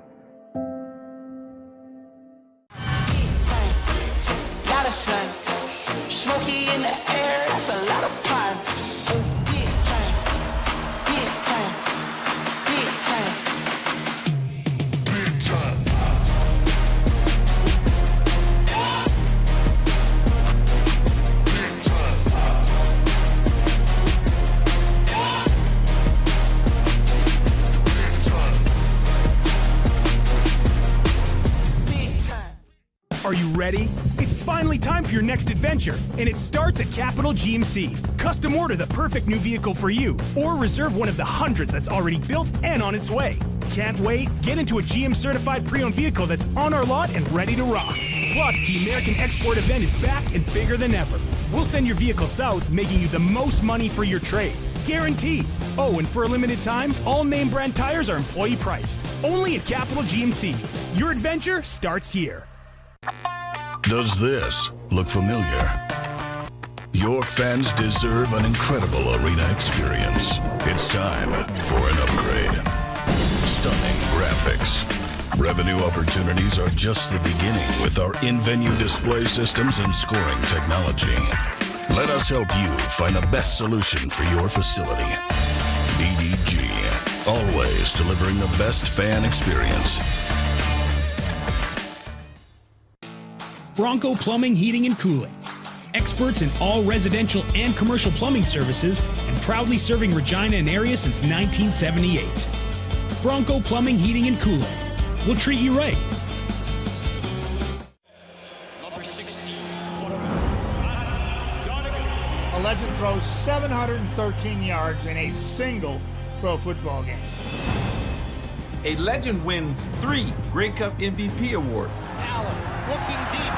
S8: Are you ready? It's finally time for your next adventure, and it starts at Capital GMC. Custom order the perfect new vehicle for you, or reserve one of the hundreds that's already built and on its way. Can't wait? Get into a GM certified pre-owned vehicle that's on our lot and ready to rock. Plus, the American Export event is back and bigger than ever. We'll send your vehicle south, making you the most money for your trade. Guaranteed. Oh, and for a limited time, all name brand tires are employee priced. Only at Capital GMC. Your adventure starts here.
S1: Does this look familiar? Your fans deserve an incredible arena experience. It's time for an upgrade. Stunning graphics. Revenue opportunities are just the beginning with our in-venue display systems and scoring technology. Let us help you find the best solution for your facility. EDG, always delivering the best fan experience.
S8: Bronco Plumbing, Heating, and Cooling. Experts in all residential and commercial plumbing services and proudly serving Regina and area since 1978. Bronco Plumbing, Heating, and Cooling. We'll treat you right.
S19: A legend throws 713 yards in a single pro football game.
S20: A legend wins 3 Grey Cup MVP awards.
S22: Allen looking deep.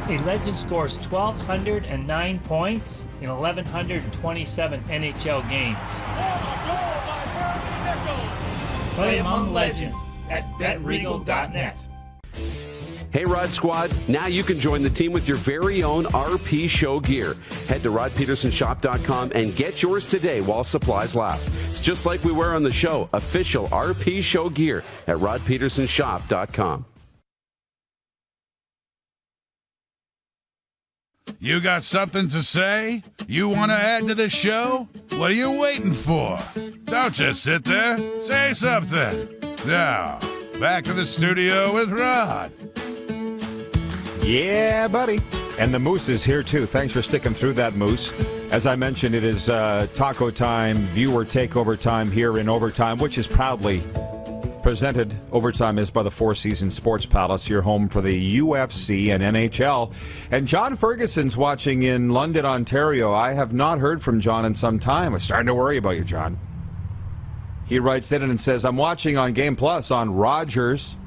S22: A legend scores 1,209 points in 1,127 NHL games. Play among legends at betregal.net.
S3: Hey, Rod Squad, now you can join the team with your very own RP Show gear. Head to rodpedersenshop.com and get yours today while supplies last. It's just like we wear on the show, official RP Show gear at rodpedersenshop.com.
S10: You got something to say? You want to add to the show? What are you waiting for? Don't just sit there. Say something. Now, back to the studio with Rod.
S2: Yeah, buddy. And the Moose is here, too. Thanks for sticking through that, Moose. As I mentioned, it is taco time, viewer takeover time here in Overtime, which is proudly presented. Overtime is by the Four Seasons Sports Palace, your home for the UFC and NHL. And John Ferguson's watching in London, Ontario. I have not heard from John in some time. I'm starting to worry about you, John. He writes in and says, I'm watching on Game Plus on Rogers.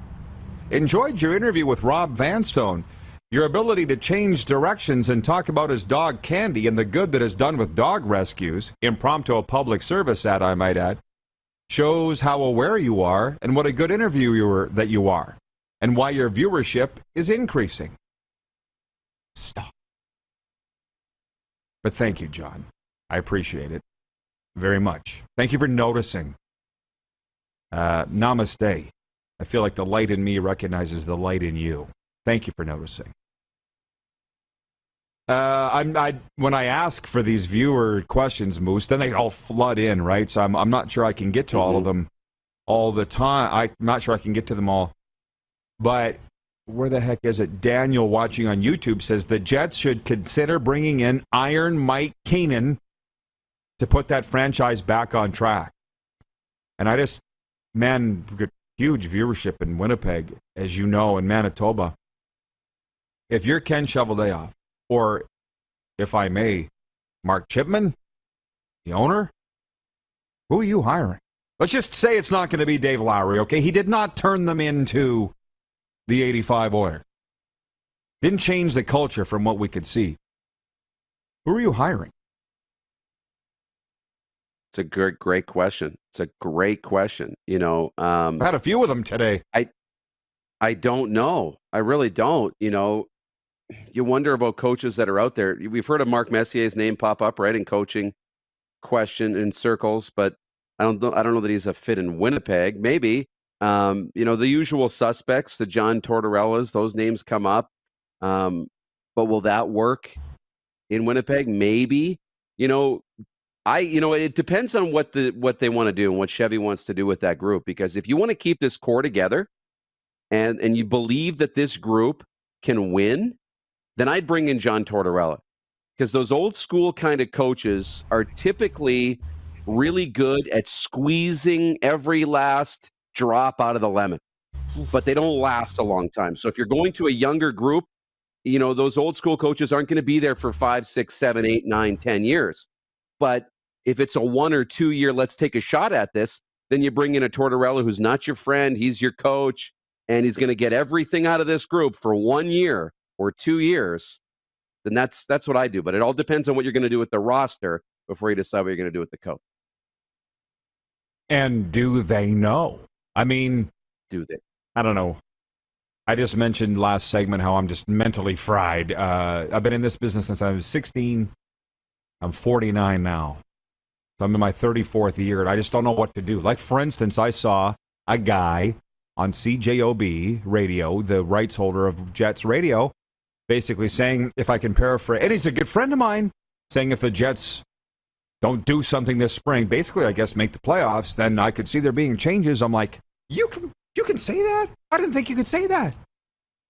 S2: Enjoyed your interview with Rob Vanstone. Your ability to change directions and talk about his dog Candy and the good that is done with dog rescues, impromptu public service ad, I might add, shows how aware you are and what a good interviewer that you are, and why your viewership is increasing. Stop. But thank you, John. I appreciate it very much. Thank you for noticing. Namaste. I feel like the light in me recognizes the light in you. Thank you for noticing. When I ask for these viewer questions, Moose, then they all flood in, right? So I'm not sure I can get to all of them all the time. I'm not sure I can get to them all. But where the heck is it? Daniel, watching on YouTube, says the Jets should consider bringing in Iron Mike Keenan to put that franchise back on track. And we've got huge viewership in Winnipeg, as you know, in Manitoba. If you're Ken Cheveldayoff, or, if I may, Mark Chipman, the owner, who are you hiring? Let's just say it's not going to be Dave Lowry, okay? He did not turn them into the 85 Oilers. Didn't change the culture from what we could see. Who are you hiring?
S3: It's a great question. It's a great question.
S2: I had a few of them today.
S3: I don't know. I really don't. You wonder about coaches that are out there. We've heard of Mark Messier's name pop up, right, in coaching question in circles, but I don't know that he's a fit in Winnipeg. Maybe, the usual suspects, the John Tortorella's, those names come up. But will that work in Winnipeg? Maybe. It depends on what they want to do and what Chevy wants to do with that group. Because if you want to keep this core together, and you believe that this group can win, then I'd bring in John Tortorella, because those old school kind of coaches are typically really good at squeezing every last drop out of the lemon, but they don't last a long time. So if you're going to a younger group, those old school coaches aren't going to be there for 5, 6, 7, 8, 9, 10 years. But if it's a 1 or 2 year, let's take a shot at this, then you bring in a Tortorella who's not your friend. He's your coach, and he's going to get everything out of this group for 1 year or 2 years, then that's what I do. But it all depends on what you're going to do with the roster before you decide what you're going to do with the coach.
S2: And do they know? I mean,
S3: do they?
S2: I don't know. I just mentioned last segment how I'm just mentally fried. I've been in this business since I was 16. I'm 49 now. So I'm in my 34th year, and I just don't know what to do. Like, for instance, I saw a guy on CJOB radio, the rights holder of Jets radio, basically saying, if I can paraphrase, and he's a good friend of mine, saying if the Jets don't do something this spring, basically, I guess, make the playoffs, then I could see there being changes. I'm like, you can say that? I didn't think you could say that.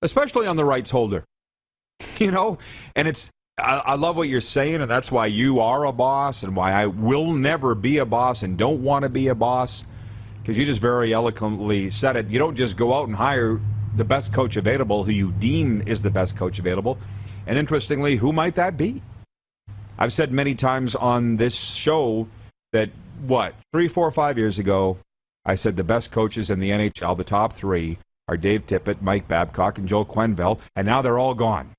S2: Especially on the rights holder. And I love what you're saying, and that's why you are a boss and why I will never be a boss and don't want to be a boss, because you just very eloquently said it. You don't just go out and hire the best coach available who you deem is the best coach available. And interestingly, who might that be? I've said many times on this show that, 3, 4, 5 years ago, I said the best coaches in the NHL, the top 3, are Dave Tippett, Mike Babcock, and Joel Quenneville, and now they're all gone.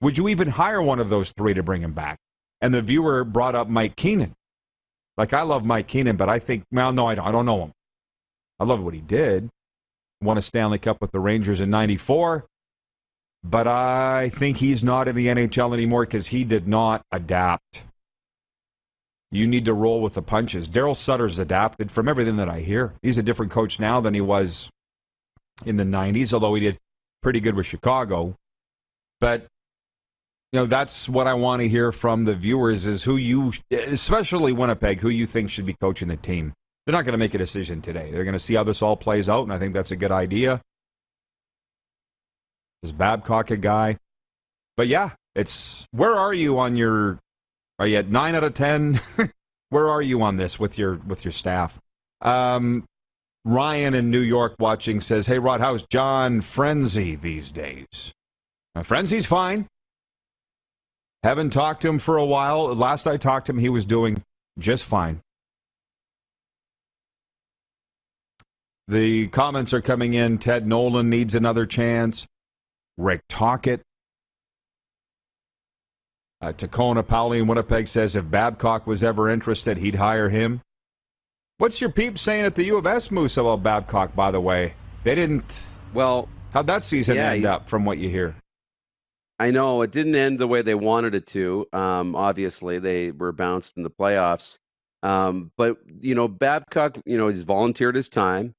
S2: Would you even hire one of those 3 to bring him back? And the viewer brought up Mike Keenan. Like, I love Mike Keenan, but I think, well, no, I don't know him. I love what he did. Won a Stanley Cup with the Rangers in '94. But I think he's not in the NHL anymore because he did not adapt. You need to roll with the punches. Daryl Sutter's adapted from everything that I hear. He's a different coach now than he was in the 90s, although he did pretty good with Chicago. But that's what I want to hear from the viewers is who you, especially Winnipeg, who you think should be coaching the team. They're not going to make a decision today. They're going to see how this all plays out, and I think that's a good idea. Is Babcock a guy? But yeah, where are you on your, are you at 9 out of 10? Where are you on this with your staff? Ryan in New York watching says, hey, Rod, how's John Frenzy these days? Frenzy's fine. Haven't talked to him for a while. Last I talked to him, he was doing just fine. The comments are coming in. Ted Nolan needs another chance. Rick Tocchet. Tacona Powley in Winnipeg says if Babcock was ever interested, he'd hire him. What's your peeps saying at the U of S, Moose, about Babcock, by the way? They didn't...
S3: Well...
S2: How'd that season end up, from what you hear?
S3: I know. It didn't end the way they wanted it to. Obviously, they were bounced in the playoffs. But, Babcock, he's volunteered his time.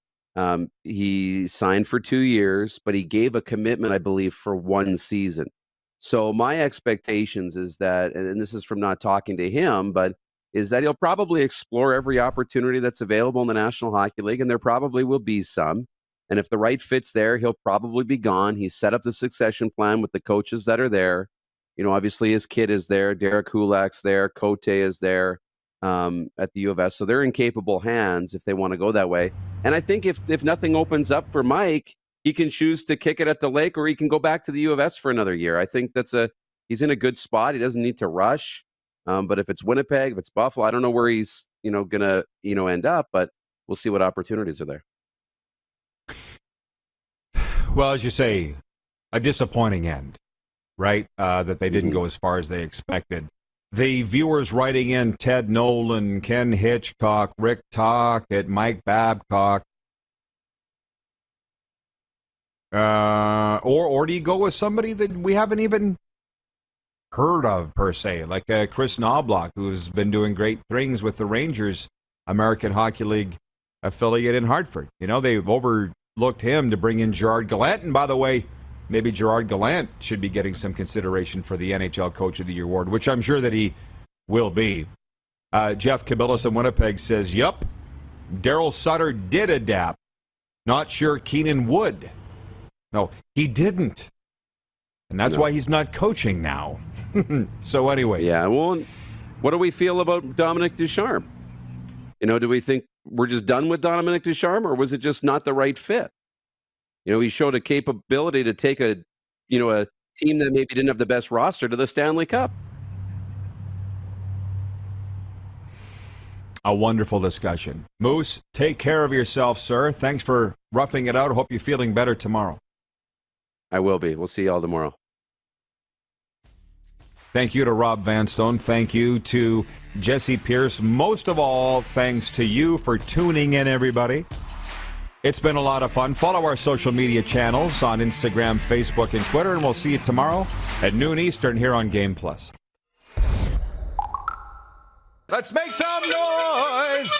S3: He signed for 2 years, but he gave a commitment, I believe, for 1 season. So my expectations is that, and this is from not talking to him, but is that he'll probably explore every opportunity that's available in the National Hockey League, and there probably will be some. And if the right fit's there, he'll probably be gone. He's set up the succession plan with the coaches that are there. Obviously his kid is there. Derek Kulak's there. Cote is there at the U of S. So they're in capable hands if they want to go that way. And I think if nothing opens up for Mike, he can choose to kick it at the lake, or he can go back to the U of S for another year. I think he's in a good spot. He doesn't need to rush. But if it's Winnipeg, if it's Buffalo, I don't know where he's gonna end up, but we'll see what opportunities are there.
S2: Well, as you say, a disappointing end, right? That they didn't go as far as they expected. The viewers writing in Ted Nolan, Ken Hitchcock, Rick Tockett, Mike Babcock. Or do you go with somebody that we haven't even heard of, per se, like Chris Knobloch, who's been doing great things with the Rangers, American Hockey League affiliate in Hartford. They've overlooked him to bring in Gerard Gallant. And by the way, maybe Gerard Gallant should be getting some consideration for the NHL Coach of the Year award, which I'm sure that he will be. Jeff Kabilis in Winnipeg says, yup, Daryl Sutter did adapt. Not sure Keenan would. No, he didn't. And that's why he's not coaching now. So anyway.
S3: Yeah, well, what do we feel about Dominic Ducharme? Do we think we're just done with Dominic Ducharme, or was it just not the right fit? He showed a capability to take a team that maybe didn't have the best roster to the Stanley Cup.
S2: A wonderful discussion. Moose, take care of yourself, sir. Thanks for roughing it out. Hope you're feeling better tomorrow.
S3: I will be. We'll see you all tomorrow.
S2: Thank you to Rob Vanstone. Thank you to Jessi Pierce. Most of all, thanks to you for tuning in, everybody. It's been a lot of fun. Follow our social media channels on Instagram, Facebook, and Twitter, and we'll see you tomorrow at noon Eastern here on Game Plus. Let's make some noise!